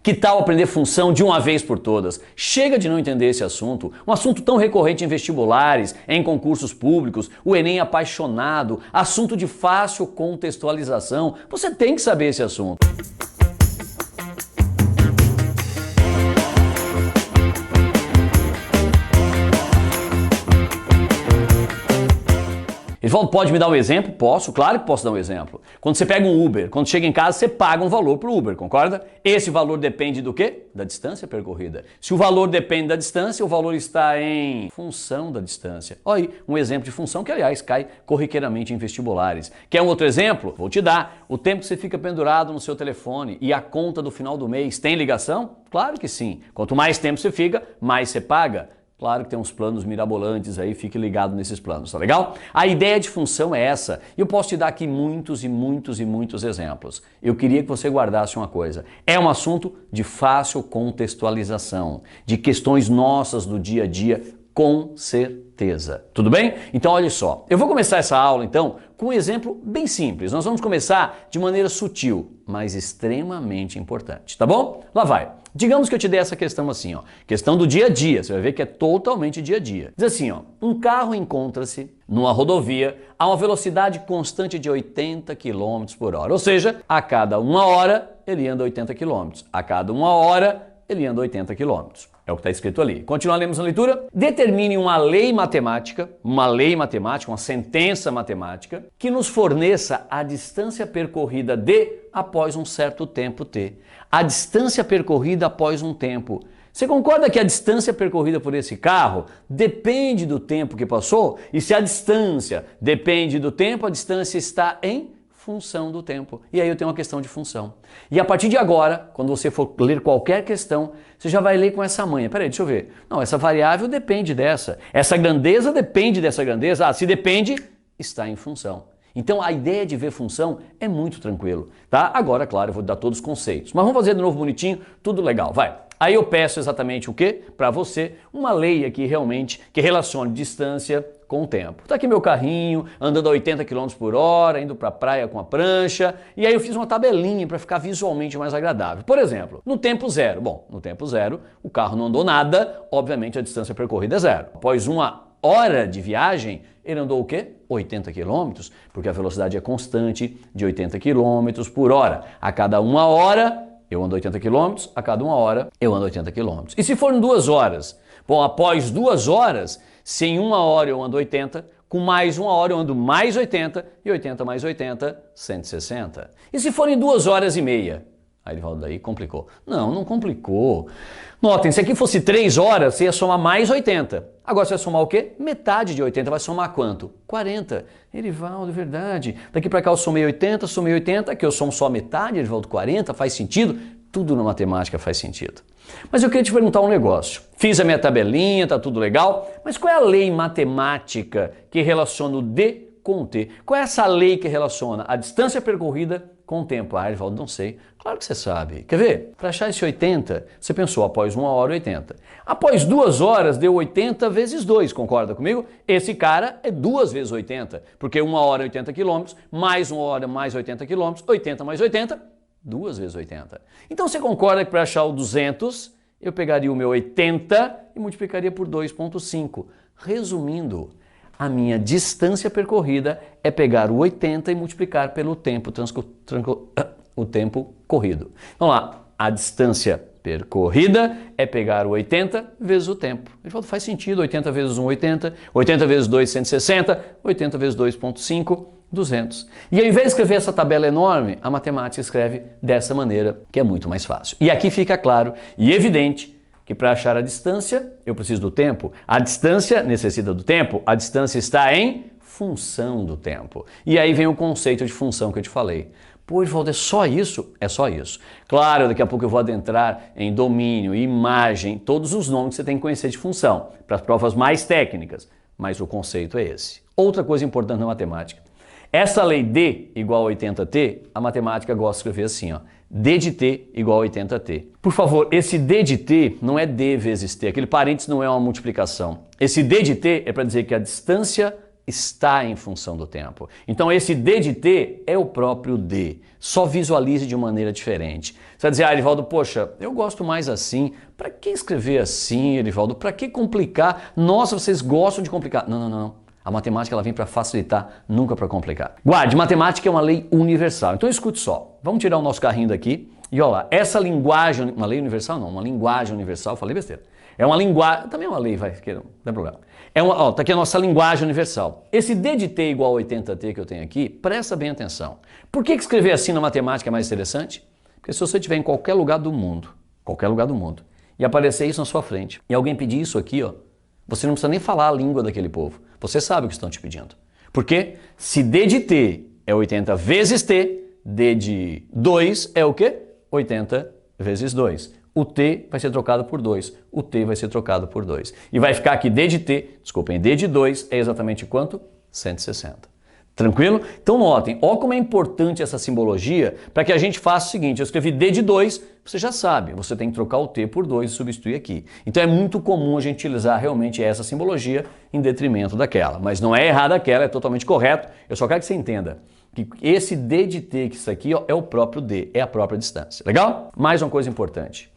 Que tal aprender função de uma vez por todas? Chega de não entender esse assunto, um assunto tão recorrente em vestibulares, em concursos públicos, o Enem apaixonado, assunto de fácil contextualização. Você tem que saber esse assunto. Ele falou, pode me dar um exemplo? Posso, claro que posso dar um exemplo. Quando você pega um Uber, quando chega em casa, você paga um valor para o Uber, concorda? Esse valor depende do quê? Da distância percorrida. Se o valor depende da distância, o valor está em função da distância. Olha aí, um exemplo de função que, aliás, cai corriqueiramente em vestibulares. Quer um outro exemplo? Vou te dar. O tempo que você fica pendurado no seu telefone e a conta do final do mês tem ligação? Claro que sim. Quanto mais tempo você fica, mais você paga. Claro que tem uns planos mirabolantes aí, fique ligado nesses planos, tá legal? A ideia de função é essa, e eu posso te dar aqui muitos exemplos. Eu queria que você guardasse uma coisa, é um assunto de fácil contextualização, de questões nossas do dia a dia, com certeza. Tudo bem? Então olha só, eu vou começar essa aula então com um exemplo bem simples. Nós vamos começar de maneira sutil, mas extremamente importante, tá bom? Lá vai. Digamos que eu te dei essa questão assim, ó, questão do dia a dia, você vai ver que é totalmente dia a dia. Diz assim, ó, um carro encontra-se numa rodovia a uma velocidade constante de 80 km por hora, ou seja, a cada 1 hora ele anda 80 km, a cada 1 hora ele anda 80 km. É o que está escrito ali. Continuaremos na leitura. Determine uma lei matemática, uma sentença matemática, que nos forneça a distância percorrida após um certo tempo t. A distância percorrida após um tempo. Você concorda que a distância percorrida por esse carro depende do tempo que passou? E se a distância depende do tempo, a distância está em função do tempo. E aí eu tenho uma questão de função. E a partir de agora, quando você for ler qualquer questão, você já vai ler com essa manha. Peraí, deixa eu ver. Não, essa variável depende dessa. Essa grandeza depende dessa grandeza. Ah, se depende, está em função. Então a ideia de ver função é muito tranquilo, tá? Agora, claro, eu vou dar todos os conceitos. Mas vamos fazer de novo bonitinho, tudo legal, vai. Aí eu peço exatamente o quê? Para você, uma lei aqui realmente que relacione distância com o tempo. Tá aqui meu carrinho, andando a 80 km por hora, indo para a praia com a prancha, e aí eu fiz uma tabelinha para ficar visualmente mais agradável. Por exemplo, no tempo zero. Bom, no tempo zero, o carro não andou nada, obviamente a distância percorrida é zero. Após 1 hora de viagem, ele andou o quê? 80 km, porque a velocidade é constante de 80 km por hora. A cada 1 hora, eu ando 80 km, a cada 1 hora eu ando 80 km. E se for em 2 horas? Bom, após 2 horas, se em 1 hora eu ando 80, com mais 1 hora eu ando mais 80, e 80 mais 80, 160. E se for em 2 horas e meia? Aí ele fala, daí complicou. Não, não complicou. Notem, se aqui fosse 3 horas, você ia somar mais 80. Agora você vai somar o quê? Metade de 80, vai somar quanto? 40. Erivaldo, verdade. Daqui para cá eu somei 80, aqui eu somo só metade, Erivaldo, 40, faz sentido? Tudo na matemática faz sentido. Mas eu queria te perguntar um negócio. Fiz a minha tabelinha, tá tudo legal, mas qual é a lei matemática que relaciona o d com o t? Qual é essa lei que relaciona a distância percorrida com o tempo? Ah, Erivaldo, não sei. Claro que você sabe. Quer ver? Para achar esse 80, você pensou após 1 hora 80. Após 2 horas deu 80 vezes 2, concorda comigo? Esse cara é 2 vezes 80, porque 1 hora 80 km, mais 1 hora mais 80 km, 80 mais 80, 2 vezes 80. Então você concorda que para achar o 200, eu pegaria o meu 80 e multiplicaria por 2,5. Resumindo, a minha distância percorrida é pegar o 80 e multiplicar pelo tempo corrido. Vamos lá, a distância percorrida é pegar o 80 vezes o tempo. Ele falou, faz sentido, 80 vezes 1, 80, 80 vezes 2, 160, 80 vezes 2,5, 200. E ao invés de escrever essa tabela enorme, a matemática escreve dessa maneira, que é muito mais fácil. E aqui fica claro e evidente que para achar a distância, eu preciso do tempo. A distância necessita do tempo, a distância está em função do tempo. E aí vem o conceito de função que eu te falei. Pô, Erivaldo, é só isso? É só isso. Claro, daqui a pouco eu vou adentrar em domínio, imagem, todos os nomes que você tem que conhecer de função, para as provas mais técnicas, mas o conceito é esse. Outra coisa importante na matemática. Essa lei D igual a 80t, a matemática gosta de escrever assim, ó. D de t igual a 80t. Por favor, esse D de t não é D vezes t, aquele parênteses não é uma multiplicação. Esse D de t é para dizer que a distância está em função do tempo. Então esse D de T é o próprio D. Só visualize de maneira diferente. Você vai dizer, Erivaldo, poxa, eu gosto mais assim. Para que escrever assim, Erivaldo? Para que complicar? Nossa, vocês gostam de complicar. Não, não, não. A matemática ela vem para facilitar, nunca para complicar. Guarde, matemática é uma lei universal. Então escute só. Vamos tirar o nosso carrinho daqui. E olha lá, essa linguagem, uma lei universal não, uma linguagem universal, falei besteira. É uma linguagem, também é uma lei, vai, não tem problema. Tá aqui a nossa linguagem universal. Esse D de T igual a 80T que eu tenho aqui, presta bem atenção. Por que escrever assim na matemática é mais interessante? Porque se você estiver em qualquer lugar do mundo, e aparecer isso na sua frente, e alguém pedir isso aqui, ó, você não precisa nem falar a língua daquele povo. Você sabe o que estão te pedindo. Porque se D de T é 80 vezes T, D de 2 é o quê? 80 vezes 2. O T vai ser trocado por 2. O T vai ser trocado por 2. E vai ficar aqui D de T, desculpem, D de 2 é exatamente quanto? 160. Tranquilo? Então notem, ó como é importante essa simbologia para que a gente faça o seguinte, eu escrevi D de 2, você já sabe, você tem que trocar o T por 2 e substituir aqui. Então é muito comum a gente utilizar realmente essa simbologia em detrimento daquela, mas não é errada aquela, é totalmente correto, eu só quero que você entenda que esse D de T, que isso aqui ó, é o próprio D, é a própria distância. Legal? Mais uma coisa importante.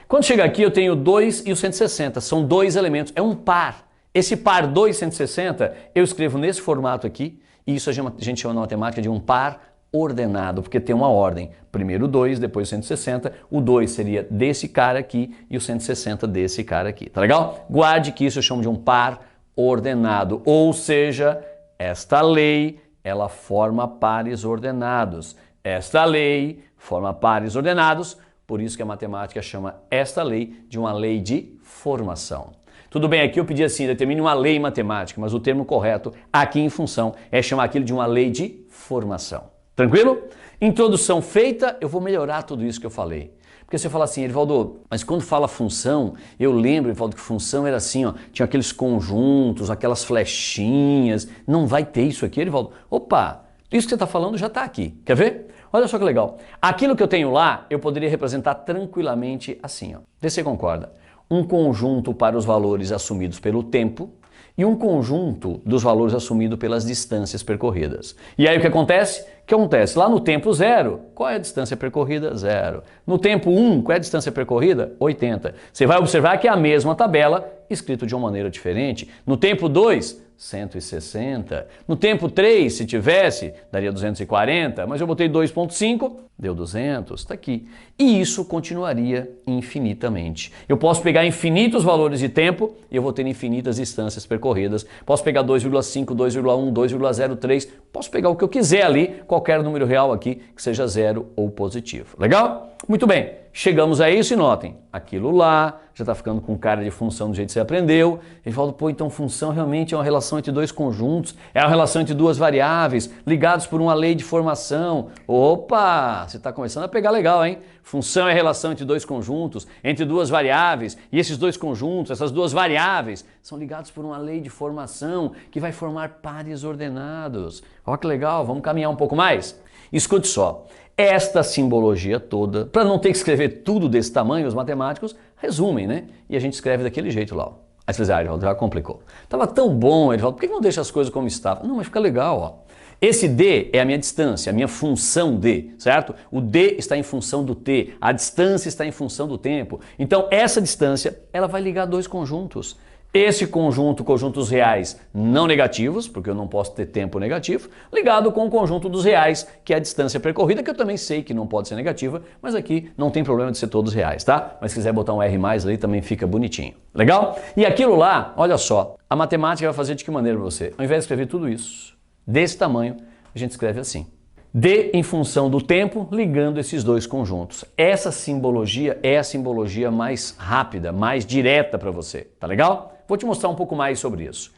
Quando chega aqui eu tenho 2 e o 160, são dois elementos, é um par. Esse par 2 e 160 eu escrevo nesse formato aqui, e isso a gente chama na matemática de um par ordenado, porque tem uma ordem. Primeiro 2, depois 160, o 2 seria desse cara aqui e o 160 desse cara aqui, tá legal? Guarde que isso eu chamo de um par ordenado, ou seja, esta lei ela forma pares ordenados. Esta lei forma pares ordenados, por isso que a matemática chama esta lei de uma lei de formação. Tudo bem, aqui eu pedi assim, determine uma lei matemática, mas o termo correto aqui em função é chamar aquilo de uma lei de formação. Tranquilo? Introdução feita, eu vou melhorar tudo isso que eu falei. Porque você fala assim, Erivaldo, mas quando fala função, eu lembro, Erivaldo, que função era assim, ó, tinha aqueles conjuntos, aquelas flechinhas, não vai ter isso aqui, Erivaldo? Opa, isso que você está falando já está aqui, quer ver? Olha só que legal, aquilo que eu tenho lá, eu poderia representar tranquilamente assim, ó. Vê se você concorda. Um conjunto para os valores assumidos pelo tempo e um conjunto dos valores assumidos pelas distâncias percorridas. E aí o que acontece? O que acontece? Lá no tempo 0, qual é a distância percorrida? 0. No tempo 1, qual é a distância percorrida? 80. Você vai observar que é a mesma tabela, escrito de uma maneira diferente. No tempo 2, 160. No tempo 3, se tivesse, daria 240, mas eu botei 2.5, deu 200, está aqui. E isso continuaria infinitamente. Eu posso pegar infinitos valores de tempo e eu vou ter infinitas distâncias percorridas. Posso pegar 2,5, 2,1, 2,03, posso pegar o que eu quiser ali, qualquer número real aqui que seja zero ou positivo. Legal? Muito bem, chegamos a isso e notem, aquilo lá já está ficando com cara de função do jeito que você aprendeu. Ele fala, pô, então função realmente é uma relação entre dois conjuntos, é uma relação entre duas variáveis, ligados por uma lei de formação. Opa, você está começando a pegar legal, hein? Função é a relação entre dois conjuntos, entre duas variáveis, e esses dois conjuntos, essas duas variáveis, são ligados por uma lei de formação que vai formar pares ordenados. Olha que legal, vamos caminhar um pouco mais? Escute só, esta simbologia toda, para não ter que escrever tudo desse tamanho, os matemáticos resumem, né? E a gente escreve daquele jeito lá. Ó. Aí você diz, Erivaldo, já complicou. Tava tão bom, Erivaldo, por que não deixa as coisas como estavam? Não, mas fica legal, ó. Esse D é a minha distância, a minha função D, certo? O D está em função do T, a distância está em função do tempo. Então, essa distância, ela vai ligar dois conjuntos. Esse conjunto, conjuntos reais não negativos, porque eu não posso ter tempo negativo, ligado com o conjunto dos reais, que é a distância percorrida, que eu também sei que não pode ser negativa, mas aqui não tem problema de ser todos reais, tá? Mas se quiser botar um R mais ali, também fica bonitinho. Legal? E aquilo lá, olha só, a matemática vai fazer de que maneira para você? Ao invés de escrever tudo isso, desse tamanho, a gente escreve assim. D em função do tempo, ligando esses dois conjuntos. Essa simbologia é a simbologia mais rápida, mais direta para você, tá legal? Vou te mostrar um pouco mais sobre isso.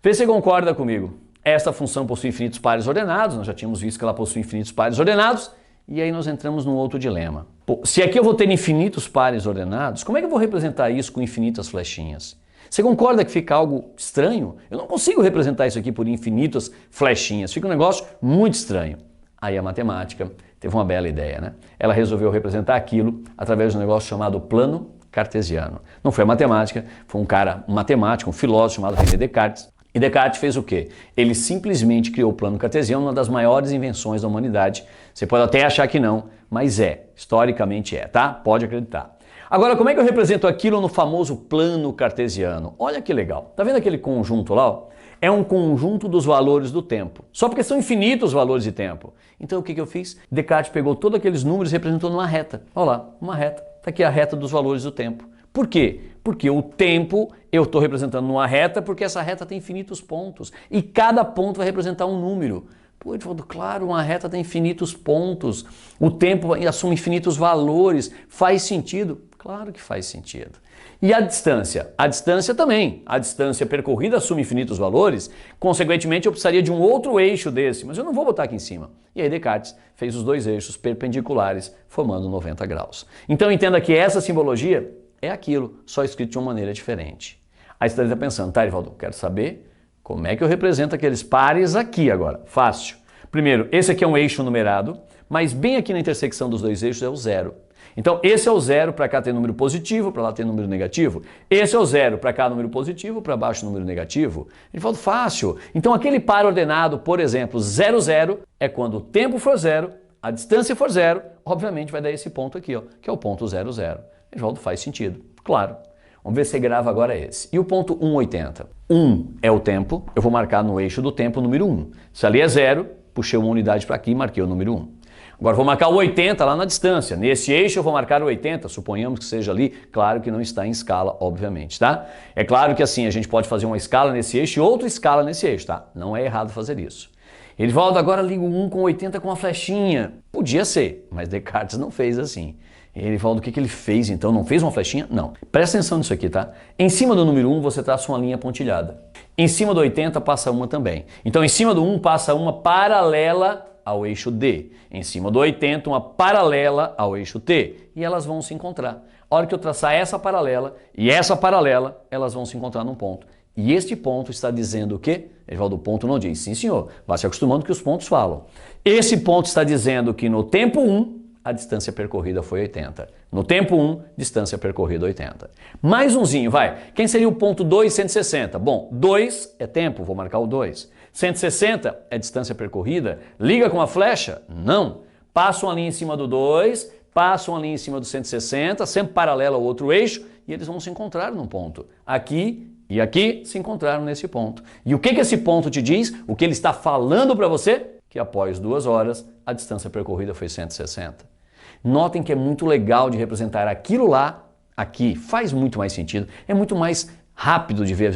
Vê se você concorda comigo. Esta função possui infinitos pares ordenados, nós já tínhamos visto que ela possui infinitos pares ordenados, e aí nós entramos num outro dilema. Pô, se aqui eu vou ter infinitos pares ordenados, como é que eu vou representar isso com infinitas flechinhas? Você concorda que fica algo estranho? Eu não consigo representar isso aqui por infinitas flechinhas, fica um negócio muito estranho. Aí a matemática teve uma bela ideia, né? Ela resolveu representar aquilo através de um negócio chamado plano cartesiano. Não foi a matemática, foi um cara, um matemático, um filósofo chamado René Descartes, E Descartes fez o quê? Ele simplesmente criou o plano cartesiano, uma das maiores invenções da humanidade. Você pode até achar que não, mas historicamente tá? Pode acreditar. Agora, como é que eu represento aquilo no famoso plano cartesiano? Olha que legal. Tá vendo aquele conjunto lá? Ó? É um conjunto dos valores do tempo. Só porque são infinitos os valores de tempo. Então o que eu fiz? Descartes pegou todos aqueles números e representou numa reta. Olha lá, uma reta. Está aqui a reta dos valores do tempo. Por quê? Porque o tempo eu estou representando numa reta porque essa reta tem infinitos pontos. E cada ponto vai representar um número. Pô, Edivaldo, claro, uma reta tem infinitos pontos. O tempo assume infinitos valores. Faz sentido? Claro que faz sentido. E a distância? A distância também. A distância percorrida assume infinitos valores, consequentemente eu precisaria de um outro eixo desse, mas eu não vou botar aqui em cima. E aí Descartes fez os dois eixos perpendiculares, formando 90 graus. Então entenda que essa simbologia é aquilo, só escrito de uma maneira diferente. Aí você está pensando, tá, Edivaldo, quero saber como é que eu represento aqueles pares aqui agora. Fácil. Primeiro, esse aqui é um eixo numerado, mas bem aqui na intersecção dos dois eixos é o zero. Então esse é o zero, para cá tem número positivo, para lá tem número negativo. Esse é o zero, para cá número positivo, para baixo número negativo. Ele falou fácil. Então aquele par ordenado, por exemplo, 0, 0, é quando o tempo for zero, a distância for zero, obviamente vai dar esse ponto aqui, ó, que é o ponto 0, 0. Edivaldo, faz sentido, claro. Vamos ver se você grava agora esse. E o ponto 1,80? 1 é o tempo, eu vou marcar no eixo do tempo o número 1. Se ali é 0, puxei uma unidade para aqui e marquei o número 1. Agora vou marcar o 80 lá na distância. Nesse eixo eu vou marcar o 80, suponhamos que seja ali, claro que não está em escala, obviamente, tá? É claro que assim, a gente pode fazer uma escala nesse eixo e outra escala nesse eixo, tá? Não é errado fazer isso. Edivaldo, agora liga o 1 com 80 com uma flechinha. Podia ser, mas Descartes não fez assim. Edivaldo, o que ele fez então? Não fez uma flechinha? Não. Presta atenção nisso aqui, tá? Em cima do número 1 você traça uma linha pontilhada. Em cima do 80 passa uma também. Então em cima do 1 passa uma paralela ao eixo D. Em cima do 80, uma paralela ao eixo T. E elas vão se encontrar. A hora que eu traçar essa paralela e essa paralela, elas vão se encontrar num ponto. E este ponto está dizendo o quê? Edivaldo, o ponto não diz. Sim, senhor. Vá se acostumando que os pontos falam. Esse ponto está dizendo que no tempo 1, a distância percorrida foi 80. No tempo 1, distância percorrida 80. Mais umzinho, vai. Quem seria o ponto 2, 160? Bom, 2 é tempo, vou marcar o 2. 160 é distância percorrida. Liga com a flecha? Não. Passa uma linha em cima do 2, passa uma linha em cima do 160, sempre paralela ao outro eixo, e eles vão se encontrar num ponto. Aqui e aqui se encontraram nesse ponto. E o que esse ponto te diz? O que ele está falando para você? Que após 2 horas, a distância percorrida foi 160. Notem que é muito legal de representar aquilo lá, aqui, faz muito mais sentido, é muito mais rápido de ver a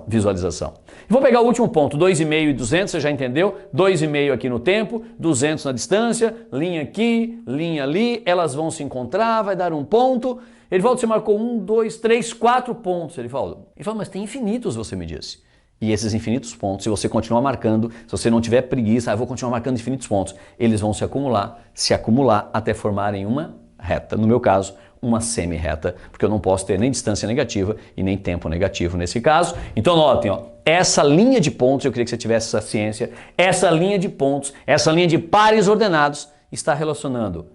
visualização. Vou pegar o último ponto, 2,5 e 200, você já entendeu? 2,5 aqui no tempo, 200 na distância, linha aqui, linha ali, elas vão se encontrar, vai dar um ponto. Edivaldo, você marcou 1, 2, 3, 4 pontos, Edivaldo. Ele falou, mas tem infinitos, você me disse. E esses infinitos pontos, se você continuar marcando, se você não tiver preguiça, eu vou continuar marcando infinitos pontos, eles vão se acumular até formarem uma reta. No meu caso, uma semi-reta, porque eu não posso ter nem distância negativa e nem tempo negativo nesse caso. Então notem, ó, essa linha de pontos, eu queria que você tivesse essa ciência, essa linha de pontos, essa linha de pares ordenados está relacionando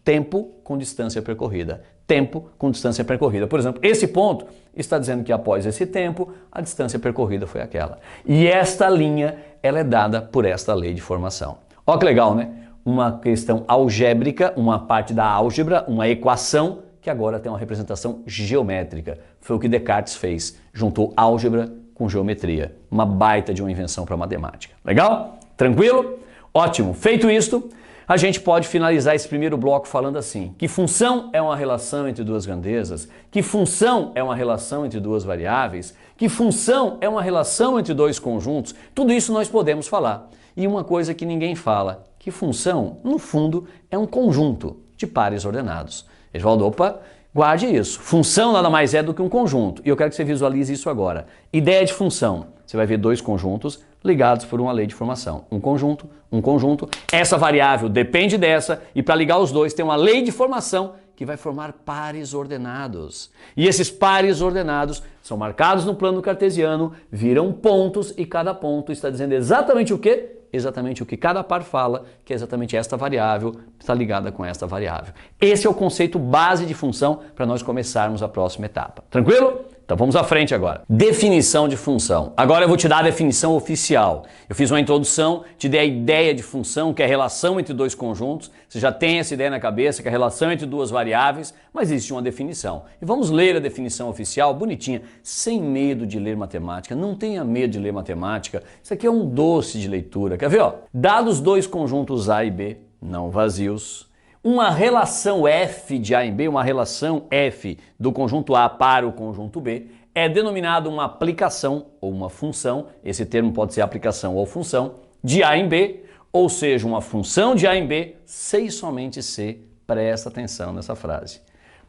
tempo com distância percorrida. Tempo com distância percorrida. Por exemplo, esse ponto está dizendo que após esse tempo, a distância percorrida foi aquela. E esta linha, ela é dada por esta lei de formação. Olha que legal, né? Uma questão algébrica, uma parte da álgebra, uma equação que agora tem uma representação geométrica. Foi o que Descartes fez. Juntou álgebra com geometria. Uma baita de uma invenção para matemática. Legal? Tranquilo? Ótimo. Feito isto, a gente pode finalizar esse primeiro bloco falando assim, que função é uma relação entre duas grandezas, que função é uma relação entre duas variáveis, que função é uma relação entre dois conjuntos, tudo isso nós podemos falar. E uma coisa que ninguém fala, que função, no fundo, é um conjunto de pares ordenados. Edivaldo, opa, guarde isso. Função nada mais é do que um conjunto. E eu quero que você visualize isso agora. Ideia de função. Você vai ver dois conjuntos ligados por uma lei de formação. Um conjunto. Essa variável depende dessa e para ligar os dois tem uma lei de formação que vai formar pares ordenados. E esses pares ordenados são marcados no plano cartesiano, viram pontos e cada ponto está dizendo exatamente o quê? Exatamente o que cada par fala, que é exatamente esta variável está ligada com esta variável. Esse é o conceito base de função para nós começarmos a próxima etapa. Tranquilo? Então vamos à frente agora. Definição de função. Agora eu vou te dar a definição oficial. Eu fiz uma introdução, te dei a ideia de função, que é a relação entre dois conjuntos. Você já tem essa ideia na cabeça, que é a relação entre duas variáveis, mas existe uma definição. E vamos ler a definição oficial, bonitinha, sem medo de ler matemática. Não tenha medo de ler matemática. Isso aqui é um doce de leitura. Quer ver? Ó? Dados dois conjuntos A e B, não vazios, uma relação F de A em B, uma relação F do conjunto A para o conjunto B, é denominada uma aplicação ou uma função, esse termo pode ser aplicação ou função, de A em B, ou seja, uma função de A em B, sei somente C, presta atenção nessa frase.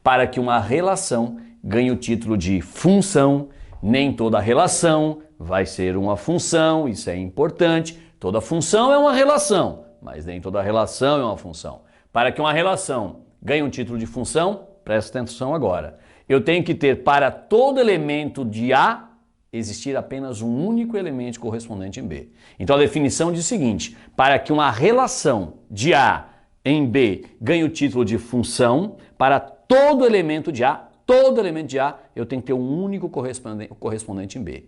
Para que uma relação ganhe o título de função, nem toda relação vai ser uma função, isso é importante, toda função é uma relação, mas nem toda relação é uma função. Para que uma relação ganhe um título de função, presta atenção agora. Eu tenho que ter para todo elemento de A existir apenas um único elemento correspondente em B. Então a definição diz o seguinte: para que uma relação de A em B ganhe o título de função, para todo elemento de A, eu tenho que ter um único correspondente em B.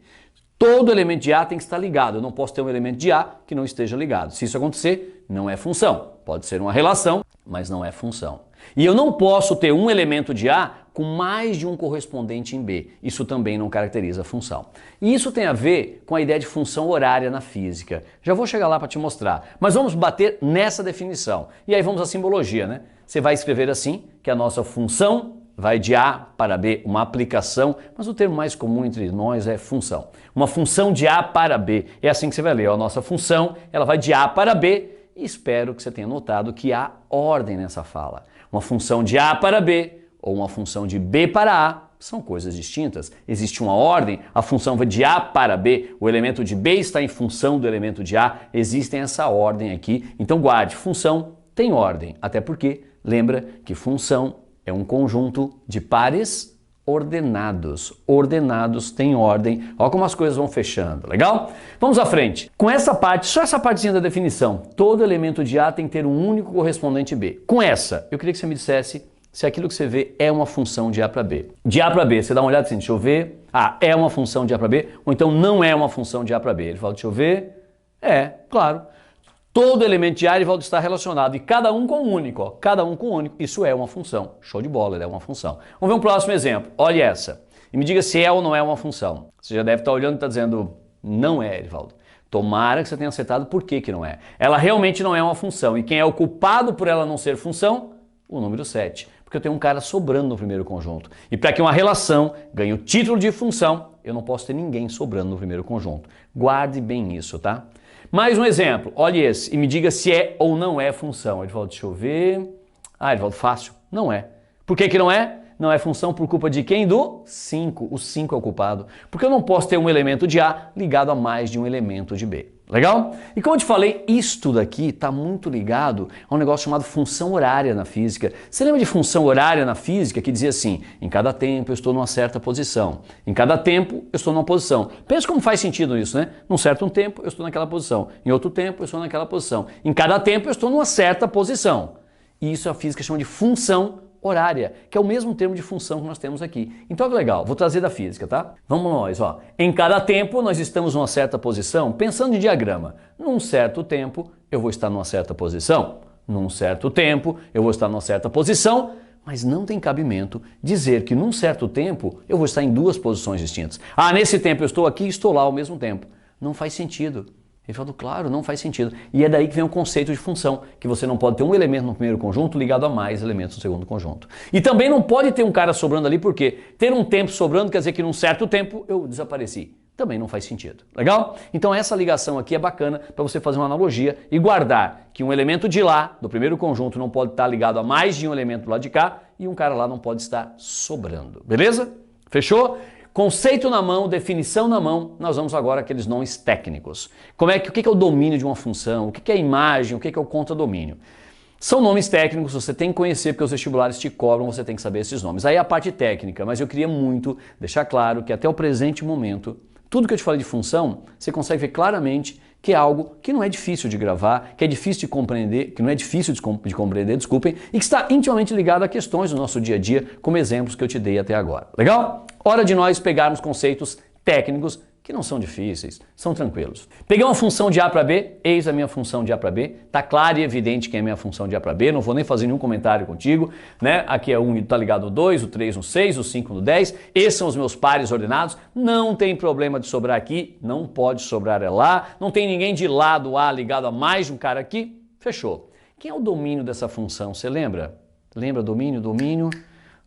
Todo elemento de A tem que estar ligado. Eu não posso ter um elemento de A que não esteja ligado. Se isso acontecer, não é função. Pode ser uma relação, mas não é função. E eu não posso ter um elemento de A com mais de um correspondente em B. Isso também não caracteriza função. E isso tem a ver com a ideia de função horária na física. Já vou chegar lá para te mostrar. Mas vamos bater nessa definição. E aí vamos à simbologia, né? Você vai escrever assim, que a nossa função vai de A para B, uma aplicação, mas o termo mais comum entre nós é função. Uma função de A para B. É assim que você vai ler. A nossa função, ela vai de A para B, e espero que você tenha notado que há ordem nessa fala. Uma função de A para B ou uma função de B para A são coisas distintas. Existe uma ordem, a função vai de A para B, o elemento de B está em função do elemento de A, existe essa ordem aqui. Então guarde, função tem ordem, até porque lembra que função é um conjunto de pares ordenados. Ordenados têm ordem. Olha como as coisas vão fechando, legal? Vamos à frente. Com essa parte, só essa partezinha da definição, todo elemento de A tem que ter um único correspondente B. Com essa, eu queria que você me dissesse se aquilo que você vê é uma função de A para B. De A para B, você dá uma olhada assim, deixa eu ver. Ah, é uma função de A para B, ou então não é uma função de A para B. Ele fala, deixa eu ver. É, claro. Todo elemento de A ele vai estar relacionado, e cada um com o único, ó, cada um com o único, isso é uma função. Show de bola, ele é uma função. Vamos ver um próximo exemplo. Olha essa. E me diga se é ou não é uma função. Você já deve estar olhando e está dizendo, não é, Erivaldo. Tomara que você tenha acertado por que não é. Ela realmente não é uma função. E quem é o culpado por ela não ser função? O número 7. Porque eu tenho um cara sobrando no primeiro conjunto. E para que uma relação ganhe o título de função, eu não posso ter ninguém sobrando no primeiro conjunto. Guarde bem isso, tá? Mais um exemplo, olha esse, e me diga se é ou não é função. Edivaldo, deixa eu ver. Ah, Edivaldo, fácil. Não é. Por que não é? Não é função por culpa de quem? Do 5. O 5 é o culpado. Porque eu não posso ter um elemento de A ligado a mais de um elemento de B. Legal? E como eu te falei, isto daqui está muito ligado a um negócio chamado função horária na física. Você lembra de função horária na física que dizia assim, em cada tempo eu estou numa certa posição, em cada tempo eu estou numa posição. Pensa como faz sentido isso, né? Num certo tempo eu estou naquela posição, em outro tempo eu estou naquela posição, em cada tempo eu estou numa certa posição. E isso a física chama de função horária, que é o mesmo termo de função que nós temos aqui. Então, que legal, vou trazer da física, tá? Vamos nós, ó. Em cada tempo, nós estamos numa certa posição, pensando em diagrama. Num certo tempo, eu vou estar numa certa posição. Num certo tempo, eu vou estar numa certa posição, mas não tem cabimento dizer que num certo tempo, eu vou estar em duas posições distintas. Ah, nesse tempo eu estou aqui e estou lá ao mesmo tempo. Não faz sentido. Ele falou, claro, não faz sentido. E é daí que vem o conceito de função, que você não pode ter um elemento no primeiro conjunto ligado a mais elementos no segundo conjunto. E também não pode ter um cara sobrando ali, porque ter um tempo sobrando quer dizer que num certo tempo eu desapareci. Também não faz sentido. Legal? Então essa ligação aqui é bacana para você fazer uma analogia e guardar que um elemento de lá, do primeiro conjunto, não pode estar ligado a mais de um elemento do lado de cá e um cara lá não pode estar sobrando. Beleza? Fechou? Conceito na mão, definição na mão, nós vamos agora àqueles nomes técnicos. O que é o domínio de uma função? O que é a imagem? O que é o contradomínio? São nomes técnicos, você tem que conhecer porque os vestibulares te cobram, você tem que saber esses nomes. Aí a parte técnica, mas eu queria muito deixar claro que até o presente momento, tudo que eu te falei de função, você consegue ver claramente que é algo que não é difícil de gravar, que é difícil de compreender, que não é difícil de compreender, desculpem, e que está intimamente ligado a questões do nosso dia a dia, como exemplos que eu te dei até agora. Legal? Hora de nós pegarmos conceitos técnicos que não são difíceis, são tranquilos. Peguei uma função de A para B, eis a minha função de A para B, tá claro e evidente que é a minha função de A para B, não vou nem fazer nenhum comentário contigo, né? Aqui é 1 tá ligado ao 2, o 3 no 6, o 5 no 10, esses são os meus pares ordenados, não tem problema de sobrar aqui, não pode sobrar é lá, não tem ninguém de lado A ligado a mais de um cara aqui, fechou. Quem é o domínio dessa função, você lembra? Lembra domínio?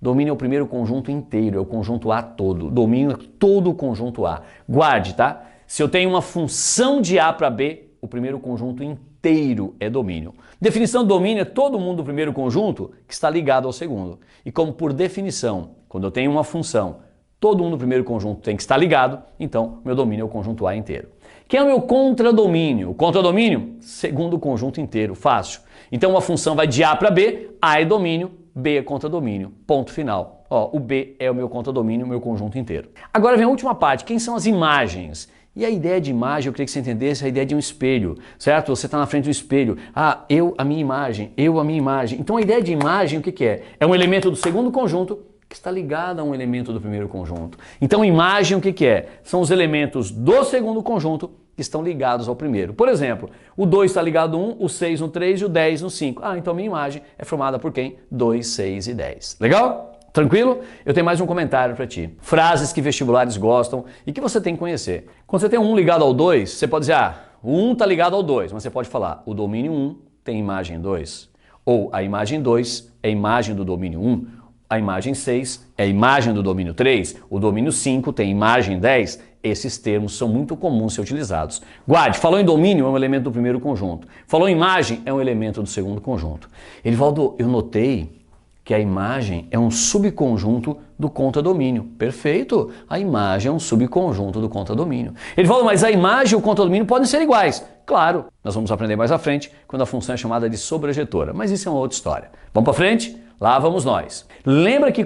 Domínio é o primeiro conjunto inteiro, é o conjunto A todo. Domínio é todo o conjunto A. Guarde, tá? Se eu tenho uma função de A para B, o primeiro conjunto inteiro é domínio. Definição de domínio é todo mundo do primeiro conjunto que está ligado ao segundo. E como por definição, quando eu tenho uma função, todo mundo do primeiro conjunto tem que estar ligado, então meu domínio é o conjunto A inteiro. Quem é o meu contradomínio? O contradomínio? Segundo conjunto inteiro, fácil. Então uma função vai de A para B, A é domínio, B é contradomínio, ponto final. Ó, o B é o meu contradomínio, o meu conjunto inteiro. Agora vem a última parte, quem são as imagens? E a ideia de imagem, eu queria que você entendesse a ideia de um espelho, certo? Você está na frente do espelho, eu, a minha imagem, eu, a minha imagem. Então a ideia de imagem, o que é? É um elemento do segundo conjunto que está ligado a um elemento do primeiro conjunto. Então imagem, o que é? São os elementos do segundo conjunto que estão ligados ao primeiro. Por exemplo, o 2 está ligado no 1, o 6 no 3 e o 10 no 5. Então a minha imagem é formada por quem? 2, 6 e 10. Legal? Tranquilo? Eu tenho mais um comentário para ti. Frases que vestibulares gostam e que você tem que conhecer. Quando você tem um 1 ligado ao 2, você pode dizer, o 1 está ligado ao 2, mas você pode falar, o domínio 1 tem imagem 2. Ou a imagem 2 é imagem do domínio 1. A imagem 6 é a imagem do domínio 3, o domínio 5 tem imagem 10, esses termos são muito comuns ser utilizados. Guarde, falou em domínio é um elemento do primeiro conjunto, falou em imagem é um elemento do segundo conjunto. Elivaldo, eu notei que a imagem é um subconjunto do contradomínio. Perfeito, a imagem é um subconjunto do contradomínio. Elivaldo, mas a imagem e o contradomínio podem ser iguais. Claro, nós vamos aprender mais à frente quando a função é chamada de sobrejetora, mas isso é uma outra história. Vamos para frente? Lá vamos nós. Lembra que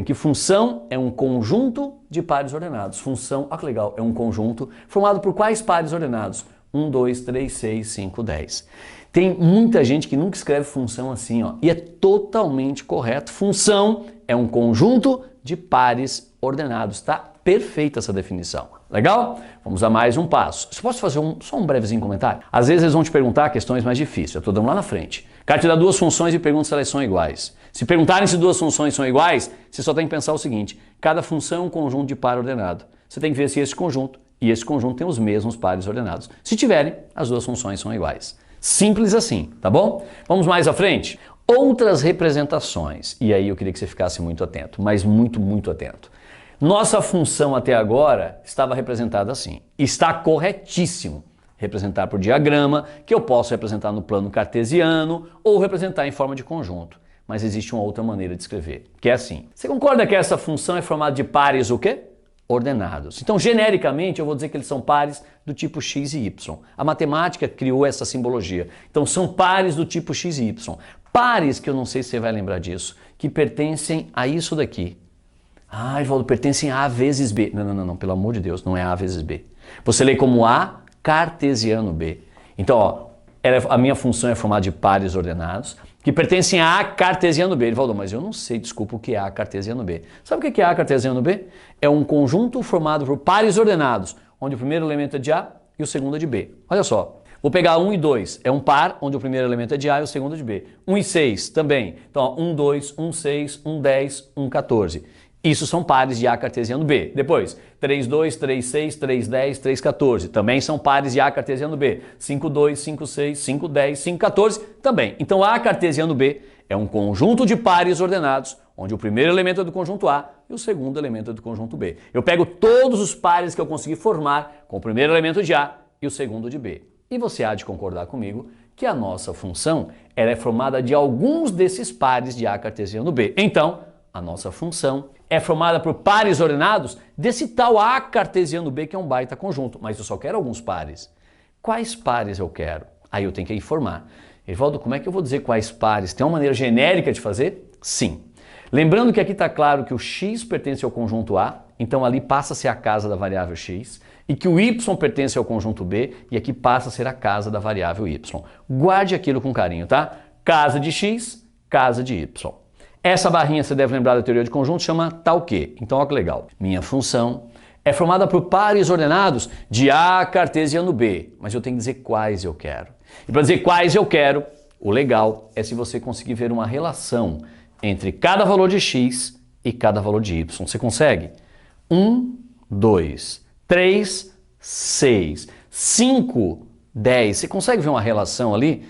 que função é um conjunto de pares ordenados. Função, olha que legal, é um conjunto formado por quais pares ordenados? 1, 2, 3, 6, 5, 10. Tem muita gente que nunca escreve função assim, ó, e é totalmente correto. Função é um conjunto de pares ordenados, tá? Perfeita essa definição. Legal? Vamos a mais um passo. Eu posso fazer só um brevezinho comentário? Às vezes eles vão te perguntar questões mais difíceis. Eu estou dando lá na frente. O cara te dá duas funções e pergunta se elas são iguais. Se perguntarem se duas funções são iguais, você só tem que pensar o seguinte. Cada função é um conjunto de par ordenado. Você tem que ver se esse conjunto e esse conjunto têm os mesmos pares ordenados. Se tiverem, as duas funções são iguais. Simples assim, tá bom? Vamos mais à frente? Outras representações. E aí eu queria que você ficasse muito atento, mas muito, muito atento. Nossa função até agora estava representada assim. Está corretíssimo representar por diagrama, que eu posso representar no plano cartesiano ou representar em forma de conjunto. Mas existe uma outra maneira de escrever, que é assim. Você concorda que essa função é formada de pares o quê? Ordenados. Então, genericamente, eu vou dizer que eles são pares do tipo x e y. A matemática criou essa simbologia. Então, são pares do tipo x e y. Pares, que eu não sei se você vai lembrar disso, que pertencem a isso daqui. Evaldo, pertencem a A vezes B. Não, pelo amor de Deus, não é A vezes B. Você lê como A cartesiano B. Então, ó, a minha função é formada de pares ordenados, que pertencem a A cartesiano B. Elivaldo, mas eu não sei, desculpa, o que é A cartesiano B. Sabe o que é A cartesiano B? É um conjunto formado por pares ordenados, onde o primeiro elemento é de A e o segundo é de B. Olha só, vou pegar 1 e 2, é um par, onde o primeiro elemento é de A e o segundo é de B. 1 e 6 também, então ó, 1, 2, 1, 6, 1, 10, 1, 14. Isso são pares de A cartesiano B. Depois, 3, 2, 3, 6, 3, 10, 3, 14. Também são pares de A cartesiano B. 5, 2, 5, 6, 5, 10, 5, 14. Também. Então, A cartesiano B é um conjunto de pares ordenados, onde o primeiro elemento é do conjunto A e o segundo elemento é do conjunto B. Eu pego todos os pares que eu consegui formar com o primeiro elemento de A e o segundo de B. E você há de concordar comigo que a nossa função ela é formada de alguns desses pares de A cartesiano B. Então, a nossa função é formada por pares ordenados desse tal A cartesiano B, que é um baita conjunto, mas eu só quero alguns pares. Quais pares eu quero? Aí eu tenho que informar. Elivaldo, como é que eu vou dizer quais pares? Tem uma maneira genérica de fazer? Sim. Lembrando que aqui está claro que o x pertence ao conjunto A, então ali passa a ser a casa da variável x, e que o y pertence ao conjunto B e aqui passa a ser a casa da variável y. Guarde aquilo com carinho, tá? Casa de x, casa de y. Essa barrinha, você deve lembrar da teoria de conjunto, chama tal que. Então, olha que legal. Minha função é formada por pares ordenados de A cartesiano B, mas eu tenho que dizer quais eu quero. E para dizer quais eu quero, o legal é se você conseguir ver uma relação entre cada valor de x e cada valor de y. Você consegue? 1, 2, 3, 6, 5, 10. Você consegue ver uma relação ali?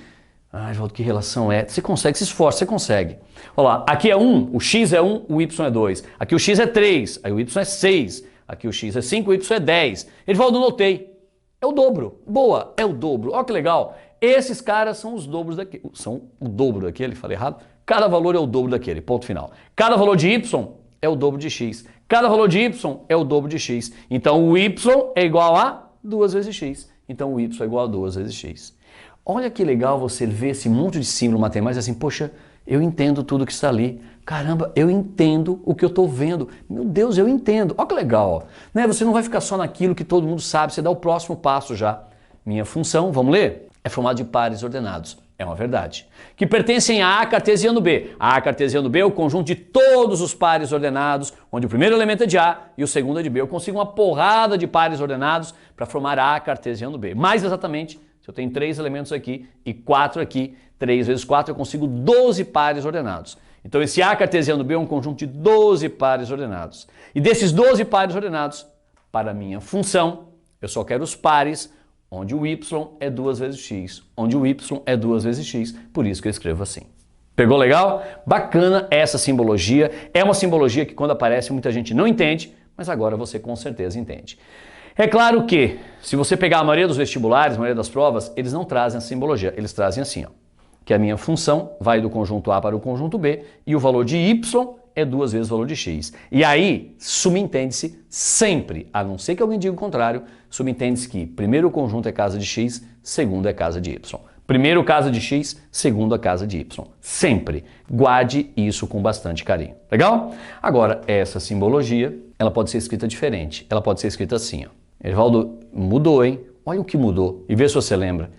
Ah, João, que relação é? Você consegue, se esforça, você consegue. Olha lá, aqui é 1, o x é 1, o y é 2. Aqui o x é 3, aí o y é 6. Aqui o x é 5, o y é 10. Edivaldo, notei. É o dobro. Boa, é o dobro. Olha que legal. Esses caras são os dobros daquele. São o dobro daquele, falei errado. Cada valor é o dobro daquele, ponto final. Cada valor de y é o dobro de x. Cada valor de y é o dobro de x. Então o y é igual a 2 vezes x. Então o y é igual a 2 vezes x. Olha que legal você ver esse monte de símbolo matemático assim, poxa, eu entendo tudo que está ali. Caramba, eu entendo o que eu estou vendo. Meu Deus, eu entendo. Olha que legal. Né? Você não vai ficar só naquilo que todo mundo sabe, você dá o próximo passo já. Minha função, vamos ler? É formada de pares ordenados. É uma verdade. Que pertencem a A cartesiano B. A cartesiano B é o conjunto de todos os pares ordenados, onde o primeiro elemento é de A e o segundo é de B. Eu consigo uma porrada de pares ordenados para formar A cartesiano B. Mais exatamente, se eu tenho 3 elementos aqui e 4 aqui, 3 vezes 4 eu consigo 12 pares ordenados. Então esse A cartesiano B é um conjunto de 12 pares ordenados. E desses 12 pares ordenados, para a minha função, eu só quero os pares onde o y é 2 vezes x, onde o y é 2 vezes x, por isso que eu escrevo assim. Pegou legal? Bacana essa simbologia. É uma simbologia que quando aparece muita gente não entende, mas agora você com certeza entende. É claro que, se você pegar a maioria dos vestibulares, a maioria das provas, eles não trazem a simbologia, eles trazem assim, ó, que a minha função vai do conjunto A para o conjunto B e o valor de y é 2 vezes o valor de x. E aí, subentende-se sempre, a não ser que alguém diga o contrário, subentende-se que primeiro o conjunto é casa de x, segundo é casa de y. Primeiro casa de x, segundo a casa de y. Sempre. Guarde isso com bastante carinho. Legal? Agora, essa simbologia, ela pode ser escrita diferente. Ela pode ser escrita assim, ó. Edivaldo, mudou, hein? Olha o que mudou. E vê se você lembra.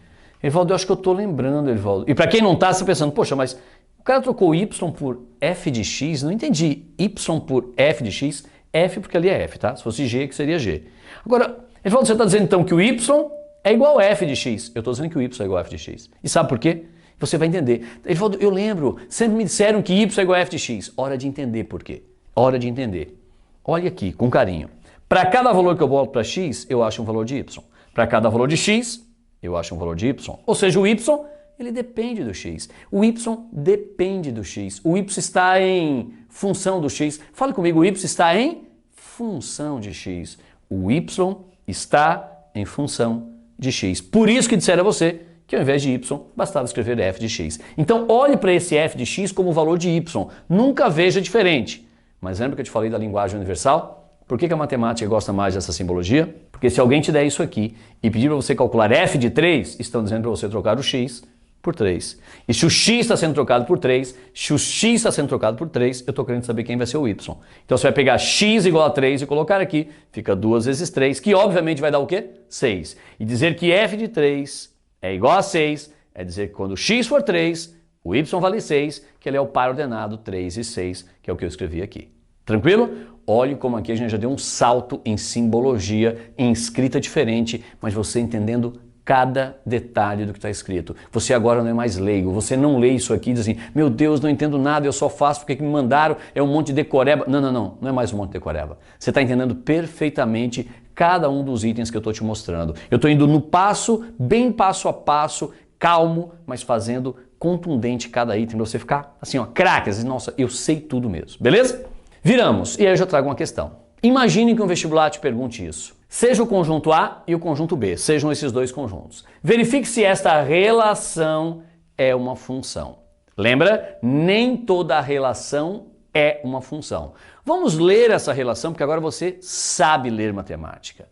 Edivaldo, eu acho que eu tô lembrando, Edivaldo. E para quem não tá, você tá pensando, poxa, mas o cara trocou y por f de x, não entendi. Y por f de x, f porque ali é f, tá? Se fosse g, que seria g. Agora, Edivaldo, você está dizendo então que o y é igual a f de x. Eu estou dizendo que o y é igual a f de x. E sabe por quê? Você vai entender. Edivaldo, eu lembro, sempre me disseram que y é igual a f de x. Hora de entender por quê. Hora de entender. Olha aqui, com carinho. Para cada valor que eu boto para x, eu acho um valor de y. Para cada valor de x, eu acho um valor de y. Ou seja, o y, ele depende do x. O y depende do x. O y está em função do x. Fala comigo, o y está em função de x. O y está em função de x. Por isso que disseram a você que ao invés de y, bastava escrever f de x. Então olhe para esse f de x como o valor de y. Nunca veja diferente. Mas lembra que eu te falei da linguagem universal? Por que a matemática gosta mais dessa simbologia? Porque se alguém te der isso aqui e pedir para você calcular f de 3, estão dizendo para você trocar o x por 3. E se o x está sendo trocado por 3, se o x está sendo trocado por 3, eu estou querendo saber quem vai ser o y. Então você vai pegar x igual a 3 e colocar aqui, fica 2 vezes 3, que obviamente vai dar o quê? 6. E dizer que f de 3 é igual a 6, é dizer que quando x for 3, o y vale 6, que ele é o par ordenado 3 e 6, que é o que eu escrevi aqui. Tranquilo? Olhe como aqui a gente já deu um salto em simbologia, em escrita diferente, mas você entendendo cada detalhe do que está escrito. Você agora não é mais leigo, você não lê isso aqui e diz assim, meu Deus, não entendo nada, eu só faço porque me mandaram, é um monte de decoreba. Não é mais um monte de decoreba. Você está entendendo perfeitamente cada um dos itens que eu estou te mostrando. Eu estou indo no passo, bem passo a passo, calmo, mas fazendo contundente cada item, para você ficar assim, ó, craque, assim, nossa, eu sei tudo mesmo, beleza? Viramos, e aí eu já trago uma questão. Imagine que um vestibular te pergunte isso. Seja o conjunto A e o conjunto B, sejam esses dois conjuntos. Verifique se esta relação é uma função. Lembra? Nem toda relação é uma função. Vamos ler essa relação, porque agora você sabe ler matemática.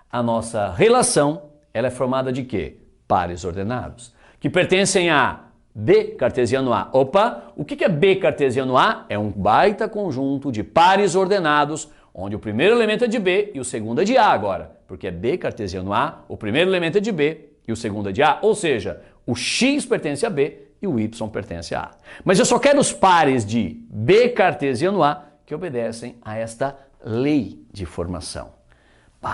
A nossa relação, ela é formada de quê? Pares ordenados, que pertencem a B cartesiano A. Opa, o que é B cartesiano A? É um baita conjunto de pares ordenados, onde o primeiro elemento é de B e o segundo é de A agora. porque é B cartesiano A, o primeiro elemento é de B e o segundo é de A, ou seja, o X pertence a B e o Y pertence a A. Mas eu só quero os pares de B cartesiano A que obedecem a esta lei de formação.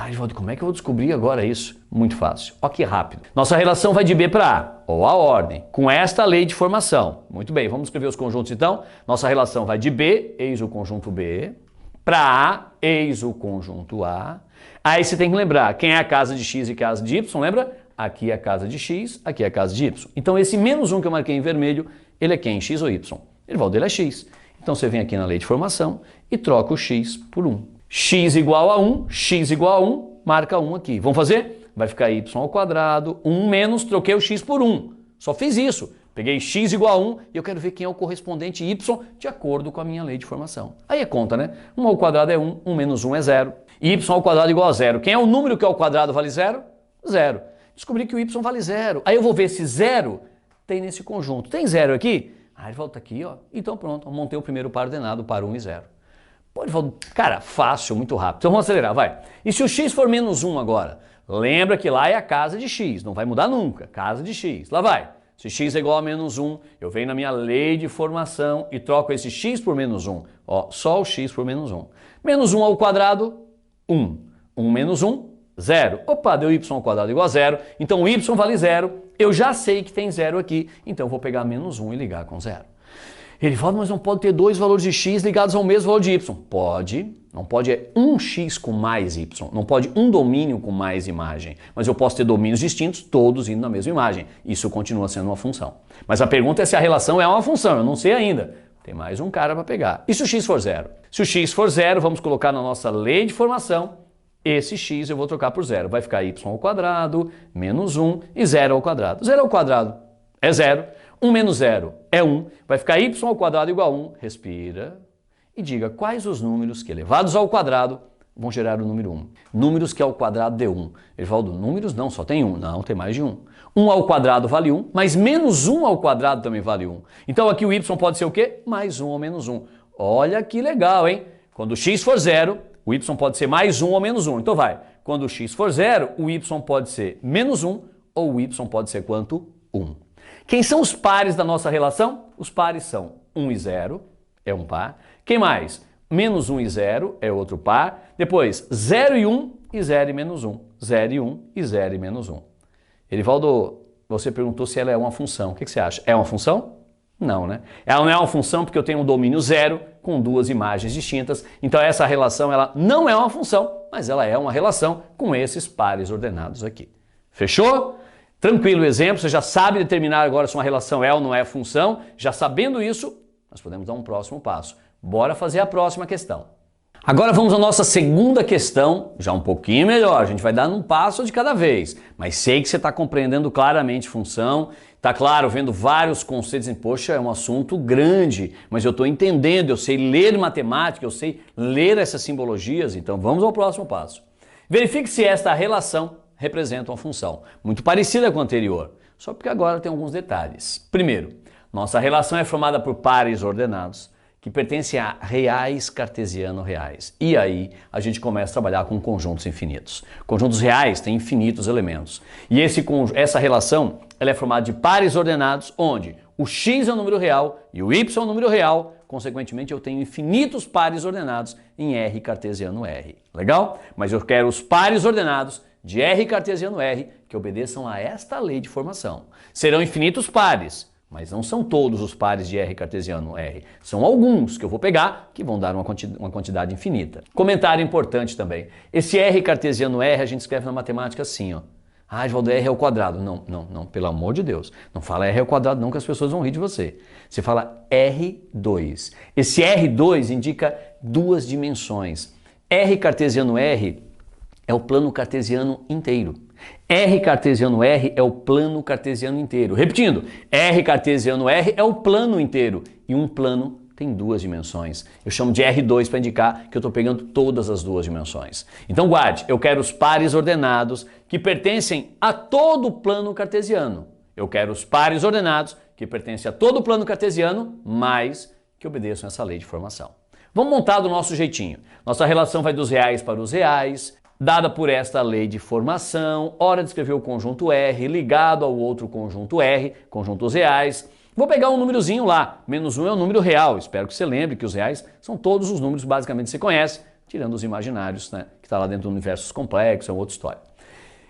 Edvaldo, como é que eu vou descobrir agora isso? Muito fácil. Ó que rápido. Nossa relação vai de B para A, ou a ordem, com esta lei de formação. Muito bem, vamos escrever os conjuntos então. Nossa relação vai de B, eis o conjunto B, para A, eis o conjunto A. Aí você tem que lembrar quem é a casa de X e a casa de Y, lembra? Aqui é a casa de X, aqui é a casa de Y. Então esse menos 1 que eu marquei em vermelho, ele é quem? X ou Y? Edvaldo, ele é X. Então você vem aqui na lei de formação e troca o X por 1. X igual a 1, X igual a 1, marca 1 aqui. Vamos fazer? Vai ficar Y ao quadrado, 1 menos, troquei o X por 1. Só fiz isso. Peguei X igual a 1 e eu quero ver quem é o correspondente Y de acordo com a minha lei de formação. Aí é conta, né? 1 ao quadrado é 1, 1 menos 1 é 0. E Y ao quadrado igual a 0. Quem é o número que ao quadrado vale 0? 0. Descobri que o Y vale 0. Aí eu vou ver se 0 tem nesse conjunto. Tem 0 aqui? Ele volta aqui, ó. Então pronto, eu montei o primeiro par ordenado, par 1 e 0. Pode falar, cara, fácil, muito rápido. Então vamos acelerar, vai. E se o X for menos 1 agora? Lembra que lá é a casa de X, não vai mudar nunca. Casa de X, lá vai. Se X é igual a menos 1, eu venho na minha lei de formação e troco esse X por menos 1. Ó, só o X por menos 1. Menos 1 ao quadrado, 1. 1 menos 1, 0. Opa, deu Y ao quadrado igual a 0. Então o Y vale 0. Eu já sei que tem 0 aqui, então eu vou pegar menos 1 e ligar com 0. Ele fala, mas não pode ter dois valores de X ligados ao mesmo valor de Y. Pode, não pode é um X com mais Y, não pode um domínio com mais imagem. Mas eu posso ter domínios distintos, todos indo na mesma imagem. Isso continua sendo uma função. Mas a pergunta é se a relação é uma função, eu não sei ainda. Tem mais um cara para pegar. E se o X for 0? Se o X for 0, vamos colocar na nossa lei de formação, esse X eu vou trocar por 0. Vai ficar Y ao quadrado, menos 1 e 0 ao quadrado. 0 ao quadrado é 0. 1 menos 0 é 1, vai ficar y ao quadrado igual a 1, respira, e diga quais os números que elevados ao quadrado vão gerar o número 1. Números que ao quadrado dê 1. Evaldo, números não, só tem 1. Não, tem mais de 1. 1 ao quadrado vale 1, mas menos 1 ao quadrado também vale 1. Então aqui o y pode ser o quê? Mais 1 ou menos 1. Olha que legal, hein? Quando o x for 0, o y pode ser mais 1 ou menos 1. Então vai, quando o x for 0, o y pode ser menos 1 ou o y pode ser quanto? 1. Quem são os pares da nossa relação? Os pares são 1 e 0, é um par. Quem mais? Menos 1 e 0 é outro par. Depois, 0 e 1 e 0 e menos 1. 0 e 1 e 0 e menos 1. Erivaldo, você perguntou se ela é uma função. O que você acha? É uma função? Não, né? Ela não é uma função porque eu tenho um domínio 0 com duas imagens distintas. Então essa relação ela não é uma função, mas ela é uma relação com esses pares ordenados aqui. Fechou? Tranquilo o exemplo, você já sabe determinar agora se uma relação é ou não é função. Já sabendo isso, nós podemos dar um próximo passo. Bora fazer a próxima questão. Agora vamos à nossa segunda questão, já um pouquinho melhor. A gente vai dar um passo de cada vez. Mas sei que você está compreendendo claramente função. Está claro, vendo vários conceitos. Poxa, é um assunto grande, mas eu estou entendendo, eu sei ler matemática, eu sei ler essas simbologias. Então vamos ao próximo passo. Verifique se esta relação representa uma função muito parecida com a anterior, só porque agora tem alguns detalhes. Primeiro, nossa relação é formada por pares ordenados que pertencem a reais cartesiano-reais. E aí a gente começa a trabalhar com conjuntos infinitos. Conjuntos reais têm infinitos elementos. E essa relação ela é formada de pares ordenados, onde o x é um número real e o y é um número real. Consequentemente, eu tenho infinitos pares ordenados em R cartesiano R. Legal? Mas eu quero os pares ordenados de R cartesiano R que obedeçam a esta lei de formação. Serão infinitos pares, mas não são todos os pares de R cartesiano R. São alguns que eu vou pegar que vão dar uma quantidade infinita. Comentário importante também. Esse R cartesiano R a gente escreve na matemática assim, ó. Edvaldo, R é ao quadrado. Não, pelo amor de Deus. Não fala R ao quadrado não, que as pessoas vão rir de você. Você fala R2. Esse R2 indica duas dimensões. R cartesiano R é o plano cartesiano inteiro. R cartesiano R é o plano cartesiano inteiro. Repetindo, R cartesiano R é o plano inteiro. E um plano tem duas dimensões. Eu chamo de R2 para indicar que eu estou pegando todas as duas dimensões. Então guarde, eu quero os pares ordenados que pertencem a todo o plano cartesiano. Eu quero os pares ordenados que pertencem a todo o plano cartesiano, mas que obedeçam essa lei de formação. Vamos montar do nosso jeitinho. Nossa relação vai dos reais para os reais, dada por esta lei de formação, hora de escrever o conjunto R ligado ao outro conjunto R, conjuntos reais. Vou pegar um númerozinho lá, menos 1 é um número real, espero que você lembre que os reais são todos os números basicamente que você conhece, tirando os imaginários, né, que está lá dentro do universo complexo, é outra história.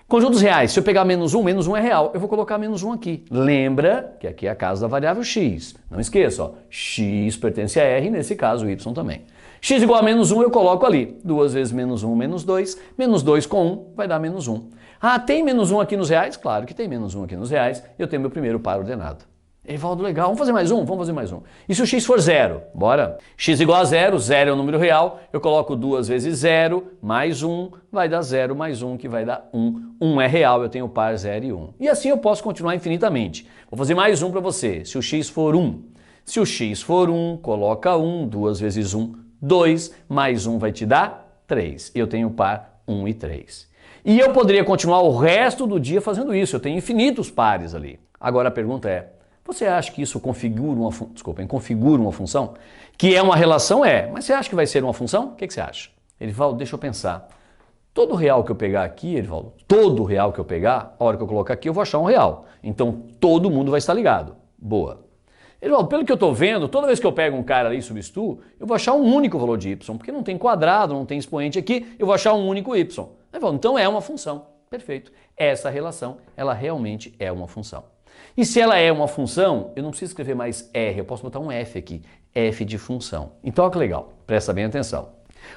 Conjuntos reais, se eu pegar menos 1 é real, eu vou colocar menos 1 aqui. Lembra que aqui é a casa da variável x. Não esqueça, ó, x pertence a R, nesse caso y também. X igual a menos 1 eu coloco ali. 2 vezes menos 1, menos 2. Menos 2 com 1 vai dar menos 1. Ah, tem menos 1 aqui nos reais? Claro que tem menos 1 aqui nos reais. Eu tenho meu primeiro par ordenado. Evaldo, legal, vamos fazer mais um? Vamos fazer mais um. E se o x for zero? Bora. X igual a zero, zero é um número real, eu coloco 2 vezes 0, mais 1, vai dar 0 mais 1, que vai dar 1. 1 é real, eu tenho o par 0 e 1. E assim eu posso continuar infinitamente. Vou fazer mais um para você. Se o x for 1. Se o x for 1, coloca 1, 2 vezes 1, 2, mais 1 vai te dar 3. Eu tenho o par 1 e 3. E eu poderia continuar o resto do dia fazendo isso, eu tenho infinitos pares ali. Agora a pergunta é, você acha que isso configura uma função? Que é uma relação? É. Mas você acha que vai ser uma função? O que você acha? Erivaldo, deixa eu pensar. Todo real que eu pegar aqui, Erivaldo, todo real que eu pegar, a hora que eu colocar aqui eu vou achar um real. Então todo mundo vai estar ligado. Boa. Erivaldo, pelo que eu estou vendo, toda vez que eu pego um cara ali e substituo, eu vou achar um único valor de y, porque não tem quadrado, não tem expoente aqui, eu vou achar um único y. Erivaldo, então é uma função. Perfeito. Essa relação, ela realmente é uma função. E se ela é uma função, eu não preciso escrever mais R, eu posso botar um F aqui, F de função. Então olha que legal, presta bem atenção.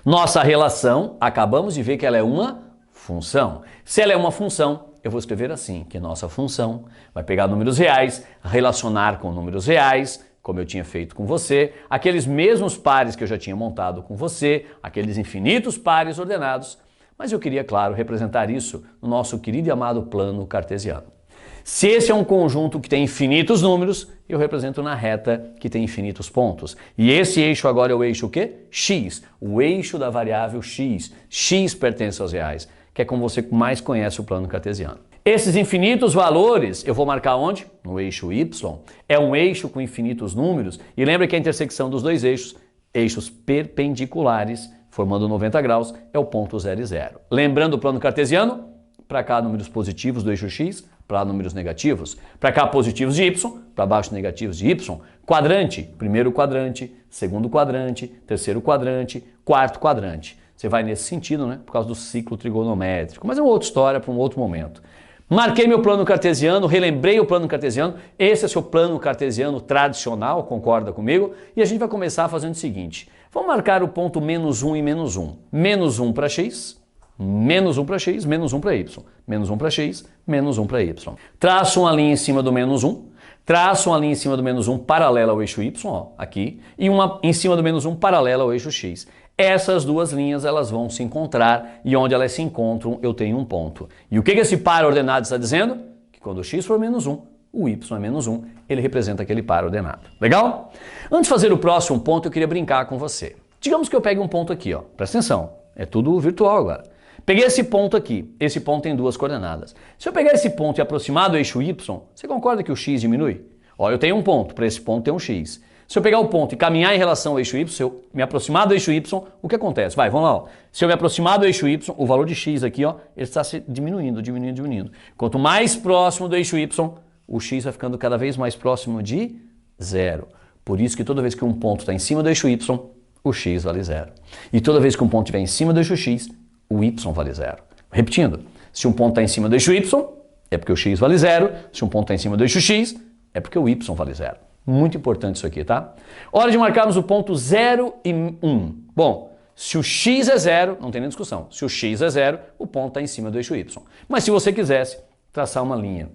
Nossa relação, acabamos de ver que ela é uma função. Se ela é uma função, eu vou escrever assim, que nossa função vai pegar números reais, relacionar com números reais, como eu tinha feito com você, aqueles mesmos pares que eu já tinha montado com você, aqueles infinitos pares ordenados, mas eu queria, claro, representar isso no nosso querido e amado plano cartesiano. Se esse é um conjunto que tem infinitos números, eu represento na reta que tem infinitos pontos. E esse eixo agora é o eixo o quê? X, o eixo da variável x. X pertence aos reais, que é como você mais conhece o plano cartesiano. Esses infinitos valores eu vou marcar onde? No eixo y. É um eixo com infinitos números. E lembra que a intersecção dos dois eixos, eixos perpendiculares, formando 90 graus, é o ponto 0 e 0. Lembrando o plano cartesiano? Para cá números positivos do eixo x, para lá números negativos. Para cá positivos de y, para baixo negativos de y. Quadrante, primeiro quadrante, segundo quadrante, terceiro quadrante, quarto quadrante. Você vai nesse sentido, né? Por causa do ciclo trigonométrico. Mas é uma outra história para um outro momento. Marquei meu plano cartesiano, relembrei o plano cartesiano. Esse é seu plano cartesiano tradicional, concorda comigo? E a gente vai começar fazendo o seguinte. Vamos marcar o ponto menos 1 e menos 1. Menos 1 para x. Menos 1 para x, menos 1 para y. Menos 1 para x, menos 1 para y. Traço uma linha em cima do menos 1. Traço uma linha em cima do menos 1 paralela ao eixo y, ó, aqui. E uma em cima do menos 1 paralela ao eixo x. Essas duas linhas elas vão se encontrar e onde elas se encontram eu tenho um ponto. E o que esse par ordenado está dizendo? Que quando o x for menos 1, o y é menos 1. Ele representa aquele par ordenado. Legal? Antes de fazer o próximo ponto, eu queria brincar com você. Digamos que eu pegue um ponto aqui, ó. Presta atenção. É tudo virtual agora. Peguei esse ponto aqui, esse ponto tem duas coordenadas. Se eu pegar esse ponto e aproximar do eixo y, você concorda que o x diminui? Ó, eu tenho um ponto, para esse ponto tem um x. Se eu pegar o ponto e caminhar em relação ao eixo y, se eu me aproximar do eixo y, o que acontece? Vai, vamos lá. Ó. Se eu me aproximar do eixo y, o valor de x aqui, ó, ele está se diminuindo, diminuindo, diminuindo. Quanto mais próximo do eixo y, o x vai ficando cada vez mais próximo de 0. Por isso que toda vez que um ponto está em cima do eixo y, o x vale 0. E toda vez que um ponto estiver em cima do eixo x, o y vale 0. Repetindo, se um ponto está em cima do eixo y, é porque o x vale 0. Se um ponto está em cima do eixo x, é porque o y vale 0. Muito importante isso aqui, tá? Hora de marcarmos o ponto 0 e 1. Bom, se o x é 0, não tem nem discussão. Se o x é 0, o ponto está em cima do eixo y. Mas se você quisesse traçar uma linha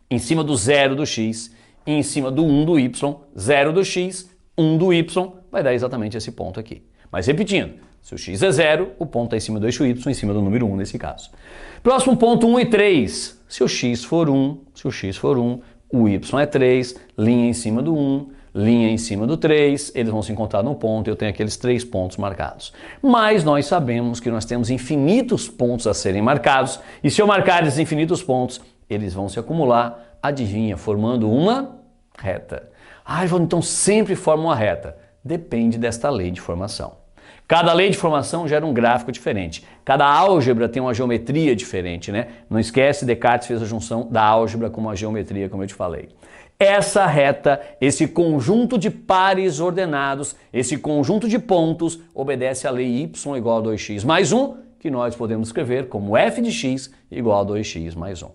em cima do 0 do x e em cima do 1 do y, 0 do x, 1 do y, vai dar exatamente esse ponto aqui. Mas repetindo, se o x é 0, o ponto está em cima do eixo y, em cima do número 1 nesse caso. Próximo ponto 1 e 3. Se o x for 1, o y é 3, linha em cima do 1, linha em cima do 3, eles vão se encontrar num ponto, eu tenho aqueles 3 pontos marcados. Mas nós sabemos que nós temos infinitos pontos a serem marcados, e se eu marcar esses infinitos pontos, eles vão se acumular, adivinha, formando uma reta. Ah, então sempre forma uma reta. Depende desta lei de formação. Cada lei de formação gera um gráfico diferente. Cada álgebra tem uma geometria diferente, né? Não esquece, Descartes fez a junção da álgebra com a geometria, como eu te falei. Essa reta, esse conjunto de pares ordenados, esse conjunto de pontos, obedece à lei y igual a 2x mais 1, que nós podemos escrever como f de x igual a 2x mais 1.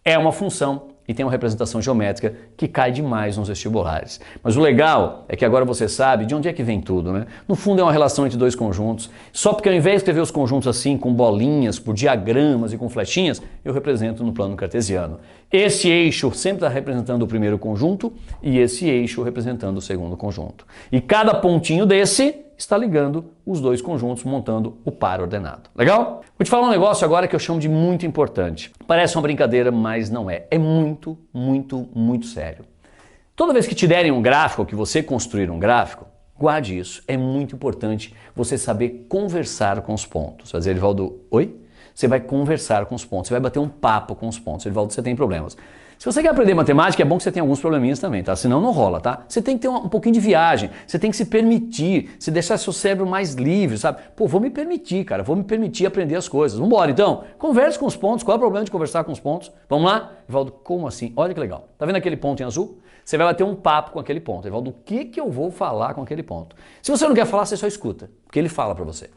É uma função e tem uma representação geométrica que cai demais nos vestibulares. Mas o legal é que agora você sabe de onde é que vem tudo, né? No fundo é uma relação entre dois conjuntos. Só porque ao invés de escrever os conjuntos assim, com bolinhas, por diagramas e com flechinhas, eu represento no plano cartesiano. Esse eixo sempre está representando o primeiro conjunto e esse eixo representando o segundo conjunto. E cada pontinho desse está ligando os dois conjuntos, montando o par ordenado. Legal? Vou te falar um negócio agora que eu chamo de muito importante. Parece uma brincadeira, mas não é. É muito, muito, muito sério. Toda vez que te derem um gráfico, ou que você construir um gráfico, guarde isso. É muito importante você saber conversar com os pontos. Vai dizer, Edivaldo, oi? Você vai conversar com os pontos, você vai bater um papo com os pontos. Edivaldo, você tem problemas. Se você quer aprender matemática, é bom que você tenha alguns probleminhas também, tá? Senão não rola, tá? Você tem que ter um pouquinho de viagem, você tem que se permitir, se deixar seu cérebro mais livre, sabe? Pô, vou me permitir, cara, vou me permitir aprender as coisas. Vambora, então. Converse com os pontos. Qual é o problema de conversar com os pontos? Vamos lá? Edivaldo, como assim? Olha que legal. Tá vendo aquele ponto em azul? Você vai bater um papo com aquele ponto. Edivaldo, o que eu vou falar com aquele ponto? Se você não quer falar, você só escuta, porque ele fala pra você.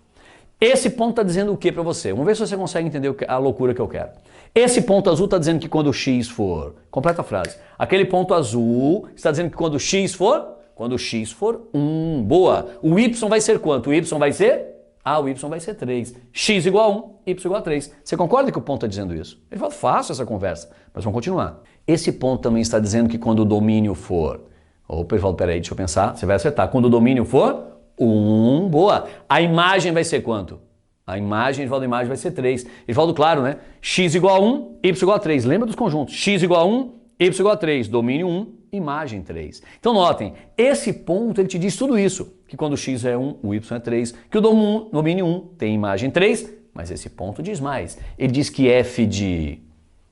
Esse ponto está dizendo o que para você? Vamos ver se você consegue entender a loucura que eu quero. Esse ponto azul está dizendo que quando x for... Completa a frase. Aquele ponto azul está dizendo que quando x for... Quando x for 1. Boa. O y vai ser quanto? O y vai ser... o y vai ser 3. X igual a 1, y igual a 3. Você concorda que o ponto está dizendo isso? Ele fala, fácil essa conversa. Mas vamos continuar. Esse ponto também está dizendo que quando o domínio for... Opa, ele fala, peraí, deixa eu pensar. Você vai acertar. Quando o domínio for... 1, boa. A imagem vai ser quanto? A imagem, Edivaldo, a imagem vai ser 3. Edivaldo, claro, né? X igual a 1, y igual a 3. Lembra dos conjuntos? X igual a 1, y igual a 3. Domínio 1, imagem 3. Então notem, esse ponto ele te diz tudo isso. Que quando o x é 1, o y é 3. Que o domínio 1 tem imagem 3. Mas esse ponto diz mais. Ele diz que f de...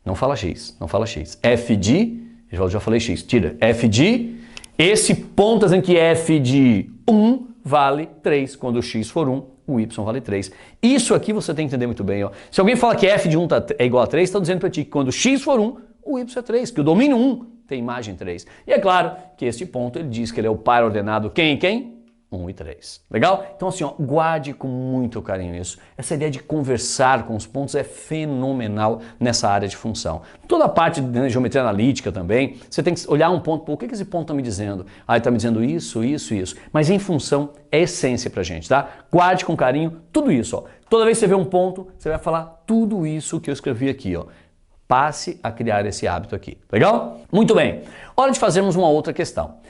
Não fala x, não fala x. F de... Edivaldo, já falei x. Tira. F de... Esse ponto está dizendo que f de 1 vale 3. Quando o x for 1, o y vale 3. Isso aqui você tem que entender muito bem. Ó. Se alguém fala que f de 1 é igual a 3, está dizendo para ti que quando x for 1, o y é 3. Que o domínio 1 tem imagem 3. E é claro que este ponto ele diz que ele é o par ordenado quem e quem? 1 e 3. Legal? Então assim, ó, guarde com muito carinho isso. Essa ideia de conversar com os pontos é fenomenal nessa área de função. Toda a parte de geometria analítica também, você tem que olhar um ponto, pô, o que esse ponto está me dizendo? Ele está me dizendo isso, isso, isso. Mas em função é essência pra gente, tá? Guarde com carinho tudo isso, ó. Toda vez que você vê um ponto, você vai falar tudo isso que eu escrevi aqui, ó. Passe a criar esse hábito aqui. Legal? Muito bem. Hora de fazermos uma outra questão.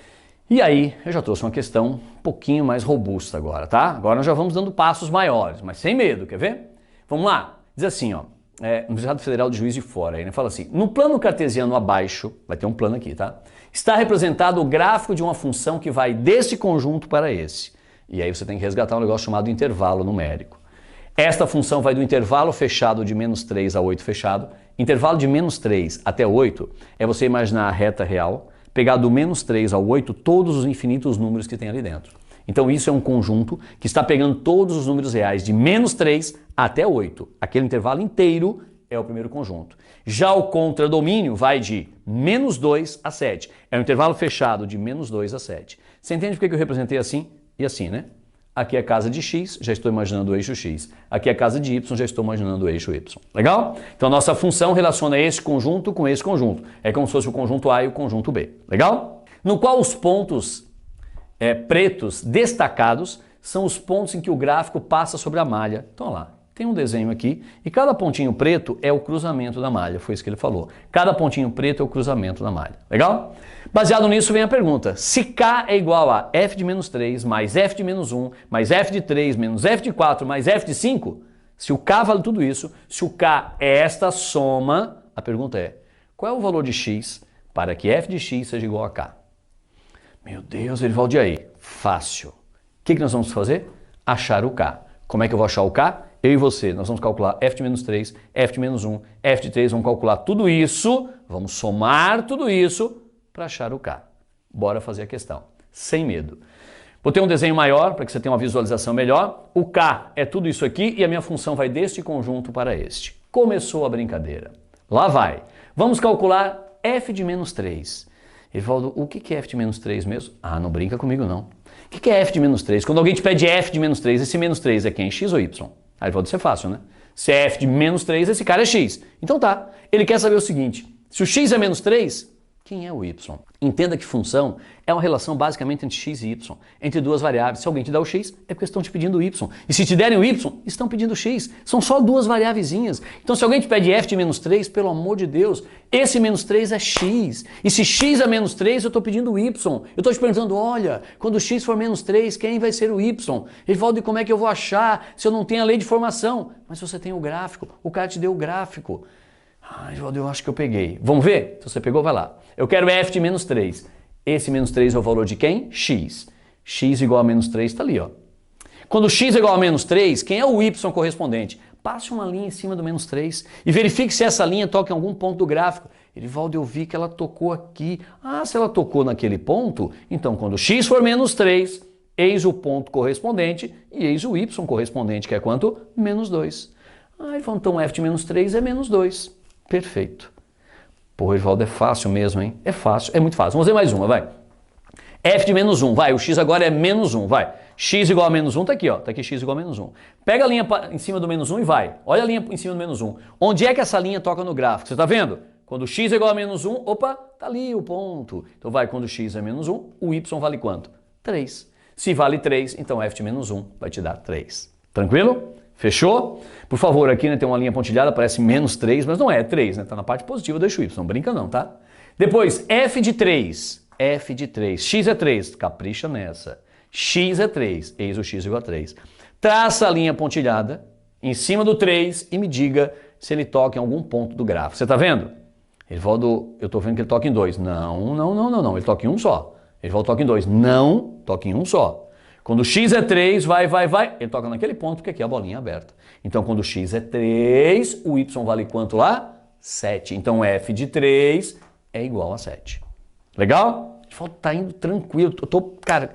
E aí, eu já trouxe uma questão um pouquinho mais robusta agora, tá? Agora nós já vamos dando passos maiores, mas sem medo, quer ver? Vamos lá. Diz assim, ó, no Universidade Federal de Juiz de Fora, aí, né? Fala assim, no plano cartesiano abaixo, vai ter um plano aqui, tá? Está representado o gráfico de uma função que vai desse conjunto para esse. E aí você tem que resgatar um negócio chamado intervalo numérico. Esta função vai do intervalo fechado de menos 3 a 8 fechado. Intervalo de menos 3 até 8 é você imaginar a reta real, pegar do menos 3 ao 8 todos os infinitos números que tem ali dentro. Então isso é um conjunto que está pegando todos os números reais de menos 3 até 8. Aquele intervalo inteiro é o primeiro conjunto. Já o contradomínio vai de menos 2 a 7. É um intervalo fechado de menos 2 a 7. Você entende por que eu representei assim e assim, né? Aqui é a casa de x, já estou imaginando o eixo x. Aqui é a casa de y, já estou imaginando o eixo y. Legal? Então nossa função relaciona esse conjunto com esse conjunto. É como se fosse o conjunto A e o conjunto B. Legal? No qual os pontos pretos destacados são os pontos em que o gráfico passa sobre a malha. Então, olha lá. Tem um desenho aqui e cada pontinho preto é o cruzamento da malha, foi isso que ele falou. Cada pontinho preto é o cruzamento da malha. Legal? Baseado nisso vem a pergunta, se K é igual a f de menos 3 mais f de menos 1 mais f de 3 menos f de 4 mais f de 5, se o K vale tudo isso, se o K é esta soma, a pergunta é, qual é o valor de x para que f de x seja igual a K? Meu Deus, Edivaldo, e aí? Fácil. O que nós vamos fazer? Achar o K. Como é que eu vou achar o K? Eu e você, nós vamos calcular f de menos 3, f de menos 1, f de 3, vamos calcular tudo isso, vamos somar tudo isso para achar o K. Bora fazer a questão, sem medo. Botei um desenho maior para que você tenha uma visualização melhor. O K é tudo isso aqui e a minha função vai deste conjunto para este. Começou a brincadeira. Lá vai. Vamos calcular f de menos 3. Evaldo, o que é f de menos 3 mesmo? Ah, não brinca comigo não. O que é f de menos 3? Quando alguém te pede f de menos 3, esse menos 3 é quem? X ou y? Aí Evaldo, isso é fácil, né? Se é f de menos 3, esse cara é x. Então tá. Ele quer saber o seguinte, se o x é menos 3, quem é o y? Entenda que função é uma relação basicamente entre x e y, entre duas variáveis. Se alguém te dá o x, é porque estão te pedindo o y. E se te derem o y, estão pedindo o x. São só duas variáveiszinhas. Então se alguém te pede f de menos 3, pelo amor de Deus, esse menos 3 é x. E se x é menos 3, eu estou pedindo o y. Eu estou te perguntando, olha, quando x for menos 3, quem vai ser o y? Evaldo, e como é que eu vou achar se eu não tenho a lei de formação? Mas se você tem o gráfico, o cara te deu o gráfico. Ai, Evaldo, eu acho que eu peguei. Vamos ver? Se você pegou, vai lá. Eu quero f de menos 3. Esse menos 3 é o valor de quem? X. X igual a menos 3 está ali, ó. Quando x é igual a menos 3, quem é o y correspondente? Passe uma linha em cima do menos 3 e verifique se essa linha toca em algum ponto do gráfico. Evaldo, eu vi que ela tocou aqui. Ah, se ela tocou naquele ponto, então quando x for menos 3, eis o ponto correspondente e eis o y correspondente, que é quanto? Menos 2. Ah, então f de menos 3 é menos 2. Perfeito. Pô, Evaldo, é fácil mesmo, hein? É fácil, é muito fácil. Vamos ver mais uma, vai. F de menos 1, vai. O x agora é menos 1, vai. X igual a menos 1 tá aqui, ó. Tá aqui x igual a menos 1. Pega a linha em cima do menos 1 e vai. Olha a linha em cima do menos 1. Onde é que essa linha toca no gráfico? Você tá vendo? Quando x é igual a menos 1, opa, tá ali o ponto. Então vai, quando x é menos 1, o y vale quanto? 3. Se vale 3, então f de menos 1 vai te dar 3. Tranquilo? Fechou? Por favor, aqui né, tem uma linha pontilhada, parece menos 3, mas não é 3, né? Tá na parte positiva, deixa o y, não brinca não, tá? Depois, f de 3. F de 3. X é 3, capricha nessa. X é 3, eis o x igual a 3. Traça a linha pontilhada em cima do 3 e me diga se ele toca em algum ponto do gráfico. Você tá vendo? Evaldo, eu tô vendo que ele toca em 2. Não. Ele toca em um só. Evaldo toca em 2. Não, toca em um só. Quando x é 3, vai, ele toca naquele ponto, porque aqui a bolinha é aberta. Então, quando x é 3, o y vale quanto lá? 7. Então, f de 3 é igual a 7. Legal? Ele tá indo tranquilo, ele tô craque.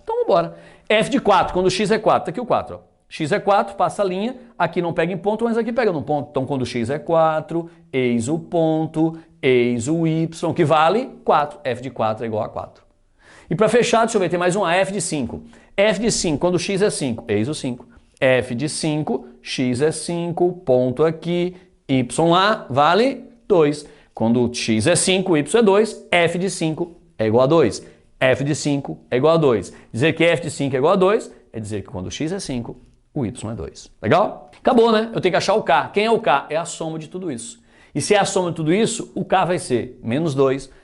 Então, vamos embora. F de 4, quando x é 4, tá aqui o 4, ó. X é 4, passa a linha, aqui não pega em ponto, mas aqui pega no ponto. Então, quando x é 4, eis o ponto, eis o y, que vale 4. F de 4 é igual a 4. E para fechar, deixa eu ver, tem mais uma f de 5. F de 5, quando x é 5, eis o 5. F de 5, x é 5, ponto aqui, y lá, vale 2. Quando x é 5, y é 2, f de 5 é igual a 2. F de 5 é igual a 2. Dizer que f de 5 é igual a 2 é dizer que quando x é 5, o y é 2. Legal? Acabou, né? Eu tenho que achar o k. Quem é o k? É a soma de tudo isso. E se é a soma de tudo isso, o k vai ser menos 2,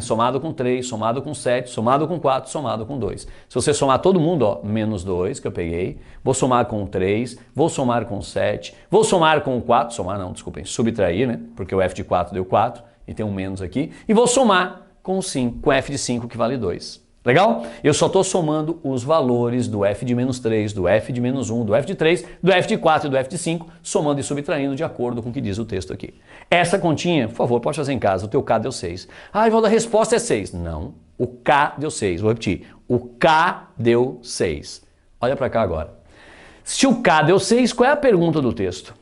somado com 3, somado com 7, somado com 4, somado com 2. Se você somar todo mundo, ó, menos 2 que eu peguei, vou somar com 3, vou somar com 7, vou somar com 4, somar não, desculpem, subtrair, né? Porque o f de 4 deu 4 e tem um menos aqui, e vou somar com 5, com f de 5 que vale 2. Legal? Eu só estou somando os valores do f de menos 3, do f de menos 1, do f de 3, do f de 4 e do f de 5, somando e subtraindo de acordo com o que diz o texto aqui. Essa continha, por favor, pode fazer em casa, o teu k deu 6. Ah, Evaldo, a resposta é 6. Não, o k deu 6. Vou repetir, o k deu 6. Olha para cá agora. Se o k deu 6, qual é a pergunta do texto?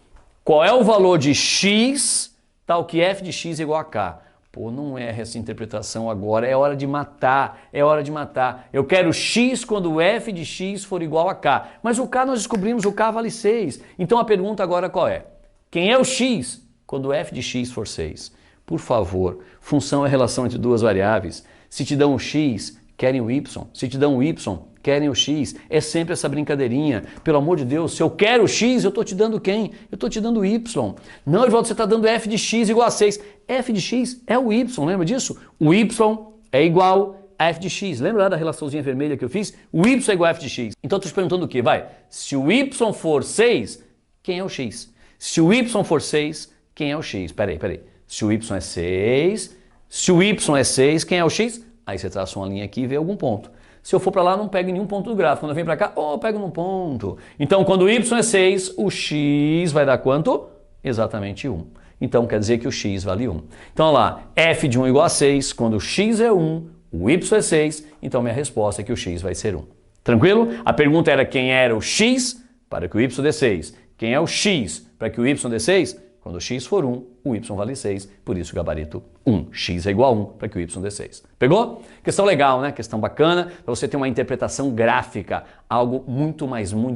Qual é o valor de x, tal que f de x é igual a k? Pô, não erra essa interpretação agora, é hora de matar, é hora de matar. Eu quero x quando f de x for igual a k. Mas o k nós descobrimos, o k vale 6. Então a pergunta agora qual é? Quem é o x quando f de x for 6? Por favor, função é relação entre duas variáveis. Se te dão o x, querem o y. Se te dão o y, querem o x. É sempre essa brincadeirinha. Pelo amor de Deus, se eu quero o x, eu estou te dando quem? Eu estou te dando o y. Não, Evaldo, você está dando f de x igual a 6. F de x é o y, lembra disso? O y é igual a f de x. Lembra lá da relaçãozinha vermelha que eu fiz? O y é igual a f de x. Então eu estou te perguntando o quê? Vai, se o y for 6, quem é o x? Se o y for 6, quem é o x? Peraí. Se o y é 6, se o y é 6, quem é o x? Aí você traça uma linha aqui e vê algum ponto. Se eu for para lá, não pego em nenhum ponto do gráfico. Quando eu venho para cá, eu pego num ponto. Então, quando o y é 6, o x vai dar quanto? Exatamente 1. Então, quer dizer que o x vale 1. Então, olha lá, f de 1 igual a 6. Quando o x é 1, o y é 6, então minha resposta é que o x vai ser 1. Tranquilo? A pergunta era quem era o x para que o y dê 6. Quem é o x para que o y dê 6? Quando o x for 1, o y vale 6, por isso o gabarito 1. X é igual a 1 para que o y dê 6. Pegou? Questão legal, né? Questão bacana, para você ter uma interpretação gráfica, algo muito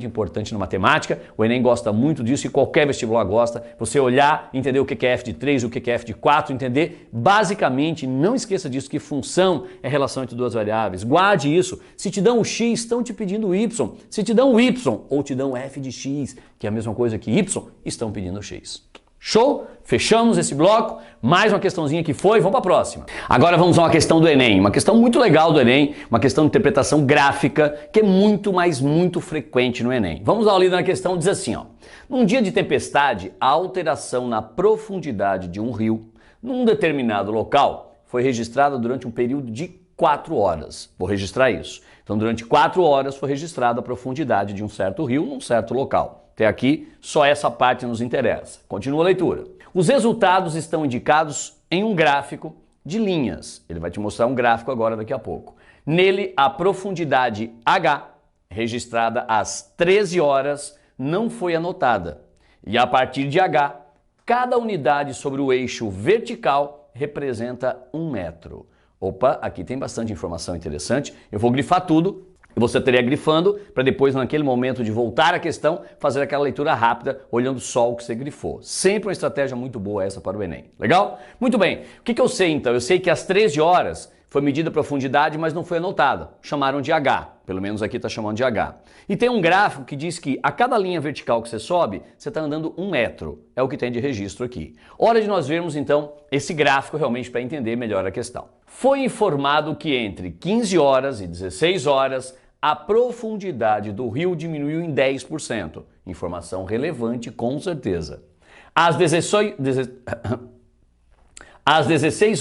importante na matemática. O Enem gosta muito disso e qualquer vestibular gosta. Você olhar, entender o que é f de 3, o que é f de 4, entender basicamente, não esqueça disso, que função é relação entre duas variáveis. Guarde isso. Se te dão o x, estão te pedindo o y. Se te dão o y ou te dão f de x, que é a mesma coisa que y, estão pedindo o x. Show? Fechamos esse bloco. Mais uma questãozinha que foi, vamos para a próxima. Agora vamos a uma questão do Enem, uma questão muito legal do Enem, uma questão de interpretação gráfica que é muito frequente no Enem. Vamos dar uma lida na questão, diz assim, ó. Num dia de tempestade, a alteração na profundidade de um rio num determinado local foi registrada durante um período de 4 horas. Vou registrar isso. Então, durante 4 horas foi registrada a profundidade de um certo rio num certo local. Até aqui, só essa parte nos interessa. Continua a leitura. Os resultados estão indicados em um gráfico de linhas. Ele vai te mostrar um gráfico agora daqui a pouco. Nele, a profundidade H, registrada às 13 horas, não foi anotada. E a partir de H, cada unidade sobre o eixo vertical representa 1 metro. Opa, aqui tem bastante informação interessante. Eu vou grifar tudo. E você estaria grifando para depois, naquele momento de voltar à questão, fazer aquela leitura rápida, olhando só o que você grifou. Sempre uma estratégia muito boa essa para o Enem. Legal? Muito bem. O que eu sei então? Eu sei que às 13 horas foi medida a profundidade, mas não foi anotada. Chamaram de H. Pelo menos aqui está chamando de H. E tem um gráfico que diz que a cada linha vertical que você sobe, você está andando 1 metro. É o que tem de registro aqui. Hora de nós vermos então esse gráfico realmente para entender melhor a questão. Foi informado que entre 15 horas e 16 horas, a profundidade do rio diminuiu em 10%. Informação relevante, com certeza. Às 16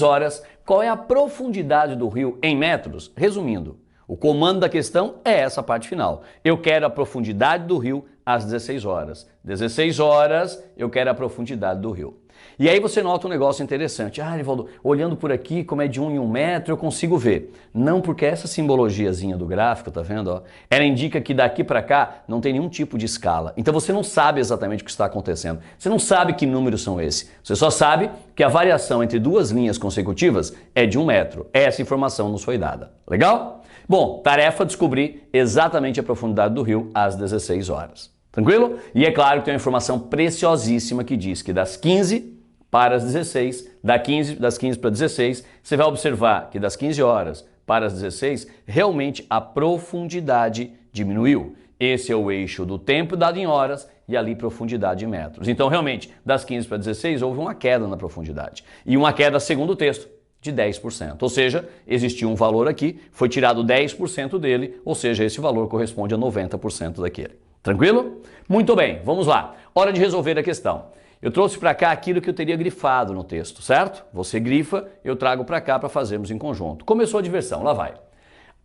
horas, qual é a profundidade do rio em metros? Resumindo, o comando da questão é essa parte final. Eu quero a profundidade do rio às 16 horas. 16 horas, eu quero a profundidade do rio. E aí você nota um negócio interessante. Ah, Rivaldo, olhando por aqui, como é de 1 em 1 metro, eu consigo ver. Não, porque essa simbologiazinha do gráfico, tá vendo? Ó, ela indica que daqui para cá não tem nenhum tipo de escala. Então você não sabe exatamente o que está acontecendo. Você não sabe que números são esses. Você só sabe que a variação entre duas linhas consecutivas é de 1 metro. Essa informação nos foi dada. Legal? Bom, tarefa descobrir exatamente a profundidade do rio às 16 horas. Tranquilo? E é claro que tem uma informação preciosíssima que diz que das 15 para as 16, das 15 para 16, você vai observar que das 15 horas para as 16, realmente a profundidade diminuiu. Esse é o eixo do tempo dado em horas e ali profundidade em metros. Então, realmente, das 15 para 16, houve uma queda na profundidade. E uma queda, segundo o texto, de 10%. Ou seja, existia um valor aqui, foi tirado 10% dele, ou seja, esse valor corresponde a 90% daquele. Tranquilo? Muito bem, vamos lá. Hora de resolver a questão. Eu trouxe para cá aquilo que eu teria grifado no texto, certo? Você grifa, eu trago para cá para fazermos em conjunto. Começou a diversão, lá vai.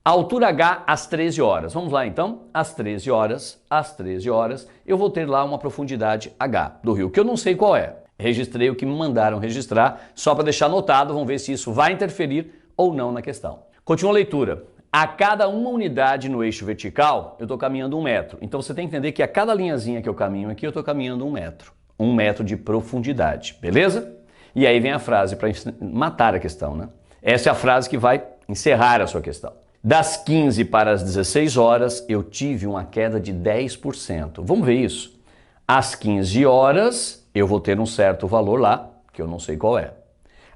A altura H às 13 horas. Vamos lá então? Às 13 horas, eu vou ter lá uma profundidade H do rio, que eu não sei qual é. Registrei o que me mandaram registrar, só para deixar anotado, vamos ver se isso vai interferir ou não na questão. Continua a leitura. A cada uma unidade no eixo vertical, eu estou caminhando 1 metro. Então você tem que entender que a cada linhazinha que eu caminho aqui, eu estou caminhando 1 metro. 1 metro de profundidade, beleza? E aí vem a frase para matar a questão, né? Essa é a frase que vai encerrar a sua questão. Das 15 para as 16 horas, eu tive uma queda de 10%. Vamos ver isso. Às 15 horas, eu vou ter um certo valor lá, que eu não sei qual é.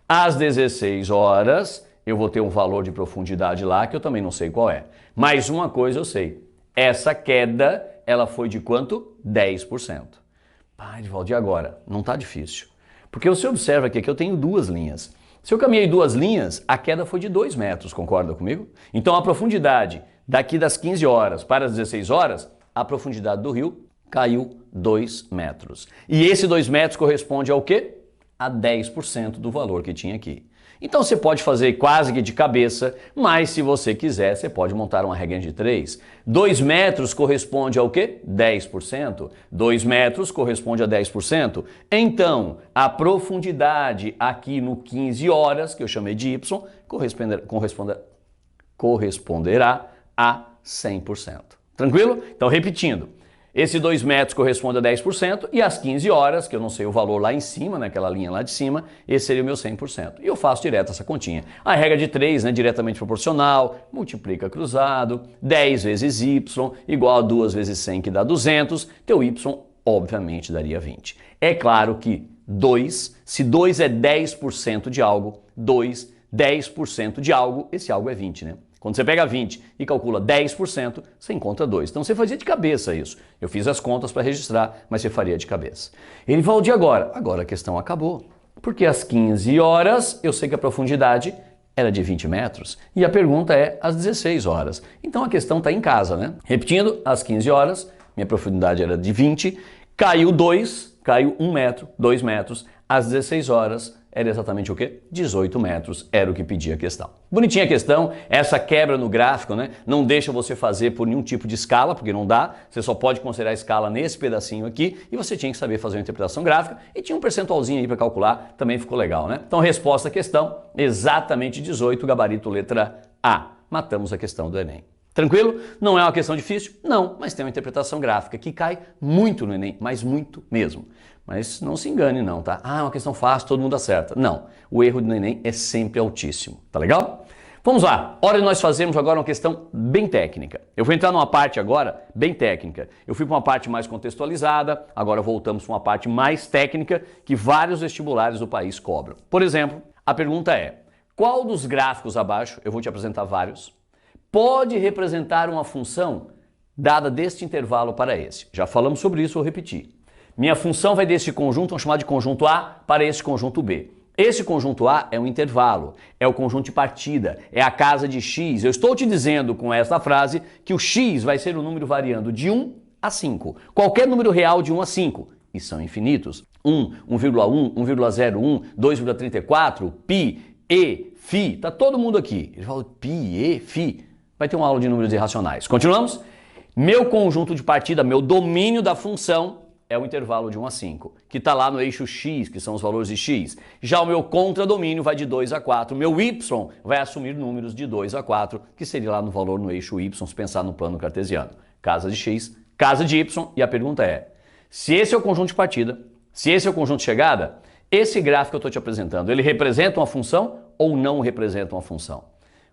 Às 16 horas, eu vou ter um valor de profundidade lá, que eu também não sei qual é. Mas uma coisa eu sei. Essa queda, ela foi de quanto? 10%. Ah, Edvaldo, e agora? Não está difícil. Porque você observa aqui que eu tenho duas linhas. Se eu caminhei 2 linhas, a queda foi de 2 metros, concorda comigo? Então a profundidade daqui das 15 horas para as 16 horas, a profundidade do rio caiu 2 metros. E esse 2 metros corresponde ao quê? A 10% do valor que tinha aqui. Então você pode fazer quase que de cabeça, mas se você quiser, você pode montar uma regrinha de 3. 2 metros corresponde ao quê? 10%. 2 metros corresponde a 10%. Então, a profundidade aqui no 15 horas, que eu chamei de Y, corresponde corresponderá a 100%. Tranquilo? Então, repetindo. Esse 2 metros corresponde a 10% e às 15 horas, que eu não sei o valor lá em cima, naquela linha lá de cima, esse seria o meu 100%. E eu faço direto essa continha. A regra de 3, né, diretamente proporcional, multiplica cruzado, 10 vezes y igual a 2 vezes 100 que dá 200, teu y obviamente daria 20. É claro que 2, se 2 é 10% de algo, 2, 10% de algo, esse algo é 20, né? Quando você pega 20 e calcula 10%, você encontra 2. Então você fazia de cabeça isso. Eu fiz as contas para registrar, mas você faria de cabeça. Erivaldo, e agora? Agora a questão acabou. Porque às 15 horas eu sei que a profundidade era de 20 metros e a pergunta é às 16 horas. Então a questão está em casa, né? Repetindo, às 15 horas, minha profundidade era de 20, caiu 2, caiu 1 metro, 2 metros, às 16 horas era exatamente o quê? 18 metros, era o que pedia a questão. Bonitinha a questão, essa quebra no gráfico, né? Não deixa você fazer por nenhum tipo de escala, porque não dá, você só pode considerar a escala nesse pedacinho aqui, e você tinha que saber fazer uma interpretação gráfica, e tinha um percentualzinho aí para calcular, também ficou legal, né? Então, resposta à questão, exatamente 18, gabarito letra A. Matamos a questão do Enem. Tranquilo? Não é uma questão difícil? Não, mas tem uma interpretação gráfica que cai muito no Enem, mas muito mesmo. Mas não se engane não, tá? Ah, é uma questão fácil, todo mundo acerta. Não, o erro do Enem é sempre altíssimo, tá legal? Vamos lá, hora de nós fazermos agora uma questão bem técnica. Eu vou entrar numa parte agora bem técnica. Eu fui para uma parte mais contextualizada, agora voltamos para uma parte mais técnica que vários vestibulares do país cobram. Por exemplo, a pergunta é, qual dos gráficos abaixo, eu vou te apresentar vários, pode representar uma função dada deste intervalo para esse? Já falamos sobre isso, vou repetir. Minha função vai desse conjunto, vamos chamar de conjunto A, para esse conjunto B. Esse conjunto A é um intervalo, é o conjunto de partida, é a casa de x. Eu estou te dizendo com esta frase que o x vai ser um número variando de 1 a 5. Qualquer número real de 1 a 5, e são infinitos. 1, 1,1, 1,01, 2,34, π, e, φ. Tá todo mundo aqui. Ele fala π, e, φ. Vai ter uma aula de números irracionais. Continuamos? Meu conjunto de partida, meu domínio da função é o intervalo de 1 a 5, que está lá no eixo x, que são os valores de x. Já o meu contradomínio vai de 2 a 4. Meu y vai assumir números de 2 a 4, que seria lá no valor no eixo y, se pensar no plano cartesiano. Casa de x, casa de y, e a pergunta é, se esse é o conjunto de partida, se esse é o conjunto de chegada, esse gráfico que eu estou te apresentando, ele representa uma função ou não representa uma função?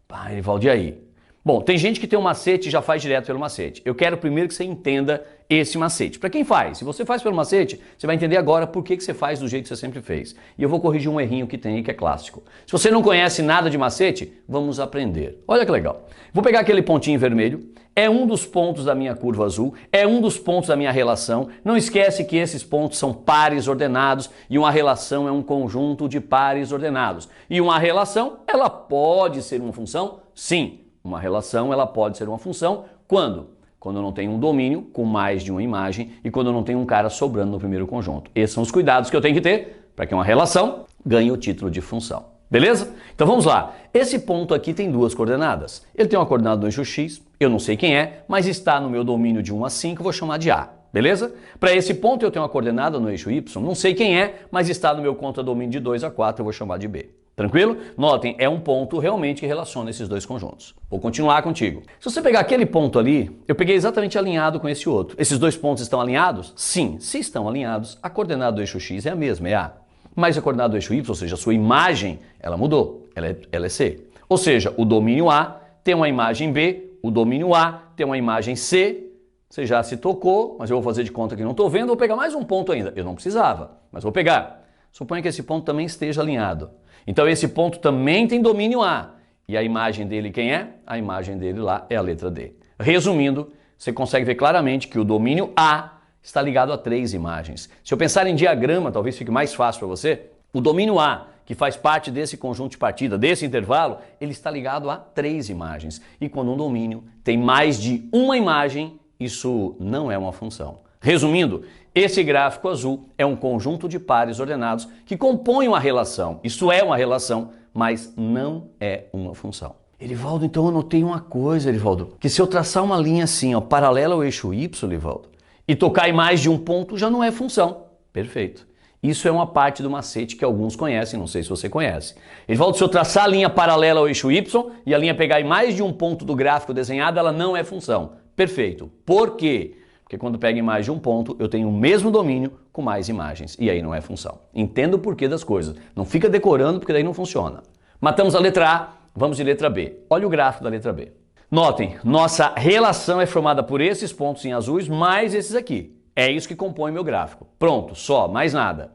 Pá, Erivaldo, e aí? Bom, tem gente que tem um macete e já faz direto pelo macete. Eu quero primeiro que você entenda esse macete. Para quem faz? Se você faz pelo macete, você vai entender agora por que você faz do jeito que você sempre fez. E eu vou corrigir um errinho que tem aí que é clássico. Se você não conhece nada de macete, vamos aprender. Olha que legal. Vou pegar aquele pontinho vermelho, é um dos pontos da minha curva azul, é um dos pontos da minha relação. Não esquece que esses pontos são pares ordenados e uma relação é um conjunto de pares ordenados. E uma relação, ela pode ser uma função? Sim. Uma relação, ela pode ser uma função quando? Quando eu não tenho um domínio com mais de uma imagem e quando eu não tenho um cara sobrando no primeiro conjunto. Esses são os cuidados que eu tenho que ter para que uma relação ganhe o título de função. Beleza? Então vamos lá. Esse ponto aqui tem duas coordenadas. Ele tem uma coordenada no eixo x, eu não sei quem é, mas está no meu domínio de 1 a 5, vou chamar de A. Beleza? Para esse ponto eu tenho uma coordenada no eixo y, não sei quem é, mas está no meu contradomínio de 2 a 4, eu vou chamar de B. Tranquilo? Notem, é um ponto realmente que relaciona esses dois conjuntos. Vou continuar contigo. Se você pegar aquele ponto ali, eu peguei exatamente alinhado com esse outro. Esses dois pontos estão alinhados? Sim. Se estão alinhados, a coordenada do eixo x é a mesma, é A. Mas a coordenada do eixo y, ou seja, a sua imagem, ela mudou. Ela é C. Ou seja, o domínio A tem uma imagem B, o domínio A tem uma imagem C. Você já se tocou, mas eu vou fazer de conta que não estou vendo, vou pegar mais um ponto ainda. Eu não precisava, mas vou pegar. Suponha que esse ponto também esteja alinhado. Então esse ponto também tem domínio A. E a imagem dele quem é? A imagem dele lá é a letra D. Resumindo, você consegue ver claramente que o domínio A está ligado a 3 imagens. Se eu pensar em diagrama, talvez fique mais fácil para você, o domínio A, que faz parte desse conjunto de partida, desse intervalo, ele está ligado a 3 imagens. E quando um domínio tem mais de uma imagem, isso não é uma função. Resumindo, esse gráfico azul é um conjunto de pares ordenados que compõem uma relação. Isso é uma relação, mas não é uma função. Erivaldo, então eu notei uma coisa, Erivaldo, que se eu traçar uma linha assim, ó, paralela ao eixo Y, Erivaldo, e tocar em mais de um ponto, já não é função. Perfeito. Isso é uma parte do macete que alguns conhecem, não sei se você conhece. Ele fala que se eu traçar a linha paralela ao eixo Y e a linha pegar em mais de um ponto do gráfico desenhado, ela não é função. Perfeito. Por quê? Porque quando pega em mais de um ponto, eu tenho o mesmo domínio com mais imagens. E aí não é função. Entenda o porquê das coisas. Não fica decorando, porque daí não funciona. Matamos a letra A, vamos de letra B. Olha o gráfico da letra B. Notem, nossa relação é formada por esses pontos em azuis mais esses aqui. É isso que compõe meu gráfico. Pronto, só, mais nada.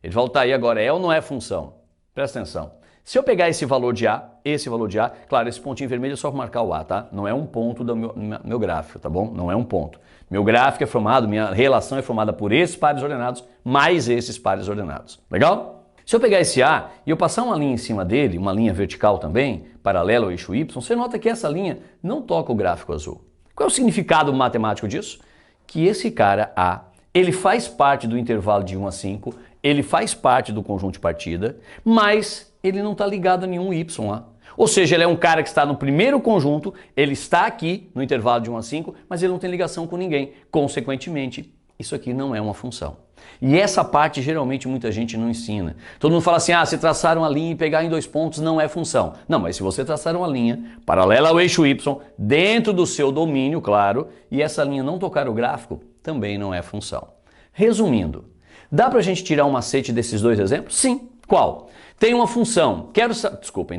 Ele volta aí agora, é ou não é função? Presta atenção. Se eu pegar esse valor de A, claro, esse pontinho vermelho é só para marcar o A, tá? Não é um ponto do meu gráfico, tá bom? Não é um ponto. Meu gráfico é formado, minha relação é formada por esses pares ordenados mais esses pares ordenados. Legal? Se eu pegar esse A e eu passar uma linha em cima dele, uma linha vertical também, paralela ao eixo Y, você nota que essa linha não toca o gráfico azul. Qual é o significado matemático disso? Que esse cara A, ele faz parte do intervalo de 1 a 5, ele faz parte do conjunto de partida, mas ele não está ligado a nenhum Y lá. Ou seja, ele é um cara que está no primeiro conjunto, ele está aqui no intervalo de 1 a 5, mas ele não tem ligação com ninguém. Consequentemente, isso aqui não é uma função. E essa parte geralmente muita gente não ensina. Todo mundo fala assim, se traçar uma linha e pegar em 2 pontos não é função. Não, mas se você traçar uma linha paralela ao eixo Y, dentro do seu domínio, claro, e essa linha não tocar o gráfico, também não é função. Resumindo, dá pra gente tirar um macete desses dois exemplos? Sim. Qual? Tem uma função,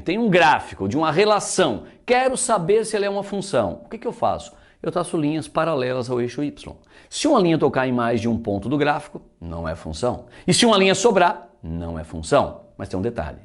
tem um gráfico de uma relação, quero saber se ela é uma função. O que eu faço? Eu traço linhas paralelas ao eixo Y. Se uma linha tocar em mais de um ponto do gráfico, não é função. E se uma linha sobrar, não é função. Mas tem um detalhe.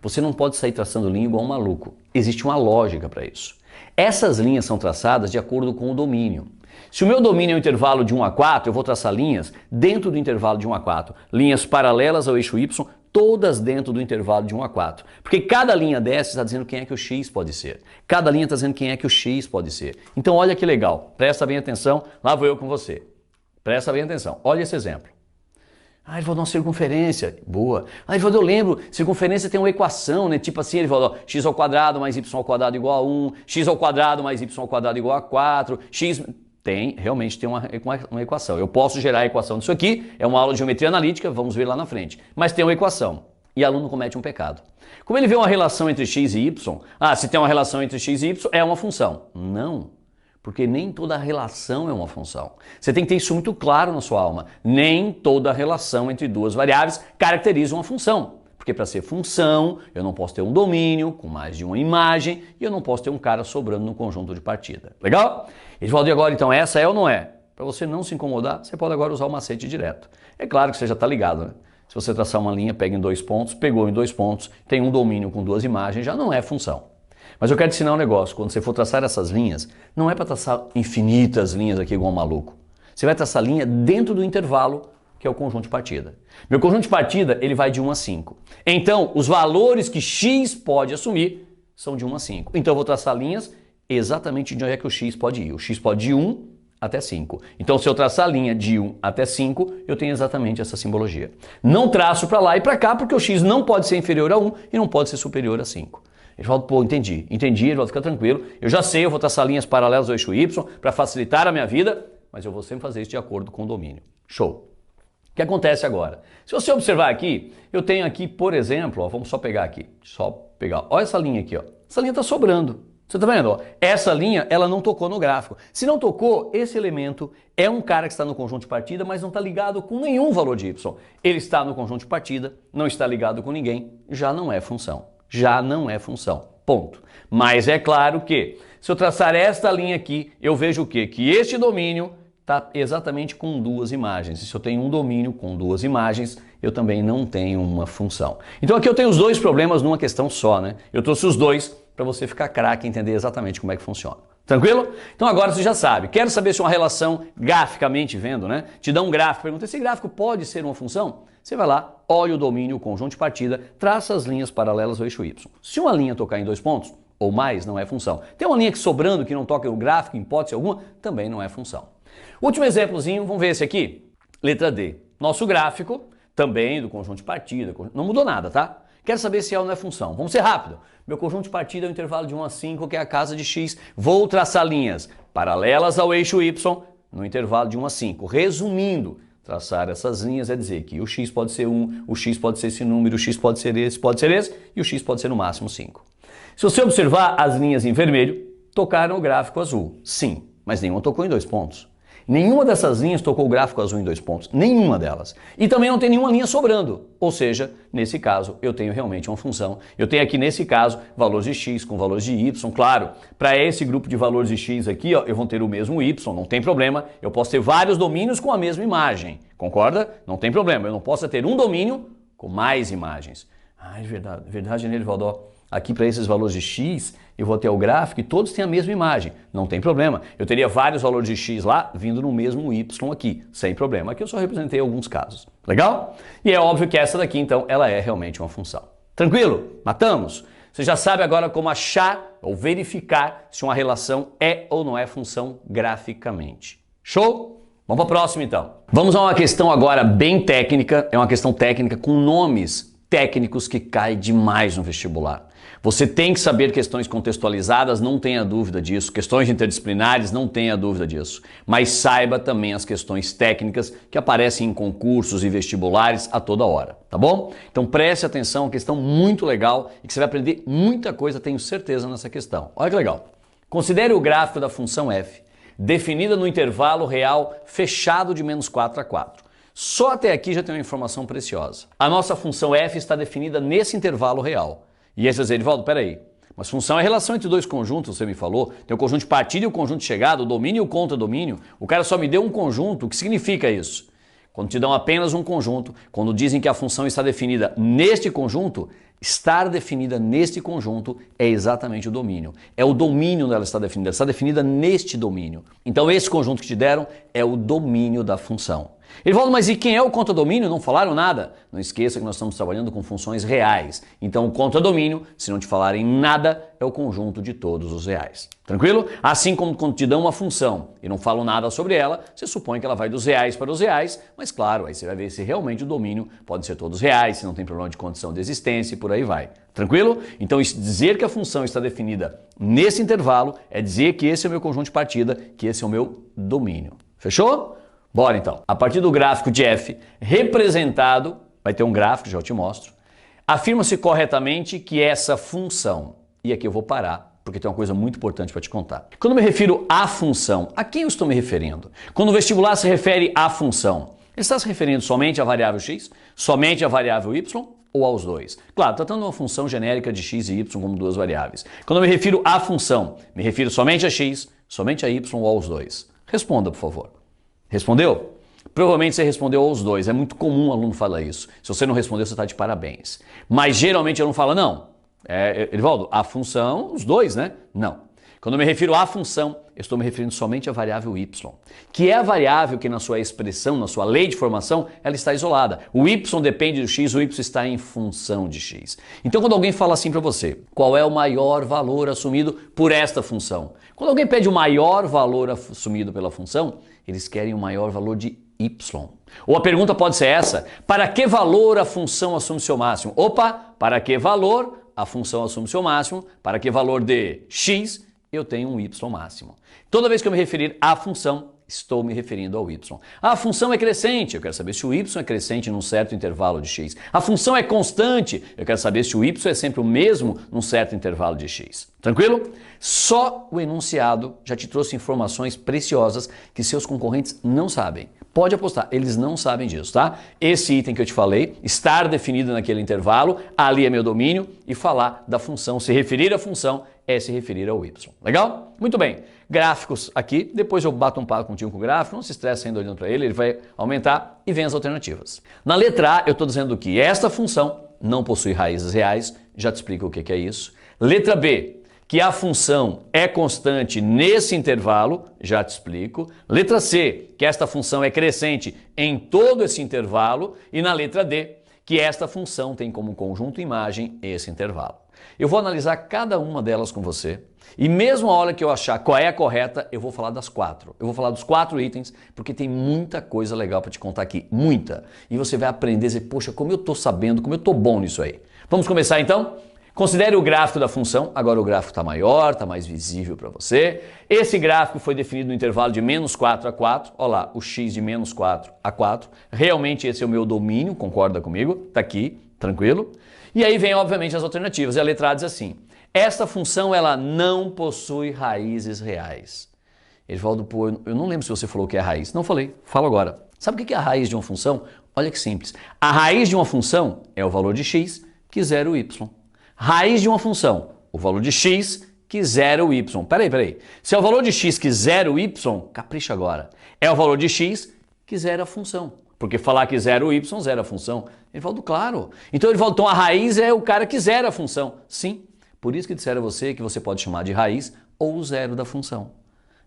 Você não pode sair traçando linha igual um maluco. Existe uma lógica para isso. Essas linhas são traçadas de acordo com o domínio. Se o meu domínio é um intervalo de 1 a 4, eu vou traçar linhas dentro do intervalo de 1 a 4. Linhas paralelas ao eixo Y, todas dentro do intervalo de 1 a 4. Porque cada linha dessas está dizendo quem é que o X pode ser. Cada linha está dizendo quem é que o X pode ser. Então olha que legal, presta bem atenção, lá vou eu com você. Presta bem atenção, olha esse exemplo. Ele falou, uma circunferência, boa. Ele falou, eu lembro, circunferência tem uma equação, né? Tipo assim, ele falou, x ao quadrado mais y ao quadrado igual a 1, x ao quadrado mais y ao quadrado igual a 4, x... Realmente tem uma equação. Eu posso gerar a equação disso aqui, é uma aula de geometria analítica, vamos ver lá na frente. Mas tem uma equação. E o aluno comete um pecado. Como ele vê uma relação entre x e y, se tem uma relação entre x e y, é uma função. Não, porque nem toda relação é uma função. Você tem que ter isso muito claro na sua alma. Nem toda relação entre duas variáveis caracteriza uma função. Porque para ser função, eu não posso ter um domínio com mais de uma imagem e eu não posso ter um cara sobrando no conjunto de partida. Legal? Edivaldo, e agora então essa é ou não é? Para você não se incomodar, você pode agora usar o macete direto. É claro que você já está ligado, né? Se você traçar uma linha, pega em 2 pontos, pegou em 2 pontos, tem um domínio com 2 imagens, já não é função. Mas eu quero te ensinar um negócio, quando você for traçar essas linhas, não é para traçar infinitas linhas aqui igual um maluco. Você vai traçar linha dentro do intervalo que é o conjunto de partida. Meu conjunto de partida, ele vai de 1 a 5. Então, os valores que x pode assumir são de 1 a 5. Então, eu vou traçar linhas exatamente de onde é que o x pode ir. O x pode ir de 1 até 5. Então, se eu traçar a linha de 1 até 5, eu tenho exatamente essa simbologia. Não traço para lá e para cá, porque o x não pode ser inferior a 1 e não pode ser superior a 5. Ele fala, entendi, ele vai ficar tranquilo. Eu já sei, eu vou traçar linhas paralelas ao eixo y para facilitar a minha vida, mas eu vou sempre fazer isso de acordo com o domínio. Show! O que acontece agora? Se você observar aqui, eu tenho aqui, por exemplo, vamos só pegar aqui, olha essa linha aqui, essa linha está sobrando. Você está vendo? Essa linha, ela não tocou no gráfico. Se não tocou, esse elemento é um cara que está no conjunto de partida, mas não está ligado com nenhum valor de y. Ele está no conjunto de partida, não está ligado com ninguém, já não é função. Já não é função. Ponto. Mas é claro que, se eu traçar esta linha aqui, eu vejo o quê? Que este domínio está exatamente com 2 imagens. E se eu tenho um domínio com 2 imagens, eu também não tenho uma função. Então aqui eu tenho os dois problemas numa questão só, né? Eu trouxe os dois para você ficar craque e entender exatamente como é que funciona. Tranquilo? Então agora você já sabe. Quero saber se uma relação, graficamente vendo, né? Te dá um gráfico, pergunta, esse gráfico pode ser uma função? Você vai lá, olha o domínio, o conjunto de partida, traça as linhas paralelas ao eixo y. Se uma linha tocar em 2 pontos, ou mais, não é função. Tem uma linha que sobrando, que não toca no gráfico, em hipótese alguma, também não é função. Último exemplozinho, vamos ver esse aqui. Letra D. Nosso gráfico, também do conjunto de partida, não mudou nada, tá? Quero saber se é ou não é função. Vamos ser rápido. Meu conjunto de partida é o intervalo de 1 a 5, que é a casa de x. Vou traçar linhas paralelas ao eixo y no intervalo de 1 a 5. Resumindo, Traçar essas linhas é dizer que o x pode ser 1, o x pode ser esse número, o x pode ser esse, e o x pode ser no máximo 5. Se você observar as linhas em vermelho, tocaram o gráfico azul. Sim, mas nenhuma tocou em 2 pontos. Nenhuma dessas linhas tocou o gráfico azul em 2 pontos. Nenhuma delas. E também não tem nenhuma linha sobrando. Ou seja, nesse caso, eu tenho realmente uma função. Eu tenho aqui, nesse caso, valores de x com valores de y. Claro, para esse grupo de valores de x aqui, ó, eu vou ter o mesmo y, não tem problema. Eu posso ter vários domínios com a mesma imagem. Concorda? Não tem problema. Eu não posso ter um domínio com mais imagens. Ah, é verdade, né, Erivaldo? Aqui para esses valores de x, eu vou ter o gráfico e todos têm a mesma imagem. Não tem problema. Eu teria vários valores de x lá vindo no mesmo y aqui, sem problema. Aqui eu só representei alguns casos. Legal? E é óbvio que essa daqui, então, ela é realmente uma função. Tranquilo? Matamos? Você já sabe agora como achar ou verificar se uma relação é ou não é função graficamente. Show? Vamos para a próxima, então. Vamos a uma questão agora bem técnica. É uma questão técnica com nomes técnicos que cai demais no vestibular. Você tem que saber questões contextualizadas, não tenha dúvida disso. Questões interdisciplinares, não tenha dúvida disso. Mas saiba também as questões técnicas que aparecem em concursos e vestibulares a toda hora, tá bom? Então preste atenção, uma questão muito legal e que você vai aprender muita coisa, tenho certeza, nessa questão. Olha que legal. Considere o gráfico da função f, definida no intervalo real fechado de -4 a 4. Só até aqui já tem uma informação preciosa. A nossa função f está definida nesse intervalo real. E aí você vai dizer, Erivaldo, peraí, mas função é a relação entre dois conjuntos, você me falou, tem o conjunto de partida e o conjunto de chegada, o domínio e o contra-domínio, o cara só me deu um conjunto, o que significa isso? Quando te dão apenas um conjunto, quando dizem que a função está definida neste conjunto, estar definida neste conjunto é exatamente o domínio. É o domínio onde ela está definida neste domínio. Então esse conjunto que te deram é o domínio da função. Erivaldo, mas e quem é o contradomínio? Não falaram nada? Não esqueça que nós estamos trabalhando com funções reais. Então o contradomínio, se não te falarem nada, é o conjunto de todos os reais. Tranquilo? Assim como quando te dão uma função e não falam nada sobre ela, você supõe que ela vai dos reais para os reais, mas claro, aí você vai ver se realmente o domínio pode ser todos reais, se não tem problema de condição de existência e por aí vai. Tranquilo? Então dizer que a função está definida nesse intervalo é dizer que esse é o meu conjunto de partida, que esse é o meu domínio. Fechou? Bora então. A partir do gráfico de f representado, vai ter um gráfico, já eu te mostro, afirma-se corretamente que essa função, e aqui eu vou parar, porque tem uma coisa muito importante para te contar. Quando eu me refiro à função, a quem eu estou me referindo? Quando o vestibular se refere à função, ele está se referindo somente à variável x, somente à variável y ou aos dois? Claro, tratando uma função genérica de x e y como duas variáveis. Quando eu me refiro à função, me refiro somente a x, somente a y ou aos dois? Responda, por favor. Respondeu? Provavelmente você respondeu aos dois. É muito comum um aluno falar isso. Se você não respondeu, você está de parabéns. Mas geralmente eu não falo, não. Erivaldo, a função, os dois, né? Não. Quando eu me refiro à função, eu estou me referindo somente à variável y, que é a variável que na sua expressão, na sua lei de formação, ela está isolada. O y depende do x, o y está em função de x. Então quando alguém fala assim para você, qual é o maior valor assumido por esta função? Quando alguém pede o maior valor assumido pela função, eles querem o maior valor de y. Ou a pergunta pode ser essa, para que valor a função assume seu máximo? Opa, para que valor a função assume seu máximo? Para que valor de x eu tenho um y máximo? Toda vez que eu me referir à função, estou me referindo ao y. A função é crescente, eu quero saber se o y é crescente num certo intervalo de x. A função é constante, eu quero saber se o y é sempre o mesmo num certo intervalo de x. Tranquilo? Só o enunciado já te trouxe informações preciosas que seus concorrentes não sabem. Pode apostar, eles não sabem disso, tá? Esse item que eu te falei, estar definido naquele intervalo, ali é meu domínio, e falar da função, se referir à função, é se referir ao y. Legal? Muito bem. Gráficos aqui, depois eu bato um papo contigo com o gráfico, não se estresse ainda olhando para ele vai aumentar e vem as alternativas. Na letra A, eu estou dizendo que esta função não possui raízes reais, já te explico o que é isso. Letra B, que a função é constante nesse intervalo, já te explico. Letra C, que esta função é crescente em todo esse intervalo. E na letra D, que esta função tem como conjunto imagem esse intervalo. Eu vou analisar cada uma delas com você e mesmo a hora que eu achar qual é a correta, eu vou falar das 4. Eu vou falar dos 4 itens porque tem muita coisa legal para te contar aqui, muita. E você vai aprender a dizer, poxa, como eu estou sabendo, como eu estou bom nisso aí. Vamos começar então? Considere o gráfico da função, agora o gráfico está maior, está mais visível para você. Esse gráfico foi definido no intervalo de menos 4 a 4, olha lá, o x de menos 4 a 4. Realmente esse é o meu domínio, concorda comigo? Está aqui, tranquilo? E aí vem, obviamente, as alternativas. E a letra A diz assim, esta função ela não possui raízes reais. Edivaldo, pô, eu não lembro se você falou que é raiz. Não falei, falo agora. Sabe o que é a raiz de uma função? Olha que simples. A raiz de uma função é o valor de x que zera o y. Raiz de uma função, o valor de x que zera o y. Peraí. Se é o valor de x que zera o y, capricha agora. É o valor de x que zera a função. Porque falar que zera o y, zera a função. Edivaldo, claro. Então, Edivaldo, então a raiz é o cara que zera a função. Sim, por isso que disseram a você que você pode chamar de raiz ou zero da função.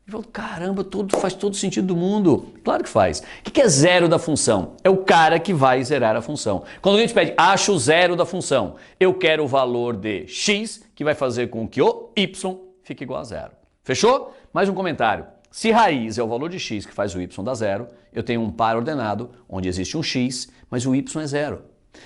Edivaldo, caramba, faz todo sentido do mundo. Claro que faz. O que é zero da função? É o cara que vai zerar a função. Quando a gente pede, acha o zero da função, eu quero o valor de x, que vai fazer com que o y fique igual a zero. Fechou? Mais um comentário. Se raiz é o valor de x que faz o y dar zero, eu tenho um par ordenado onde existe um x, mas o y é zero.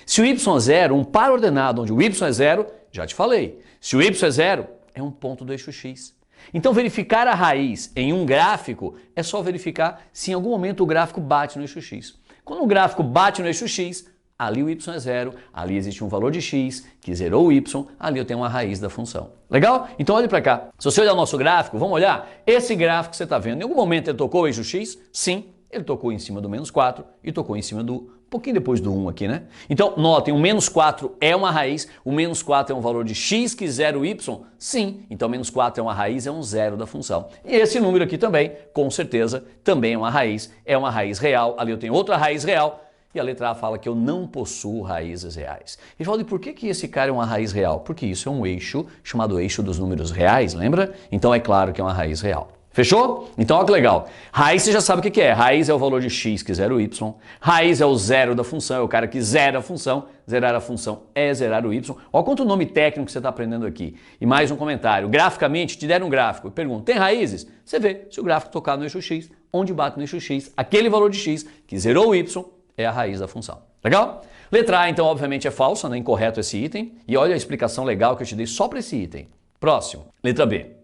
Se o y é zero, um par ordenado onde o y é zero, já te falei. Se o y é zero, é um ponto do eixo x. Então verificar a raiz em um gráfico é só verificar se em algum momento o gráfico bate no eixo x. Quando o gráfico bate no eixo x, ali o y é zero, ali existe um valor de x que zerou o y, ali eu tenho uma raiz da função. Legal? Então olhe para cá. Se você olhar o nosso gráfico, vamos olhar, esse gráfico que você está vendo, em algum momento ele tocou o eixo x? Sim, ele tocou em cima do menos 4 e tocou em cima do um pouquinho depois do 1 aqui, né? Então, notem, o menos 4 é uma raiz, o menos 4 é um valor de x que zera o y? Sim, então menos 4 é uma raiz, é um zero da função. E esse número aqui também, com certeza, também é uma raiz real, ali eu tenho outra raiz real, e a letra A fala que eu não possuo raízes reais. E fala, e por que esse cara é uma raiz real? Porque isso é um eixo chamado eixo dos números reais, lembra? Então é claro que é uma raiz real. Fechou? Então olha que legal. Raiz você já sabe o que é. Raiz é o valor de x que zera o y. Raiz é o zero da função, é o cara que zera a função. Zerar a função é zerar o y. Olha quanto nome técnico você está aprendendo aqui. E mais um comentário. Graficamente, te deram um gráfico e perguntam, tem raízes? Você vê se o gráfico tocar no eixo x, onde bate no eixo x, aquele valor de x que zerou o y é a raiz da função. Legal? Letra A, então, obviamente é falsa, né? Incorreto esse item. E olha a explicação legal que eu te dei só para esse item. Próximo. Letra B.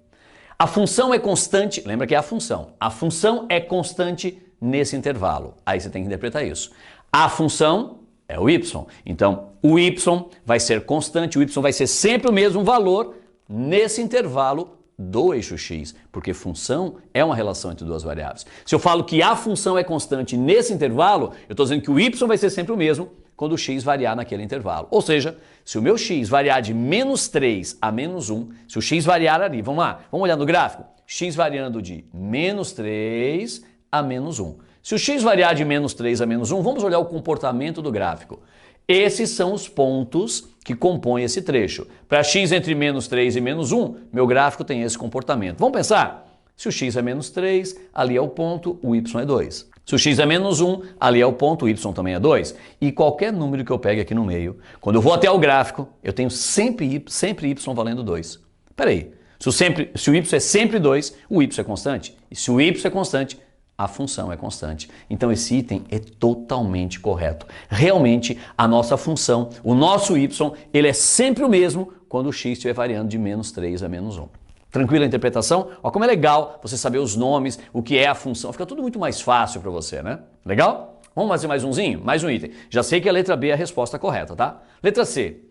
A função é constante, lembra que é a função. A função é constante nesse intervalo. Aí você tem que interpretar isso. A função é o y. Então, o y vai ser constante, o y vai ser sempre o mesmo valor nesse intervalo do eixo x, porque função é uma relação entre duas variáveis. Se eu falo que a função é constante nesse intervalo, eu estou dizendo que o y vai ser sempre o mesmo quando o x variar naquele intervalo. Ou seja, se o meu x variar de menos 3 a menos 1, se o x variar ali, vamos lá, vamos olhar no gráfico, x variando de menos 3 a menos 1. Se o x variar de menos 3 a menos 1, vamos olhar o comportamento do gráfico. Esses são os pontos que compõem esse trecho. Para x entre menos 3 e menos 1, meu gráfico tem esse comportamento. Vamos pensar? Se o x é menos 3, ali é o ponto, o y é 2. Se o x é menos 1, ali é o ponto, o y também é 2. E qualquer número que eu pegue aqui no meio, quando eu vou até o gráfico, eu tenho sempre y valendo 2. Peraí, se o y é sempre 2, o y é constante. E se o y é constante, a função é constante. Então esse item é totalmente correto. Realmente, a nossa função, o nosso y, ele é sempre o mesmo quando o x estiver variando de menos 3 a menos 1. Tranquila a interpretação? Olha como é legal você saber os nomes, o que é a função. Fica tudo muito mais fácil para você, né? Legal? Vamos fazer mais umzinho? Mais um item. Já sei que a letra B é a resposta correta, tá? Letra C.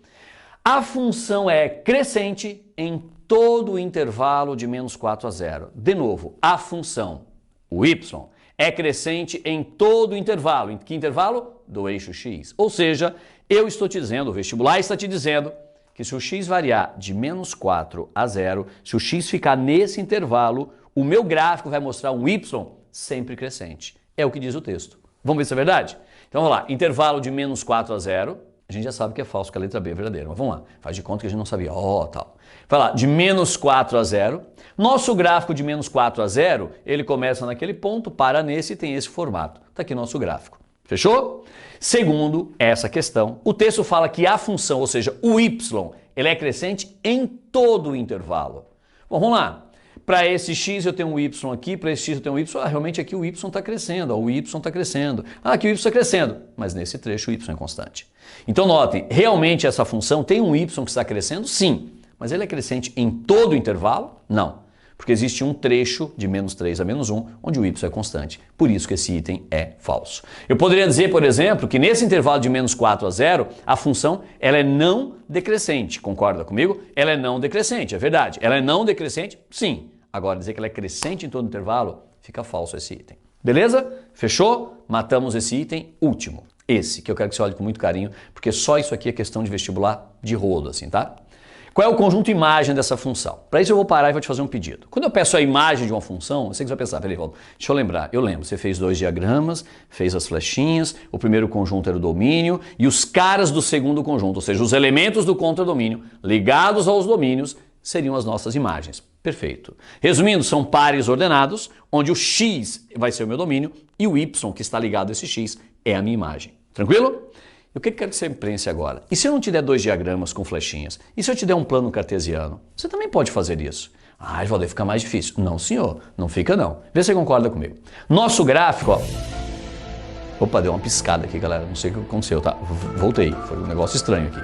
A função é crescente em todo o intervalo de menos 4 a 0. De novo, a função, o y, é crescente em todo o intervalo. Em que intervalo? Do eixo x. Ou seja, eu estou te dizendo, o vestibular está te dizendo que se o x variar de menos 4 a 0, se o x ficar nesse intervalo, o meu gráfico vai mostrar um y sempre crescente. É o que diz o texto. Vamos ver se é verdade? Então vamos lá, intervalo de menos 4 a 0, a gente já sabe que é falso, que a letra B é verdadeira, mas vamos lá, faz de conta que a gente não sabia, tal. Vai lá, de menos 4 a 0, nosso gráfico de menos 4 a 0, ele começa naquele ponto, para nesse e tem esse formato. Está aqui nosso gráfico. Fechou? Segundo essa questão, o texto fala que a função, ou seja, o y, ele é crescente em todo o intervalo. Bom, vamos lá. para esse x eu tenho um y aqui, para esse x eu tenho um y, realmente aqui o y está crescendo, o y está crescendo. Aqui o y está crescendo, mas nesse trecho o y é constante. Então notem, realmente essa função tem um y que está crescendo? Sim. Mas ele é crescente em todo o intervalo? Não. Porque existe um trecho de menos 3 a menos 1, onde o y é constante. Por isso que esse item é falso. Eu poderia dizer, por exemplo, que nesse intervalo de menos 4 a 0, a função ela é não decrescente. Concorda comigo? Ela é não decrescente, é verdade. Ela é não decrescente? Sim. Agora, dizer que ela é crescente em todo o intervalo, fica falso esse item. Beleza? Fechou? Matamos esse item último. Esse, que eu quero que você olhe com muito carinho, porque só isso aqui é questão de vestibular de rodo, assim, tá? Qual é o conjunto imagem dessa função? Para isso eu vou parar e vou te fazer um pedido. Quando eu peço a imagem de uma função, eu sei que você vai pensar, peraí, deixa eu lembrar. Eu lembro, você fez 2 diagramas, fez as flechinhas, o primeiro conjunto era o domínio e os caras do segundo conjunto, ou seja, os elementos do contradomínio ligados aos domínios seriam as nossas imagens. Perfeito. Resumindo, são pares ordenados, onde o x vai ser o meu domínio e o y que está ligado a esse x é a minha imagem. Tranquilo? O que eu quero que você pense agora? E se eu não te der 2 diagramas com flechinhas? E se eu te der um plano cartesiano? Você também pode fazer isso. Ah, Valdir, fica mais difícil. Não, senhor. Não fica, não. Vê se você concorda comigo. Nosso gráfico, ó. Opa, deu uma piscada aqui, galera. Não sei o que aconteceu, tá? Voltei. Foi um negócio estranho aqui.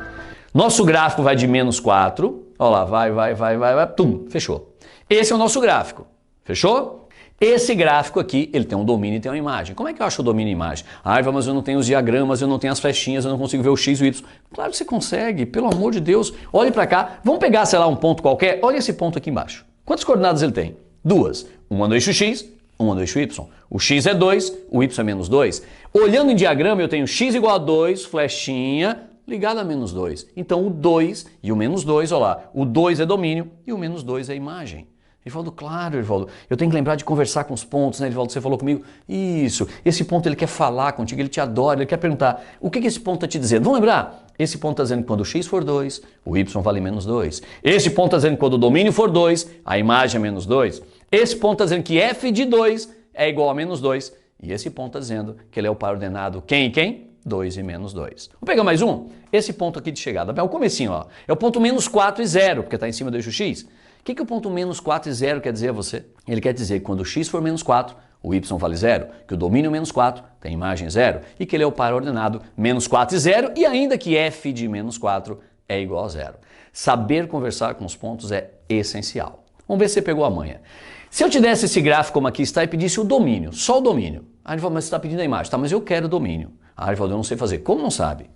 Nosso gráfico vai de menos 4. Olha lá, vai. Tum, fechou. Esse é o nosso gráfico. Fechou? Esse gráfico aqui, ele tem um domínio e tem uma imagem. Como é que eu acho o domínio e imagem? Ah, mas eu não tenho os diagramas, eu não tenho as flechinhas, eu não consigo ver o x e o y. Claro que você consegue, pelo amor de Deus. Olhe para cá, vamos pegar, sei lá, um ponto qualquer. Olha esse ponto aqui embaixo. Quantas coordenadas ele tem? 2. Uma no eixo x, uma no eixo y. O x é 2, o y é menos 2. Olhando em diagrama, eu tenho x igual a 2, flechinha, ligado a menos 2. Então o 2 e o menos 2, olha lá, o 2 é domínio e o menos 2 é imagem. Erivaldo, claro, Erivaldo, eu tenho que lembrar de conversar com os pontos, né, Erivaldo? Você falou comigo, isso, esse ponto ele quer falar contigo, ele te adora, ele quer perguntar, o que esse ponto está te dizendo? Vamos lembrar? Esse ponto está dizendo que quando o x for 2, o y vale menos 2. Esse ponto está dizendo que quando o domínio for 2, a imagem é menos 2. Esse ponto está dizendo que f de 2 é igual a menos 2. E esse ponto está dizendo que ele é o par ordenado quem e quem? 2 e menos 2. Vamos pegar mais um? Esse ponto aqui de chegada, é o comecinho, ó. É o ponto menos 4 e 0, porque está em cima do eixo x. O que o ponto menos 4 e 0 quer dizer a você? Ele quer dizer que quando o x for menos 4, o y vale 0, que o domínio menos 4 tem imagem 0 e que ele é o par ordenado menos 4 e 0 e ainda que f de menos 4 é igual a 0. Saber conversar com os pontos é essencial. Vamos ver se você pegou a manha. Se eu te desse esse gráfico como aqui está e pedisse o domínio, só o domínio. Ah, Erivaldo, mas você está pedindo a imagem. Tá, mas eu quero o domínio. Ah, Erivaldo, eu não sei fazer. Como não sabe?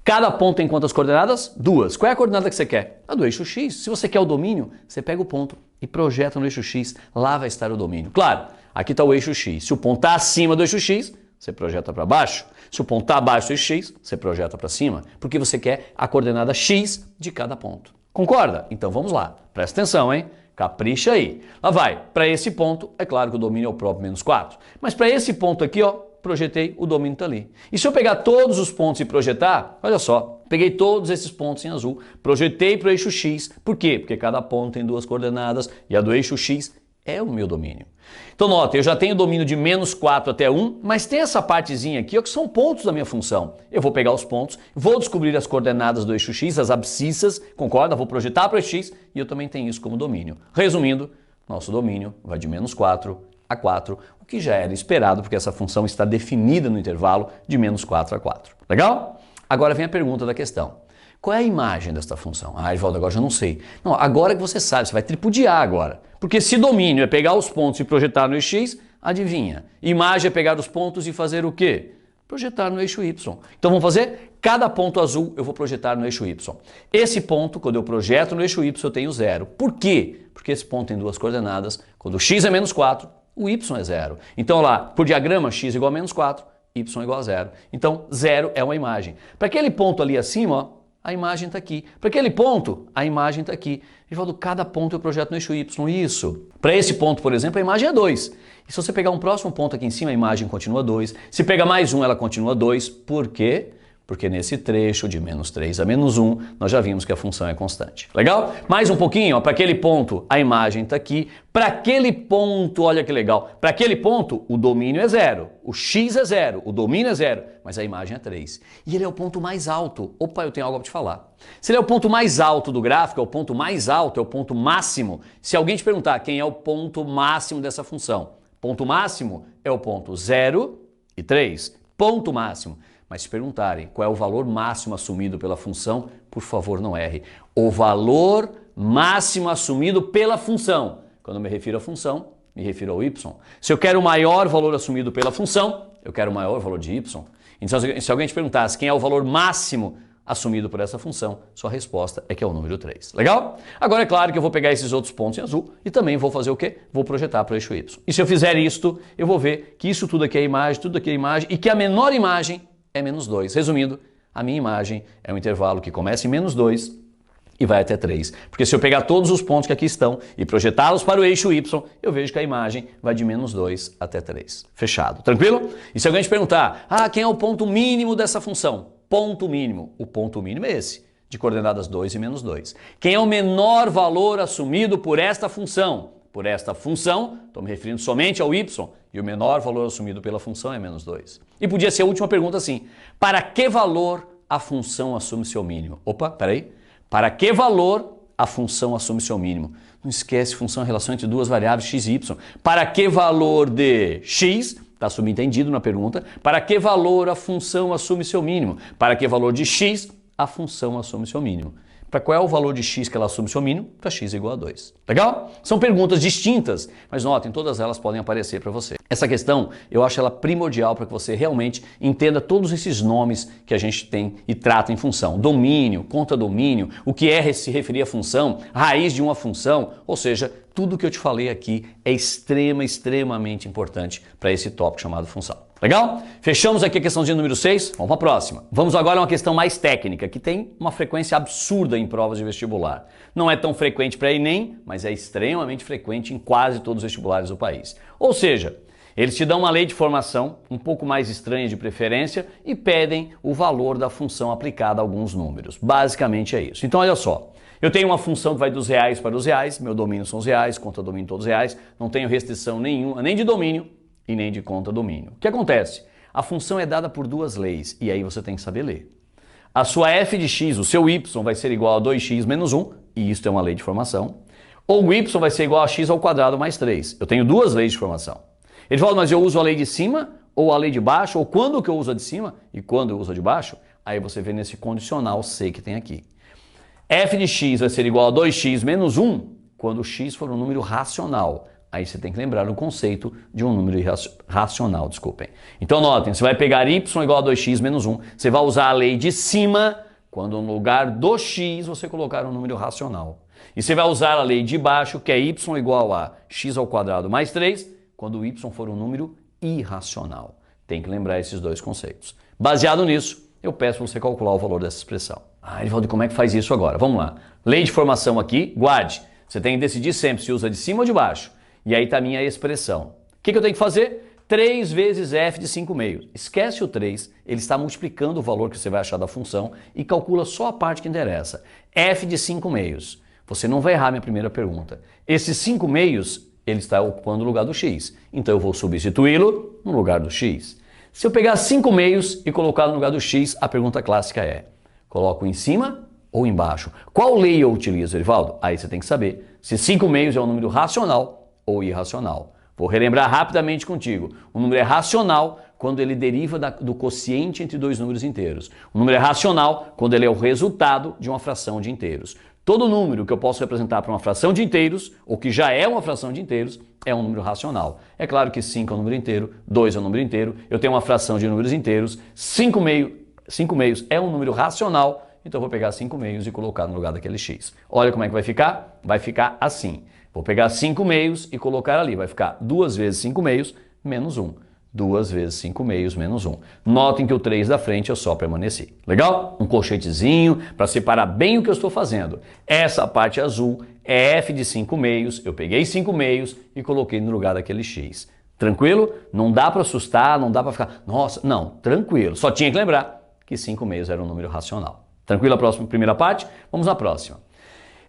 Cada ponto tem quantas coordenadas? 2. Qual é a coordenada que você quer? A do eixo x. Se você quer o domínio, você pega o ponto e projeta no eixo x. Lá vai estar o domínio. Claro, aqui está o eixo x. Se o ponto está acima do eixo x, você projeta para baixo. Se o ponto está abaixo do eixo x, você projeta para cima. Porque você quer a coordenada x de cada ponto. Concorda? Então vamos lá. Presta atenção, hein? Capricha aí. Lá vai. Para esse ponto, é claro que o domínio é o próprio menos 4. Mas para esse ponto aqui, ó, projetei, o domínio está ali. E se eu pegar todos os pontos e projetar, olha só, peguei todos esses pontos em azul, projetei para o eixo x. Por quê? Porque cada ponto tem 2 coordenadas e a do eixo x é o meu domínio. Então nota, eu já tenho domínio de menos 4 até 1, mas tem essa partezinha aqui ó, que são pontos da minha função. Eu vou pegar os pontos, vou descobrir as coordenadas do eixo x, as abscissas, concorda? Vou projetar para o eixo x e eu também tenho isso como domínio. Resumindo, nosso domínio vai de menos 4 a 4, o que já era esperado porque essa função está definida no intervalo de menos 4 a 4. Legal? Agora vem a pergunta da questão. Qual é a imagem desta função? Ah, Erivaldo, agora já não sei. Não, agora que você sabe, você vai tripudiar agora. Porque se domínio é pegar os pontos e projetar no eixo x, adivinha? Imagem é pegar os pontos e fazer o quê? Projetar no eixo y. Então vamos fazer? Cada ponto azul eu vou projetar no eixo y. Esse ponto, quando eu projeto no eixo y, eu tenho 0. Por quê? Porque esse ponto tem 2 coordenadas. Quando o x é menos 4, o y é 0. Então lá, por diagrama, x igual a menos 4, y igual a 0. Então 0 é uma imagem. Para aquele ponto ali acima, ó, a imagem está aqui. Para aquele ponto, a imagem está aqui. Erivaldo, cada ponto eu projeto no eixo y. Isso. Para esse ponto, por exemplo, a imagem é 2. E se você pegar um próximo ponto aqui em cima, a imagem continua 2. Se pegar mais um, ela continua 2. Por quê? porque nesse trecho de menos 3 a menos 1, nós já vimos que a função é constante. Legal? Mais um pouquinho, para aquele ponto, a imagem está aqui. Para aquele ponto, olha que legal, para aquele ponto, o domínio é 0, o x é 0, o domínio é 0, mas a imagem é 3. E ele é o ponto mais alto. Opa, eu tenho algo para te falar. Se ele é o ponto mais alto do gráfico, é o ponto mais alto, é o ponto máximo. Se alguém te perguntar quem é o ponto máximo dessa função, ponto máximo é o ponto 0 e 3, ponto máximo. Mas se perguntarem qual é o valor máximo assumido pela função, por favor não erre. O valor máximo assumido pela função. Quando eu me refiro à função, me refiro ao y. Se eu quero o maior valor assumido pela função, eu quero o maior valor de y. Então, se alguém te perguntasse quem é o valor máximo assumido por essa função, sua resposta é que é o número 3. Legal? Agora é claro que eu vou pegar esses outros pontos em azul e também vou fazer o quê? Vou projetar para o eixo y. E se eu fizer isto, eu vou ver que isso tudo aqui é imagem, tudo aqui é imagem e que a menor imagem é menos 2. Resumindo, a minha imagem é um intervalo que começa em menos 2 e vai até 3. Porque se eu pegar todos os pontos que aqui estão e projetá-los para o eixo y, eu vejo que a imagem vai de menos 2 até 3. Fechado. Tranquilo? E se alguém te perguntar, quem é o ponto mínimo dessa função? Ponto mínimo. O ponto mínimo é esse, de coordenadas 2 e menos 2. Quem é o menor valor assumido por esta função? Por esta função, estou me referindo somente ao y, e o menor valor assumido pela função é menos 2. E podia ser a última pergunta assim, para que valor a função assume seu mínimo? Opa, peraí. Para que valor a função assume seu mínimo? Não esquece, função é a relação entre duas variáveis x e y. Para que valor de x, está subentendido na pergunta, para que valor a função assume seu mínimo? Para que valor de x a função assume seu mínimo? Para qual é o valor de x que ela assume seu mínimo? Para x igual a 2. Legal? São perguntas distintas, mas notem, todas elas podem aparecer para você. Essa questão, eu acho ela primordial para que você realmente entenda todos esses nomes que a gente tem e trata em função. Domínio, contradomínio, o que é se referir à função, raiz de uma função, ou seja, tudo que eu te falei aqui é extremamente importante para esse tópico chamado função. Legal? Fechamos aqui a questãozinha número 6, vamos para a próxima. Vamos agora a uma questão mais técnica, que tem uma frequência absurda em provas de vestibular. Não é tão frequente para Enem, mas é extremamente frequente em quase todos os vestibulares do país. Ou seja, eles te dão uma lei de formação, um pouco mais estranha de preferência, e pedem o valor da função aplicada a alguns números. Basicamente é isso. Então olha só, eu tenho uma função que vai dos reais para os reais, meu domínio são os reais, conta domínio todos os reais, não tenho restrição nenhuma, nem de domínio, e nem de conta domínio. O que acontece? A função é dada por duas leis, e aí você tem que saber ler. A sua f de x, o seu y, vai ser igual a 2x menos 1, e isso é uma lei de formação. Ou o y vai ser igual a x ao quadrado mais 3. Eu tenho duas leis de formação. Ele fala, mas eu uso a lei de cima, ou a lei de baixo, ou quando que eu uso a de cima, e quando eu uso a de baixo? Aí você vê nesse condicional C que tem aqui. F de x vai ser igual a 2x menos 1, quando x for um número racional. Aí você tem que lembrar o conceito de um número racional, desculpem. Então notem, você vai pegar y igual a 2x menos 1, você vai usar a lei de cima, quando no lugar do x você colocar um número racional. E você vai usar a lei de baixo, que é y igual a x ao quadrado mais 3, quando o y for um número irracional. Tem que lembrar esses dois conceitos. Baseado nisso, eu peço para você calcular o valor dessa expressão. Erivaldo, como é que faz isso agora? Vamos lá. Lei de formação aqui, guarde. Você tem que decidir sempre se usa de cima ou de baixo. E aí está a minha expressão. O que eu tenho que fazer? 3 vezes f de 5 meios. Esquece o 3, ele está multiplicando o valor que você vai achar da função e calcula só a parte que interessa. F de 5 meios. Você não vai errar minha primeira pergunta. Esses 5 meios, ele está ocupando o lugar do x. Então eu vou substituí-lo no lugar do x. Se eu pegar 5 meios e colocar no lugar do x, a pergunta clássica é, coloco em cima ou embaixo? Qual lei eu utilizo, Erivaldo? Aí você tem que saber se 5 meios é um número racional ou irracional. Vou relembrar rapidamente contigo. O número é racional quando ele deriva do quociente entre dois números inteiros. O número é racional quando ele é o resultado de uma fração de inteiros. Todo número que eu posso representar para uma fração de inteiros, ou que já é uma fração de inteiros, é um número racional. É claro que 5 é um número inteiro, 2 é um número inteiro, eu tenho uma fração de números inteiros, 5 meios é um número racional, então eu vou pegar 5 meios e colocar no lugar daquele x. Olha como é que vai ficar? Vai ficar assim. Vou pegar 5 meios e colocar ali. Vai ficar 2 vezes 5 meios menos 1. 2 vezes 5 meios menos 1. Notem que o 3 da frente eu só permaneci. Legal? Um colchetezinho para separar bem o que eu estou fazendo. Essa parte azul é f de 5 meios. Eu peguei 5 meios e coloquei no lugar daquele x. Tranquilo? Não dá para assustar, não dá para ficar... Nossa, não, tranquilo. Só tinha que lembrar que 5 meios era um número racional. Tranquilo a próxima, primeira parte? Vamos à próxima.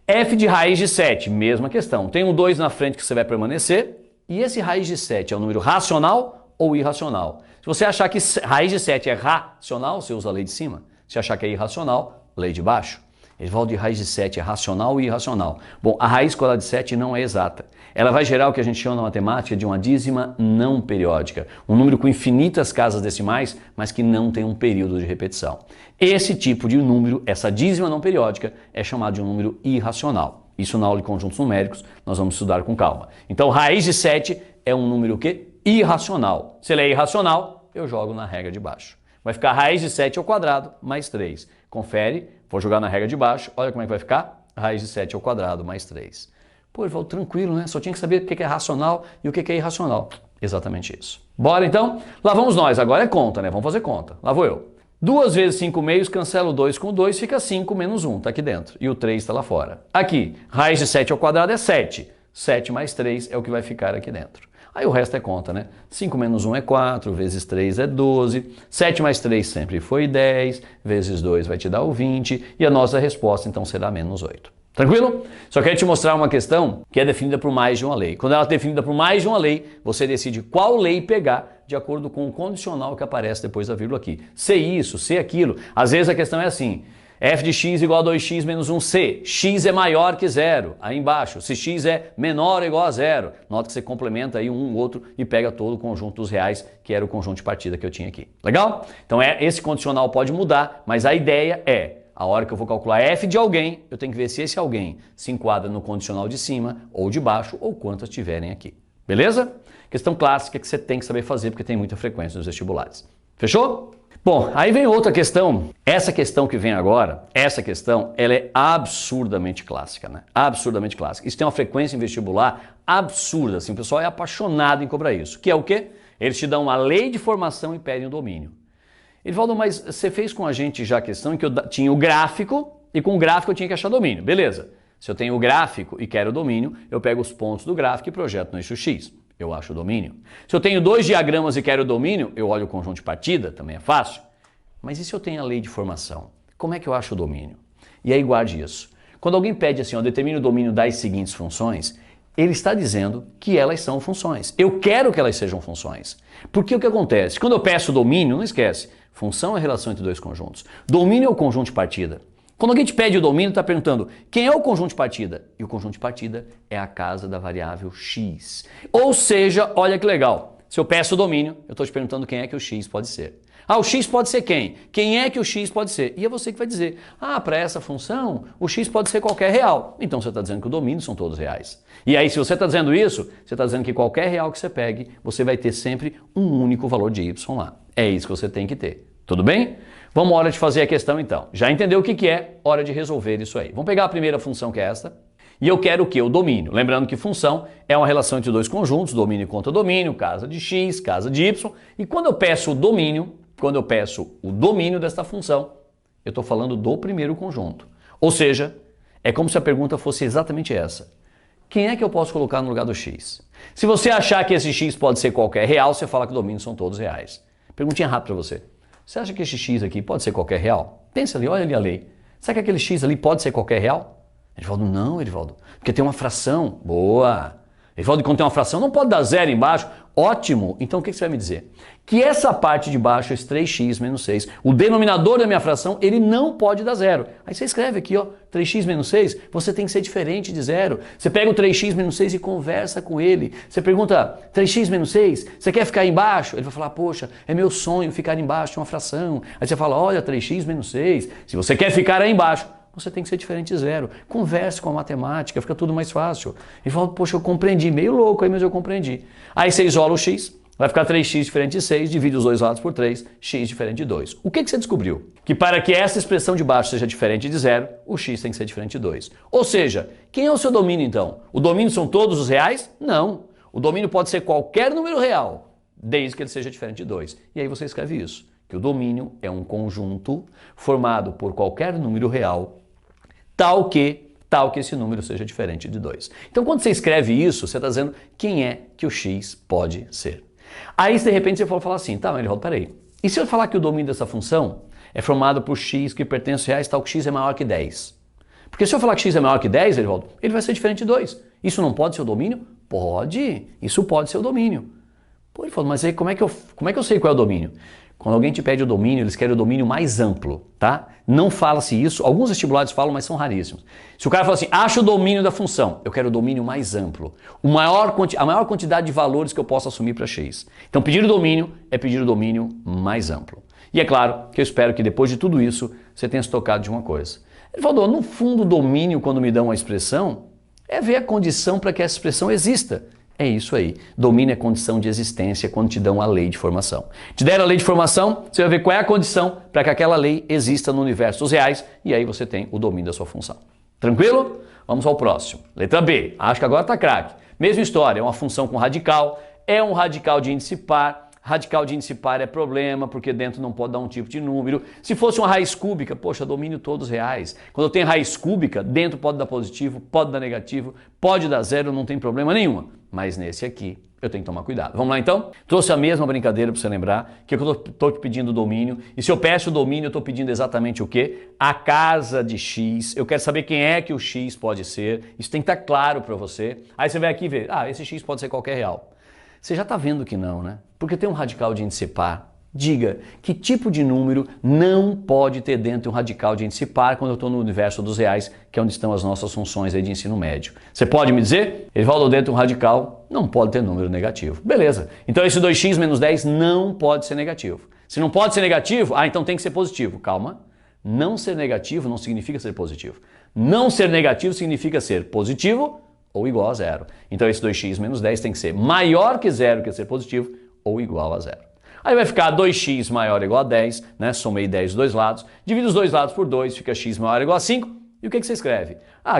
F de raiz de 7, mesma questão. Tem um 2 na frente que você vai permanecer, e esse raiz de 7 é um número racional ou irracional? Se você achar que raiz de 7 é racional, você usa a lei de cima. Se achar que é irracional, lei de baixo. Edivaldo, de raiz de 7 é racional ou irracional? Bom, a raiz quadrada de 7 não é exata. Ela vai gerar o que a gente chama na matemática de uma dízima não periódica. Um número com infinitas casas decimais, mas que não tem um período de repetição. Esse tipo de número, essa dízima não periódica, é chamado de um número irracional. Isso na aula de conjuntos numéricos nós vamos estudar com calma. Então, raiz de 7 é um número o quê? Irracional. Se ele é irracional, eu jogo na regra de baixo. Vai ficar raiz de 7 ao quadrado mais 3. Confere, vou jogar na regra de baixo, olha como é que vai ficar. Raiz de 7 ao quadrado mais 3. Pô, Edivaldo, tranquilo, né? Só tinha que saber o que é racional e o que é irracional. Exatamente isso. Bora então? Lá vamos nós, agora é conta, né? Vamos fazer conta. Lá vou eu. 2 vezes 5 meios, cancelo 2 com 2, fica 5 menos 1, tá aqui dentro. E o 3 está lá fora. Aqui, raiz de 7 ao quadrado é 7. 7 mais 3 é o que vai ficar aqui dentro. Aí o resto é conta, né? 5 menos 1 é 4, vezes 3 é 12, 7 mais 3 sempre foi 10, vezes 2 vai te dar o 20, e a nossa resposta então será menos 8. Tranquilo? Só quero te mostrar uma questão que é definida por mais de uma lei. Quando ela é definida por mais de uma lei, você decide qual lei pegar de acordo com o condicional que aparece depois da vírgula aqui. Se isso, se aquilo. Às vezes a questão é assim, f de x igual a 2x menos 1c. X é maior que zero. Aí embaixo, se x é menor ou igual a zero. Nota que você complementa aí um outro e pega todo o conjunto dos reais, que era o conjunto de partida que eu tinha aqui. Legal? Então esse condicional pode mudar, mas a ideia é, a hora que eu vou calcular f de alguém, eu tenho que ver se esse alguém se enquadra no condicional de cima ou de baixo ou quantas tiverem aqui. Beleza? Questão clássica que você tem que saber fazer porque tem muita frequência nos vestibulares. Fechou? Bom, aí vem outra questão. Essa questão que vem agora, essa questão, ela é absurdamente clássica, né? Absurdamente clássica. Isso tem uma frequência em vestibular absurda, assim, o pessoal é apaixonado em cobrar isso. Que é o quê? Eles te dão uma lei de formação e pedem o domínio. Edivaldo, mas você fez com a gente já a questão em que eu tinha o gráfico e com o gráfico eu tinha que achar domínio. Beleza. Se eu tenho o gráfico e quero o domínio, eu pego os pontos do gráfico e projeto no eixo X. Eu acho o domínio. Se eu tenho 2 diagramas e quero o domínio, eu olho o conjunto de partida, também é fácil. Mas e se eu tenho a lei de formação? Como é que eu acho o domínio? E aí guarde isso. Quando alguém pede assim, determine o domínio das seguintes funções, ele está dizendo que elas são funções. Eu quero que elas sejam funções. Porque o que acontece? Quando eu peço domínio, não esquece, função é a relação entre dois conjuntos. Domínio é o conjunto de partida. Quando alguém te pede o domínio, está perguntando quem é o conjunto de partida? E o conjunto de partida é a casa da variável x. Ou seja, olha que legal, se eu peço o domínio, eu estou te perguntando quem é que o x pode ser. Ah, o x pode ser quem? Quem é que o x pode ser? E é você que vai dizer, para essa função, o x pode ser qualquer real. Então você está dizendo que o domínio são todos reais. E aí, se você está dizendo isso, você está dizendo que qualquer real que você pegue, você vai ter sempre um único valor de y lá. É isso que você tem que ter. Tudo bem? Vamos, hora de fazer a questão então. Já entendeu o que é? Hora de resolver isso aí. Vamos pegar a primeira função que é esta. E eu quero o quê? O domínio. Lembrando que função é uma relação entre dois conjuntos, domínio contra domínio, casa de x, casa de y. E quando eu peço o domínio, desta função, eu estou falando do primeiro conjunto. Ou seja, é como se a pergunta fosse exatamente essa. Quem é que eu posso colocar no lugar do x? Se você achar que esse x pode ser qualquer real, você fala que o domínio são todos reais. Perguntinha rápida para você. Você acha que esse x aqui pode ser qualquer real? Pensa ali, olha ali a lei. Será que aquele x ali pode ser qualquer real? Edivaldo, não, Edivaldo, porque tem uma fração. Boa. Edivaldo, quando tem uma fração, não pode dar zero embaixo. Ótimo. Então o que você vai me dizer? Que essa parte de baixo, esse 3x menos 6, o denominador da minha fração, ele não pode dar zero. Aí você escreve aqui, 3x menos 6, você tem que ser diferente de zero. Você pega o 3x menos 6 e conversa com ele. Você pergunta, 3x menos 6, você quer ficar embaixo? Ele vai falar, poxa, é meu sonho ficar embaixo de uma fração. Aí você fala, olha, 3x menos 6, se você quer ficar aí embaixo, você tem que ser diferente de zero. Converse com a matemática, fica tudo mais fácil. E fala, poxa, eu compreendi, meio louco aí, mas eu compreendi. Aí você isola o x, vai ficar 3x diferente de 6, divide os dois lados por 3, x diferente de 2. O que você descobriu? Que para que essa expressão de baixo seja diferente de zero, o x tem que ser diferente de 2. Ou seja, quem é o seu domínio então? O domínio são todos os reais? Não. O domínio pode ser qualquer número real, desde que ele seja diferente de 2. E aí você escreve isso, que o domínio é um conjunto formado por qualquer número real, tal que esse número seja diferente de 2. Então, quando você escreve isso, você está dizendo quem é que o x pode ser. Aí, de repente, você fala assim, tá, mas peraí, E se eu falar que o domínio dessa função é formado por x que pertence a reais, tal que x é maior que 10? Porque se eu falar que x é maior que 10, Erivaldo, ele vai ser diferente de 2. Isso não pode ser o domínio? Pode. Isso pode ser o domínio. Pô, ele falou, mas aí como é que eu sei qual é o domínio? Quando alguém te pede o domínio, eles querem o domínio mais amplo, tá? Não fala-se isso, alguns vestibulares falam, mas são raríssimos. Se o cara fala assim, acha o domínio da função, eu quero o domínio mais amplo. A maior quantidade de valores que eu posso assumir para x. Então pedir o domínio é pedir o domínio mais amplo. E é claro que eu espero que depois de tudo isso, você tenha se tocado de uma coisa. Ele falou, no fundo o domínio, quando me dão uma expressão, é ver a condição para que essa expressão exista. É isso aí. Domínio é condição de existência quando te dão a lei de formação. Te deram a lei de formação, você vai ver qual é a condição para que aquela lei exista no universo dos reais e aí você tem o domínio da sua função. Tranquilo? Vamos ao próximo. Letra B. Acho que agora tá craque. Mesma história, é uma função com radical, é um radical de índice par. Radical de índice par é problema, porque dentro não pode dar um tipo de número. Se fosse uma raiz cúbica, poxa, domínio todos reais. Quando eu tenho raiz cúbica, dentro pode dar positivo, pode dar negativo, pode dar zero, não tem problema nenhum. Mas nesse aqui, eu tenho que tomar cuidado. Vamos lá então? Trouxe a mesma brincadeira para você lembrar, que eu estou te pedindo domínio. E se eu peço o domínio, eu estou pedindo exatamente o quê? A casa de x. Eu quero saber quem é que o x pode ser. Isso tem que estar claro para você. Aí você vai aqui ver, esse x pode ser qualquer real. Você já está vendo que não, né? Porque tem um radical de índice par. Diga, que tipo de número não pode ter dentro de um radical de índice par quando eu estou no universo dos reais, que é onde estão as nossas funções aí de ensino médio? Você pode me dizer? Ele falou dentro de um radical, não pode ter número negativo. Beleza. Então esse 2x menos 10 não pode ser negativo. Se não pode ser negativo, então tem que ser positivo. Calma. Não ser negativo não significa ser positivo. Não ser negativo significa ser positivo ou igual a zero. Então esse 2x menos 10 tem que ser maior que zero, que é ser positivo, ou igual a zero. Aí vai ficar 2x maior ou igual a 10, né? Somei 10 dos dois lados, divide os dois lados por 2, fica x maior ou igual a 5. E o que você escreve?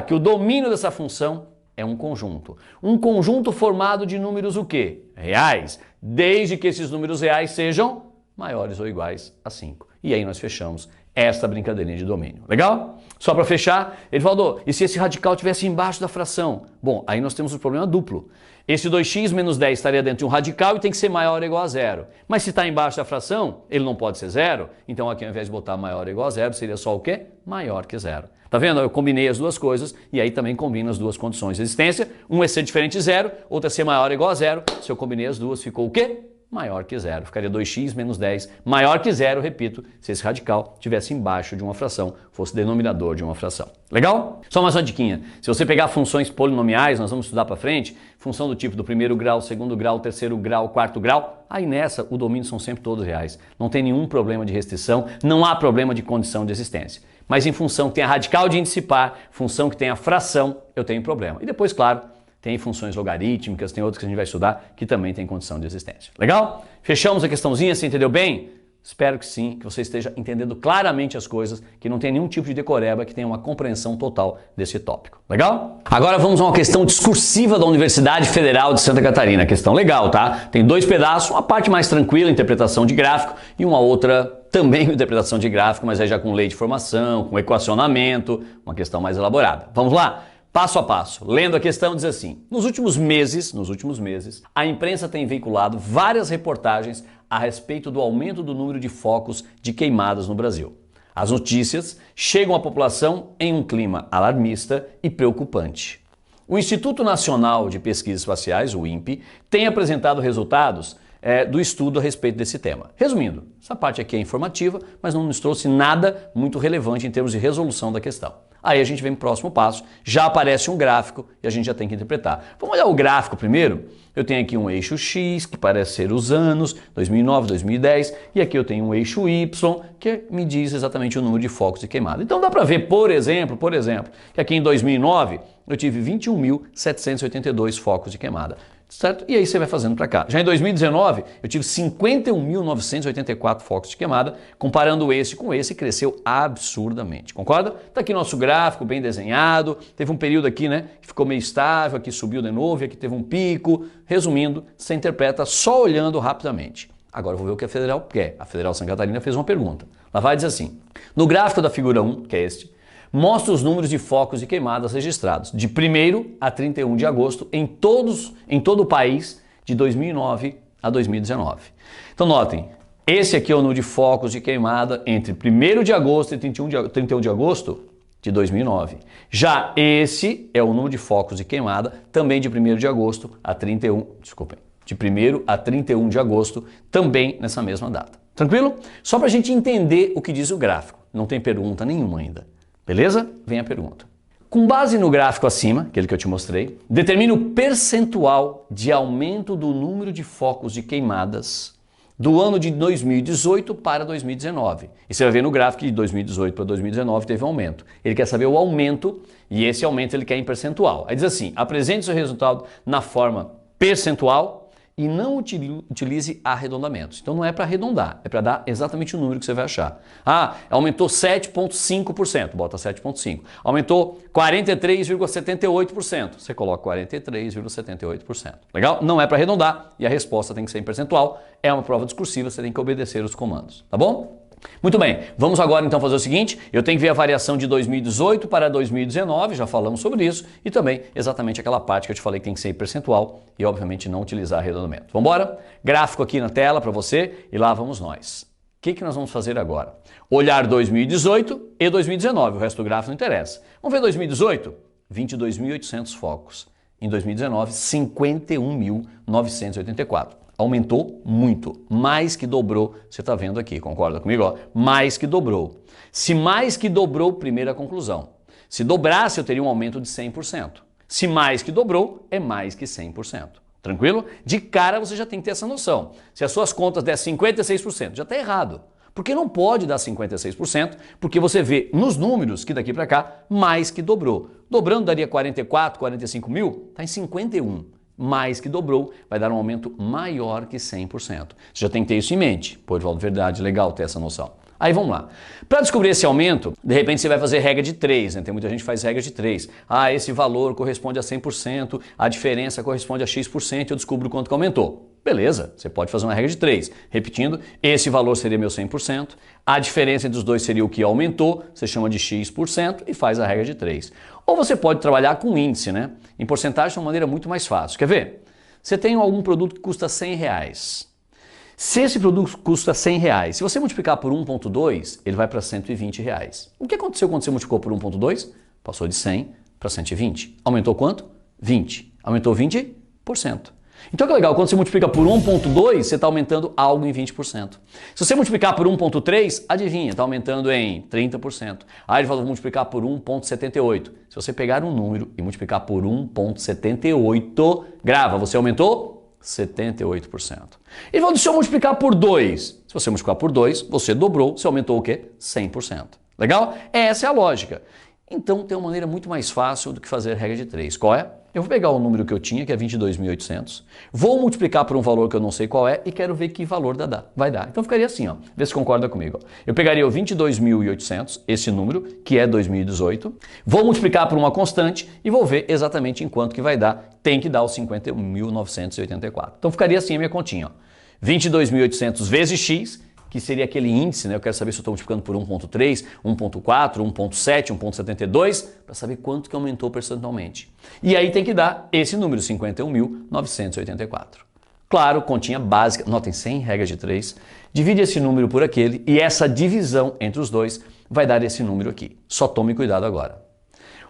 Que o domínio dessa função é um conjunto. Um conjunto formado de números o quê? Reais, desde que esses números reais sejam maiores ou iguais a 5. E aí nós fechamos esta brincadeirinha de domínio. Legal? Só para fechar, ele falou, e se esse radical estivesse embaixo da fração? Bom, aí nós temos um problema duplo. Esse 2x menos 10 estaria dentro de um radical e tem que ser maior ou igual a zero. Mas se está embaixo da fração, ele não pode ser zero. Então aqui ao invés de botar maior ou igual a zero, seria só o quê? Maior que zero. Tá vendo? Eu combinei as duas coisas e aí também combino as duas condições de existência. Um é ser diferente de zero, outro é ser maior ou igual a zero. Se eu combinei as duas, ficou o quê? Maior que zero. Ficaria 2x menos 10 maior que zero, repito, se esse radical estivesse embaixo de uma fração, fosse denominador de uma fração. Legal? Só mais uma diquinha. Se você pegar funções polinomiais, nós vamos estudar para frente, função do tipo do primeiro grau, segundo grau, terceiro grau, quarto grau, aí nessa o domínio são sempre todos reais. Não tem nenhum problema de restrição, não há problema de condição de existência. Mas em função que tem a radical de índice par, função que tem a fração, eu tenho problema. E depois, claro, tem funções logarítmicas, tem outras que a gente vai estudar que também tem condição de existência. Legal? Fechamos a questãozinha, você entendeu bem? Espero que sim, que você esteja entendendo claramente as coisas, que não tenha nenhum tipo de decoreba, que tenha uma compreensão total desse tópico. Legal? Agora vamos a uma questão discursiva da Universidade Federal de Santa Catarina. Questão legal, tá? Tem dois pedaços, uma parte mais tranquila, interpretação de gráfico, e uma outra também interpretação de gráfico, mas aí já com lei de formação, com equacionamento, uma questão mais elaborada. Vamos lá? Passo a passo, lendo a questão diz assim, nos últimos meses, a imprensa tem veiculado várias reportagens a respeito do aumento do número de focos de queimadas no Brasil. As notícias chegam à população em um clima alarmista e preocupante. O Instituto Nacional de Pesquisas Espaciais, o INPE, tem apresentado resultados do estudo a respeito desse tema. Resumindo, essa parte aqui é informativa, mas não nos trouxe nada muito relevante em termos de resolução da questão. Aí a gente vem para o próximo passo, já aparece um gráfico e a gente já tem que interpretar. Vamos olhar o gráfico primeiro? Eu tenho aqui um eixo X, que parece ser os anos, 2009, 2010, e aqui eu tenho um eixo Y, que me diz exatamente o número de focos de queimada. Então dá para ver, por exemplo, que aqui em 2009 eu tive 21.782 focos de queimada. Certo? E aí você vai fazendo para cá. Já em 2019, eu tive 51.984 focos de queimada, comparando esse com esse, cresceu absurdamente. Concorda? Está aqui nosso gráfico bem desenhado, teve um período aqui, né, que ficou meio estável, aqui subiu de novo, aqui teve um pico. Resumindo, você interpreta só olhando rapidamente. Agora eu vou ver o que a Federal quer. A Federal Santa Catarina fez uma pergunta. Ela vai dizer assim, no gráfico da figura 1, que é este, mostra os números de focos de queimadas registrados de 1º a 31 de agosto em todo o país de 2009 a 2019. Então notem, Esse aqui é o número de focos de queimada entre 1º de agosto e 31 de agosto de 2009. Já esse é o número de focos de queimada também de 1º de agosto a 31, desculpem, de 1º a 31 de agosto, também nessa mesma data. Tranquilo? Só para a gente entender o que diz o gráfico. Não tem pergunta nenhuma ainda. Beleza? Vem a pergunta. Com base no gráfico acima, aquele que eu te mostrei, determine o percentual de aumento do número de focos de queimadas do ano de 2018 para 2019. E você vai ver no gráfico que de 2018 para 2019 teve um aumento. Ele quer saber o aumento e esse aumento ele quer em percentual. Aí diz assim, apresente seu resultado na forma percentual e não utilize arredondamentos. Então não é para arredondar, é para dar exatamente o número que você vai achar. Ah, aumentou 7,5%, bota 7,5%. Aumentou 43,78%, você coloca 43,78%. Legal? Não é para arredondar e a resposta tem que ser em percentual. É uma prova discursiva, você tem que obedecer os comandos, tá bom? Muito bem, vamos agora então fazer o seguinte, eu tenho que ver a variação de 2018 para 2019, já falamos sobre isso, e também exatamente aquela parte que eu te falei que tem que ser em percentual e obviamente não utilizar arredondamento. Vamos embora? Gráfico aqui na tela para você e lá vamos nós. O que nós vamos fazer agora? Olhar 2018 e 2019, o resto do gráfico não interessa. Vamos ver 2018? 22.800 focos. Em 2019, 51.984. Aumentou muito, mais que dobrou, você está vendo aqui, concorda comigo? Ó, mais que dobrou. Se mais que dobrou, primeira conclusão. Se dobrasse, eu teria um aumento de 100%. Se mais que dobrou, é mais que 100%. Tranquilo? De cara você já tem que ter essa noção. Se as suas contas der 56%, já está errado. Porque não pode dar 56%, porque você vê nos números que daqui para cá, mais que dobrou. Dobrando daria 44, 45 mil, está em 51. Mais que dobrou, vai dar um aumento maior que 100%. Você já tem que ter isso em mente. Pô, Edvaldo, verdade, legal ter essa noção. Aí vamos lá. Para descobrir esse aumento, de repente você vai fazer regra de 3, né? Tem muita gente que faz regra de 3. Ah, esse valor corresponde a 100%, a diferença corresponde a X%, eu descubro quanto que aumentou. Beleza, você pode fazer uma regra de 3. Repetindo, esse valor seria meu 100%, a diferença entre os dois seria o que aumentou, você chama de X% e faz a regra de 3. Ou você pode trabalhar com índice, né? Em porcentagem é uma maneira muito mais fácil. Quer ver? Você tem algum produto que custa R$100. Se esse produto custa R$100, se você multiplicar por 1,2, ele vai para R$120. O que aconteceu quando você multiplicou por 1,2? Passou de 100 para 120. Aumentou quanto? 20. Aumentou 20%. Então que legal, quando você multiplica por 1,2, você está aumentando algo em 20%. Se você multiplicar por 1,3, adivinha, está aumentando em 30%. Aí ele falou multiplicar por 1,78. Se você pegar um número e multiplicar por 1,78, grava, você aumentou 78%. Ele falou, se eu multiplicar por 2, se você multiplicar por 2, você dobrou, você aumentou o quê? 100%. Legal? Essa é a lógica. Então tem uma maneira muito mais fácil do que fazer a regra de 3. Qual é? Eu vou pegar o número que eu tinha, que é 22.800, vou multiplicar por um valor que eu não sei qual é e quero ver que valor vai dar. Então ficaria assim, ó. Vê se concorda comigo. Ó. Eu pegaria o 22.800, esse número, que é 2018, vou multiplicar por uma constante e vou ver exatamente em quanto que vai dar. Tem que dar os 51.984. Então ficaria assim a minha continha, ó. 22.800 vezes x, que seria aquele índice, né? Eu quero saber se eu estou multiplicando por 1,3, 1,4, 1,7, 1,72, para saber quanto que aumentou percentualmente. E aí tem que dar esse número, 51.984. Claro, continha básica, notem, sem regra de 3, divide esse número por aquele e essa divisão entre os dois vai dar esse número aqui. Só tome cuidado agora.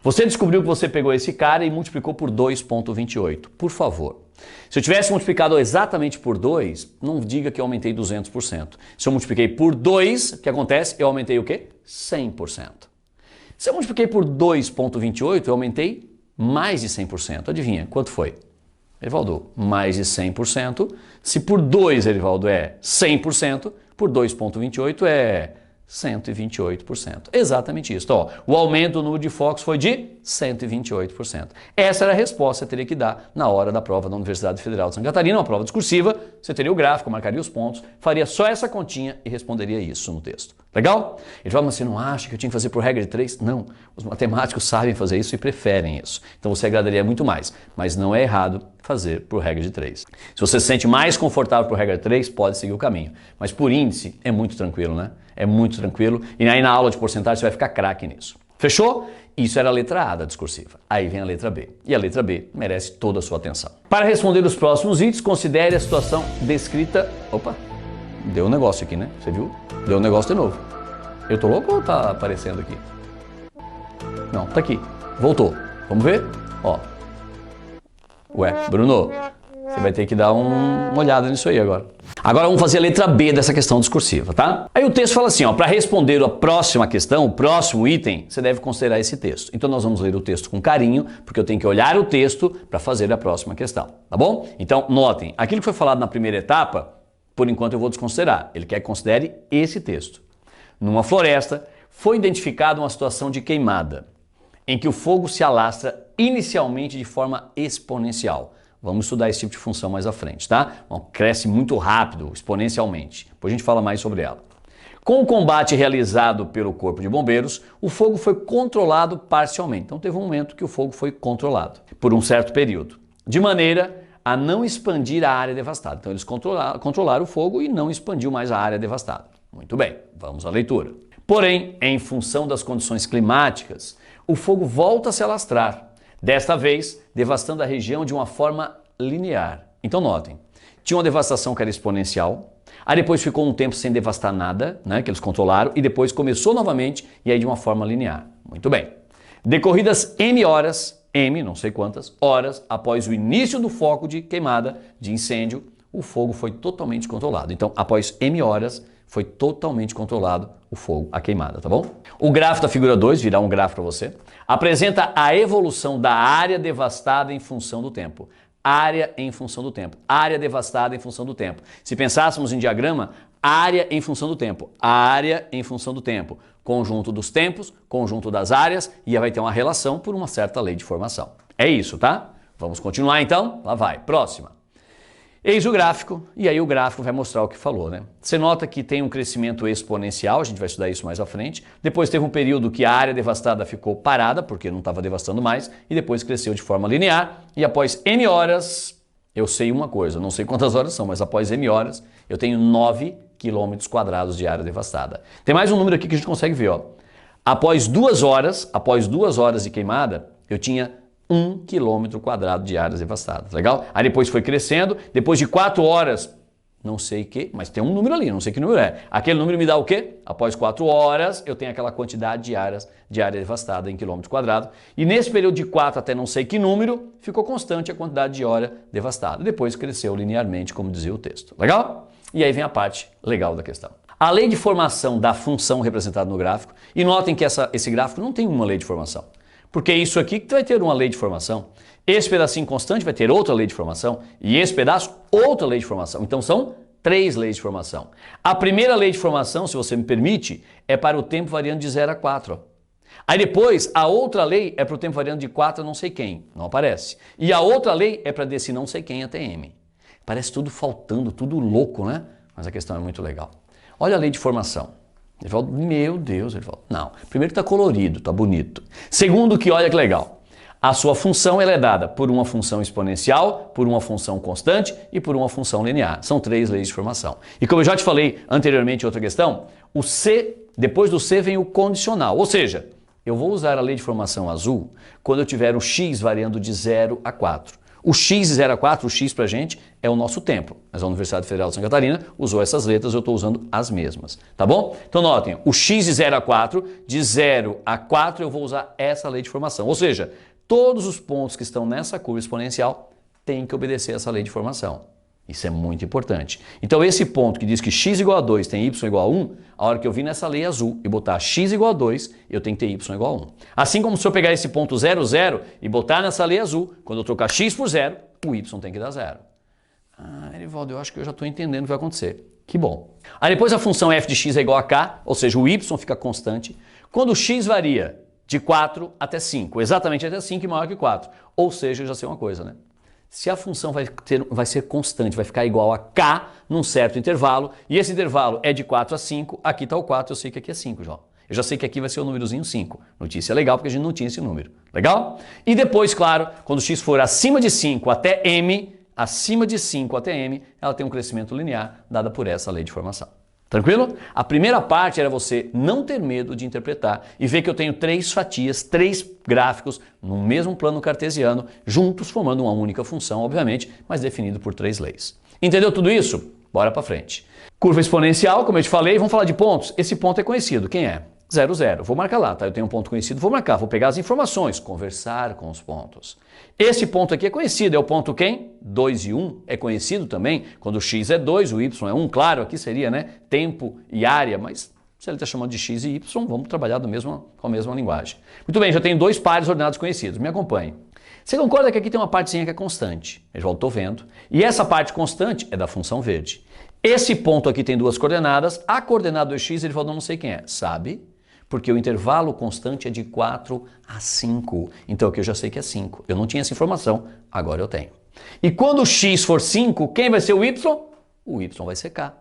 Você descobriu que você pegou esse cara e multiplicou por 2,28. Por favor. Se eu tivesse multiplicado exatamente por 2, não diga que eu aumentei 200%. Se eu multipliquei por 2, o que acontece? Eu aumentei o quê? 100%. Se eu multipliquei por 2,28, eu aumentei mais de 100%. Adivinha, quanto foi? Erivaldo, mais de 100%. Se por 2, Erivaldo, é 100%, por 2,28 é 128%. Exatamente isso. Então, ó, o aumento do número de focos foi de 128%. Essa era a resposta que você teria que dar na hora da prova da Universidade Federal de Santa Catarina, uma prova discursiva. Você teria o gráfico, marcaria os pontos, faria só essa continha e responderia isso no texto. Legal? Ele fala, mas você não acha que eu tinha que fazer por regra de 3? Não. Os matemáticos sabem fazer isso e preferem isso. Então você agradaria muito mais. Mas não é errado fazer por regra de 3. Se você se sente mais confortável por regra de 3, pode seguir o caminho. Mas por índice é muito tranquilo, né? É muito tranquilo. E aí na aula de porcentagem você vai ficar craque nisso. Fechou? Isso era a letra A da discursiva. Aí vem a letra B. E a letra B merece toda a sua atenção. Para responder os próximos itens, considere a situação descrita... Opa! Deu um negócio aqui, né? Você viu? Deu um negócio de novo. Eu tô louco ou tá aparecendo aqui? Não, tá aqui. Voltou. Vamos ver? Ó. Ué, Bruno, você vai ter que dar uma olhada nisso aí agora. Agora vamos fazer a letra B dessa questão discursiva, tá? Aí o texto fala assim, ó, para responder a próxima questão, o próximo item, você deve considerar esse texto. Então nós vamos ler o texto com carinho, porque eu tenho que olhar o texto para fazer a próxima questão, tá bom? Então notem, aquilo que foi falado na primeira etapa, por enquanto eu vou desconsiderar. Ele quer que considere esse texto. Numa floresta, foi identificada uma situação de queimada, em que o fogo se alastra inicialmente de forma exponencial. Vamos estudar esse tipo de função mais à frente, tá? Bom, cresce muito rápido, exponencialmente. Depois a gente fala mais sobre ela. Com o combate realizado pelo Corpo de Bombeiros, o fogo foi controlado parcialmente. Então teve um momento que o fogo foi controlado por um certo período, de maneira a não expandir a área devastada. Então eles controlaram o fogo e não expandiu mais a área devastada. Muito bem, vamos à leitura. Porém, em função das condições climáticas, o fogo volta a se alastrar, desta vez devastando a região de uma forma linear. Então notem, tinha uma devastação que era exponencial, aí depois ficou um tempo sem devastar nada, né, que eles controlaram, e depois começou novamente e aí de uma forma linear. Muito bem. Decorridas N horas, M, não sei quantas, horas após o início do foco de queimada, de incêndio, o fogo foi totalmente controlado. Então, após M horas, foi totalmente controlado o fogo, a queimada, tá bom? O gráfico da figura 2, virá um gráfico para você, apresenta a evolução da área devastada em função do tempo. Área em função do tempo. Área devastada em função do tempo. Se pensássemos em diagrama, área em função do tempo. Área em função do tempo. Conjunto dos tempos, conjunto das áreas, e aí vai ter uma relação por uma certa lei de formação. É isso, tá? Vamos continuar então? Lá vai. Próxima. Eis o gráfico, e aí o gráfico vai mostrar o que falou, né? Você nota que tem um crescimento exponencial, a gente vai estudar isso mais à frente. Depois teve um período que a área devastada ficou parada, porque não estava devastando mais, e depois cresceu de forma linear. E após N horas, eu sei uma coisa, não sei quantas horas são, mas após N horas, eu tenho 9 quilômetros quadrados de área devastada. Tem mais um número aqui que a gente consegue ver, ó. Após 2 horas de queimada, eu tinha 1 quilômetro quadrado de áreas devastadas, legal? Aí depois foi crescendo, depois de 4 horas, não sei o que, mas tem um número ali, não sei que número é. Aquele número me dá o quê? Após 4 horas, eu tenho aquela quantidade de área devastada em quilômetro quadrado. E nesse período de 4 até não sei que número, ficou constante a quantidade de área devastada. Depois cresceu linearmente, como dizia o texto, legal? E aí vem a parte legal da questão. A lei de formação da função representada no gráfico, e notem que esse gráfico não tem uma lei de formação. Porque isso aqui que vai ter uma lei de formação. Esse pedacinho constante vai ter outra lei de formação e esse pedaço outra lei de formação. Então são 3 leis de formação. A primeira lei de formação, se você me permite, é para o tempo variando de 0 a 4. Ó. Aí depois a outra lei é para o tempo variando de 4 a não sei quem, não aparece. E a outra lei é para desse não sei quem até M. Parece tudo faltando, tudo louco, né? Mas a questão é muito legal. Olha a lei de formação. Edivaldo, meu Deus, Edivaldo. Não. Primeiro que está colorido, está bonito. Segundo que, olha que legal, a sua função ela é dada por uma função exponencial, por uma função constante e por uma função linear. São 3 leis de formação. E como eu já te falei anteriormente em outra questão, o C, depois do C vem o condicional. Ou seja, eu vou usar a lei de formação azul quando eu tiver o x variando de 0 a 4. O x de 0 a 4, o x pra gente, é o nosso tempo. Mas a Universidade Federal de Santa Catarina usou essas letras, eu estou usando as mesmas, tá bom? Então notem, o x de 0 a 4, de 0 a 4 eu vou usar essa lei de formação. Ou seja, todos os pontos que estão nessa curva exponencial têm que obedecer essa lei de formação. Isso é muito importante. Então esse ponto que diz que x igual a 2 tem y igual a 1, a hora que eu vir nessa lei azul e botar x igual a 2, eu tenho que ter y igual a 1. Assim como se eu pegar esse ponto 0, 0 e botar nessa lei azul, quando eu trocar x por 0, o y tem que dar 0. Ah, Erivaldo, eu acho que eu já estou entendendo o que vai acontecer. Que bom. Aí depois a função f de x é igual a k, ou seja, o y fica constante. Quando o x varia de 4 até 5, exatamente até 5 e maior que 4. Ou seja, eu já sei uma coisa, né? Se a função vai ser constante, vai ficar igual a k num certo intervalo, e esse intervalo é de 4 a 5, aqui está o 4, eu sei que aqui é 5 já. Eu já sei que aqui vai ser o númerozinho 5. Notícia legal, porque a gente não tinha esse número. Legal? E depois, claro, quando x for acima de 5 até m, acima de 5 até m, ela tem um crescimento linear dada por essa lei de formação. Tranquilo? A primeira parte era você não ter medo de interpretar e ver que eu tenho 3 fatias, 3 gráficos no mesmo plano cartesiano, juntos formando uma única função, obviamente, mas definido por 3 leis. Entendeu tudo isso? Bora para frente. Curva exponencial, como eu te falei, vamos falar de pontos. Esse ponto é conhecido, quem é? 0, 0. Vou marcar lá, tá? Eu tenho um ponto conhecido, vou marcar, vou pegar as informações, conversar com os pontos. Esse ponto aqui é conhecido, é o ponto quem? 2 e 1, é conhecido também. Quando o x é 2, o y é 1, claro, aqui seria, né, tempo e área, mas se ele está chamando de x e y, vamos trabalhar com a mesma linguagem. Muito bem, já tenho 2 pares ordenados conhecidos, me acompanhe. Você concorda que aqui tem uma partezinha que é constante? Eu já estou vendo. E essa parte constante é da função verde. Esse ponto aqui tem 2 coordenadas, a coordenada do x ele falou não sei quem é, sabe? Porque o intervalo constante é de 4 a 5. Então aqui eu já sei que é 5. Eu não tinha essa informação, agora eu tenho. E quando o x for 5, quem vai ser o y? O y vai ser k.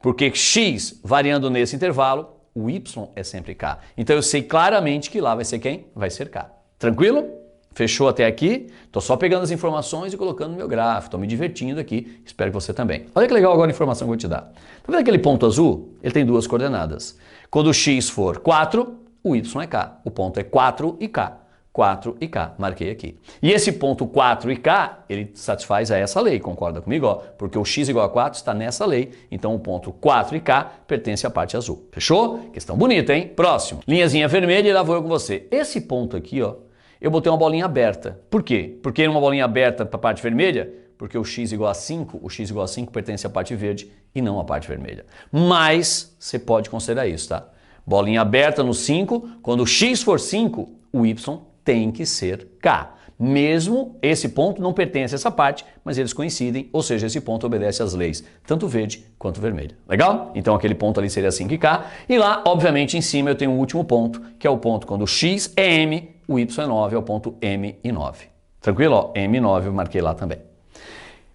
Porque x variando nesse intervalo, o y é sempre k. Então eu sei claramente que lá vai ser quem? Vai ser k. Tranquilo? Fechou até aqui? Estou só pegando as informações e colocando no meu gráfico. Estou me divertindo aqui. Espero que você também. Olha que legal agora a informação que eu vou te dar. Tá vendo aquele ponto azul? Ele tem 2 coordenadas. Quando o x for 4, o y é k. O ponto é 4 e k. 4 e k. Marquei aqui. E esse ponto 4 e k, ele satisfaz a essa lei. Concorda comigo? Ó? Porque o x igual a 4 está nessa lei. Então o ponto 4 e k pertence à parte azul. Fechou? Questão bonita, hein? Próximo. Linhazinha vermelha e lá vou eu com você. Esse ponto aqui, ó. Eu botei uma bolinha aberta. Por quê? Porque uma bolinha aberta para a parte vermelha? Porque o x igual a 5, o x igual a 5 pertence à parte verde e não à parte vermelha. Mas você pode considerar isso, tá? Bolinha aberta no 5, quando o x for 5, o y tem que ser k. Mesmo esse ponto não pertence a essa parte, mas eles coincidem, ou seja, esse ponto obedece às leis, tanto verde quanto vermelha. Legal? Então aquele ponto ali seria 5k. E lá, obviamente, em cima eu tenho um último ponto, que é o ponto quando o x é m, o y é 9, é o ponto m e 9. Tranquilo? Ó, m9 eu marquei lá também.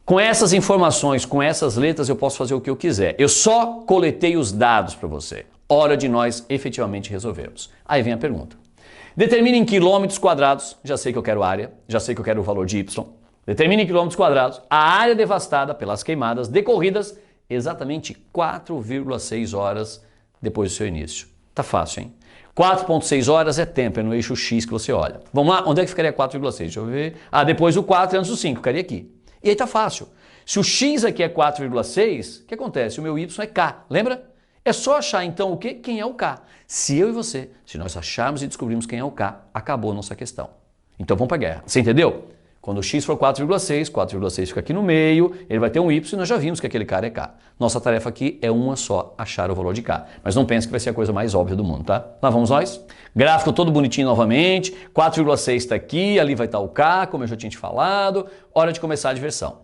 Com essas informações, com essas letras, eu posso fazer o que eu quiser. Eu só coletei os dados para você. Hora de nós efetivamente resolvermos. Aí vem a pergunta. Determine em quilômetros quadrados, já sei que eu quero área, já sei que eu quero o valor de y. Determine em quilômetros quadrados a área devastada pelas queimadas decorridas exatamente 4,6 horas depois do seu início. Tá fácil, hein? 4,6 horas é tempo, é no eixo X que você olha. Vamos lá, onde é que ficaria 4,6? Deixa eu ver. Ah, depois do 4 e antes do 5, ficaria aqui. E aí tá fácil. Se o X aqui é 4,6, o que acontece? O meu Y é K, lembra? É só achar então o quê? Quem é o K. Se eu e você, se nós acharmos e descobrirmos quem é o K, acabou a nossa questão. Então vamos para a guerra. Você entendeu? Quando o X for 4,6, 4,6 fica aqui no meio, ele vai ter um Y e nós já vimos que aquele cara é K. Nossa tarefa aqui é uma só, achar o valor de K. Mas não pense que vai ser a coisa mais óbvia do mundo, tá? Lá vamos nós. Gráfico todo bonitinho novamente, 4,6 está aqui, ali vai estar o K, como eu já tinha te falado. Hora de começar a diversão.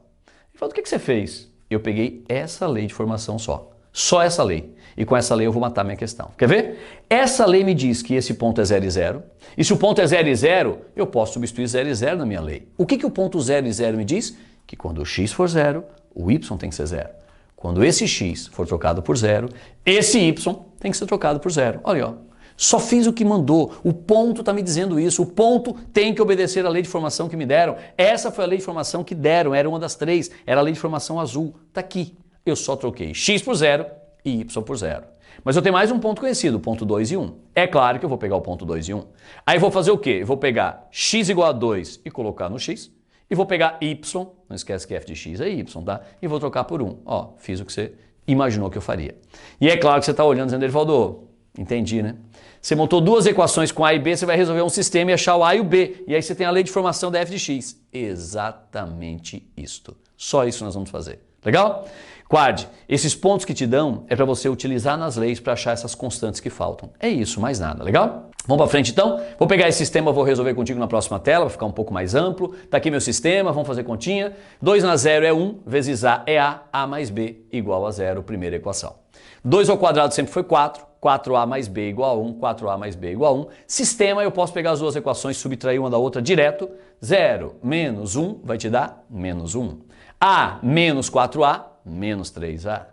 Ele falou, o que você fez? Eu peguei essa lei de formação só. Só essa lei. E com essa lei eu vou matar minha questão. Quer ver? Essa lei me diz que esse ponto é 0 e 0. E se o ponto é 0 e 0, eu posso substituir 0 e 0 na minha lei. O que o ponto 0 e 0 me diz? Que quando o x for 0, o y tem que ser 0. Quando esse x for trocado por 0, esse y tem que ser trocado por 0. Olha, ó. Só fiz o que mandou. O ponto está me dizendo isso. O ponto tem que obedecer à lei de formação que me deram. Essa foi a lei de formação que deram. Era uma das 3. Era a lei de formação azul. Está aqui. Eu só troquei x por 0 e y por 0. Mas eu tenho mais um ponto conhecido, o ponto 2 e 1. É claro que eu vou pegar o ponto 2 e 1. Aí vou fazer o quê? Eu vou pegar x igual a 2 e colocar no x. E vou pegar y, não esquece que f de x é y, tá? E vou trocar por 1. Ó, fiz o que você imaginou que eu faria. E é claro que você está olhando dizendo, Erivaldo, entendi, né? Você montou duas equações com a e b, você vai resolver um sistema e achar o a e o b. E aí você tem a lei de formação da f de x. Exatamente isto. Só isso nós vamos fazer. Legal? Guarde, esses pontos que te dão é para você utilizar nas leis para achar essas constantes que faltam. É isso, mais nada, legal? Vamos para frente então? Vou pegar esse sistema, vou resolver contigo na próxima tela, vai ficar um pouco mais amplo. Tá aqui meu sistema, vamos fazer continha. 2 na 0 é 1, vezes a é a mais b igual a 0, primeira equação. 2 ao quadrado sempre foi 4, 4a mais b igual a 1, 4a mais b igual a 1. Sistema, eu posso pegar as duas equações, subtrair uma da outra direto. 0 menos 1 vai te dar menos 1. A menos 4a, menos 3a.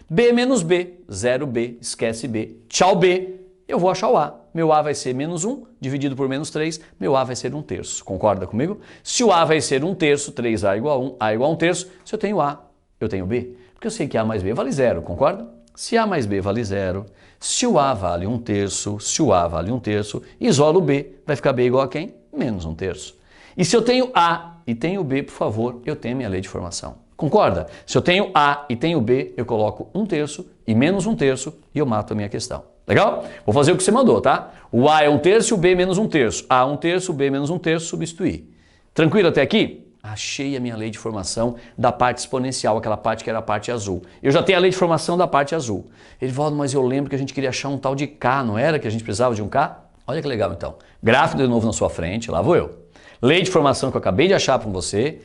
B menos B, 0b, esquece B. Tchau B, eu vou achar o A. Meu A vai ser menos 1, dividido por menos 3, meu A vai ser 1/3. Concorda comigo? Se o A vai ser 1/3, 3A igual a 1, A igual a 1/3, se eu tenho A, eu tenho B. Porque eu sei que A mais B vale 0, concorda? Se A mais B vale 0, se o A vale 1/3, se o A vale 1/3, isolo B, vai ficar B igual a quem? Menos 1/3. E se eu tenho A e tenho B, por favor, eu tenho minha lei de formação. Concorda? Se eu tenho A e tenho B, eu coloco 1/3 e menos 1/3 e eu mato a minha questão. Legal? Vou fazer o que você mandou, tá? O A é 1/3 e o B menos 1/3. A 1/3, B menos 1/3, substituir. Tranquilo até aqui? Achei a minha lei de formação da parte exponencial, aquela parte que era a parte azul. Eu já tenho a lei de formação da parte azul. Edivaldo, mas eu lembro que a gente queria achar um tal de K, não era que a gente precisava de um K? Olha que legal então. Gráfico de novo na sua frente, lá vou eu. Lei de formação que eu acabei de achar para você.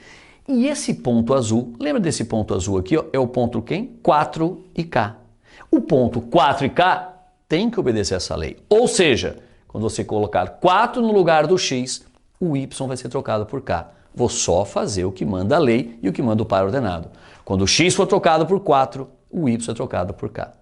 E esse ponto azul, lembra desse ponto azul aqui? Ó, é o ponto quem? 4 e K. O ponto 4 e K tem que obedecer essa lei. Ou seja, quando você colocar 4 no lugar do X, o Y vai ser trocado por K. Vou só fazer o que manda a lei e o que manda o par ordenado. Quando o X for trocado por 4, o Y é trocado por K.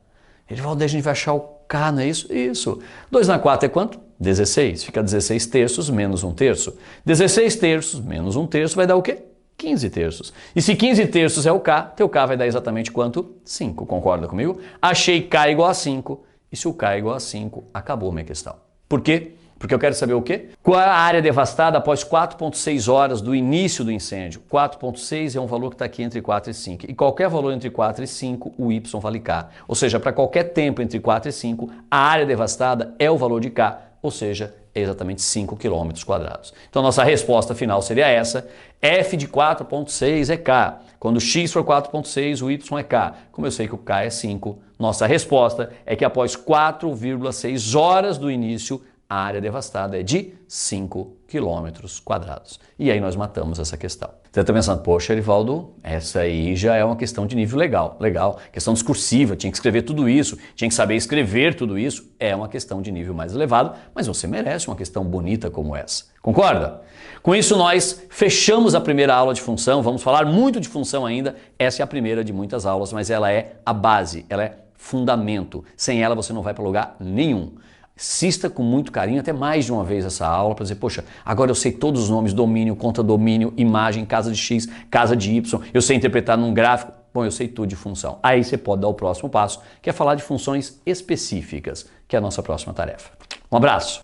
Edivaldo, a gente vai achar o K, não é isso? Isso. 2 na 4 é quanto? 16. Fica 16 terços menos 1/3. 16 terços menos 1/3 vai dar o quê? 15 terços. E se 15 terços é o K, teu K vai dar exatamente quanto? 5. Concorda comigo? Achei K igual a 5. E se o K é igual a 5, acabou a minha questão. Por quê? Porque eu quero saber o quê? Qual é a área devastada após 4,6 horas do início do incêndio? 4,6 é um valor que está aqui entre 4 e 5. E qualquer valor entre 4 e 5, o Y vale K. Ou seja, para qualquer tempo entre 4 e 5, a área devastada é o valor de K. Ou seja, é exatamente 5 km². Então, nossa resposta final seria essa. F de 4,6 é K. Quando x for 4,6, o y é K. Como eu sei que o K é 5, nossa resposta é que após 4,6 horas do início, a área devastada é de 5 km². E aí nós matamos essa questão. Você está pensando, poxa, Edivaldo, essa aí já é uma questão de nível legal. Questão discursiva, tinha que escrever tudo isso, tinha que saber escrever tudo isso. É uma questão de nível mais elevado, mas você merece uma questão bonita como essa. Concorda? Com isso nós fechamos a primeira aula de função, vamos falar muito de função ainda. Essa é a primeira de muitas aulas, mas ela é a base, ela é fundamento. Sem ela você não vai para lugar nenhum. Assista com muito carinho, até mais de uma vez essa aula, para dizer, poxa, agora eu sei todos os nomes, domínio, contra-domínio, imagem, casa de X, casa de Y, eu sei interpretar num gráfico, bom, eu sei tudo de função. Aí você pode dar o próximo passo, que é falar de funções específicas, que é a nossa próxima tarefa. Um abraço!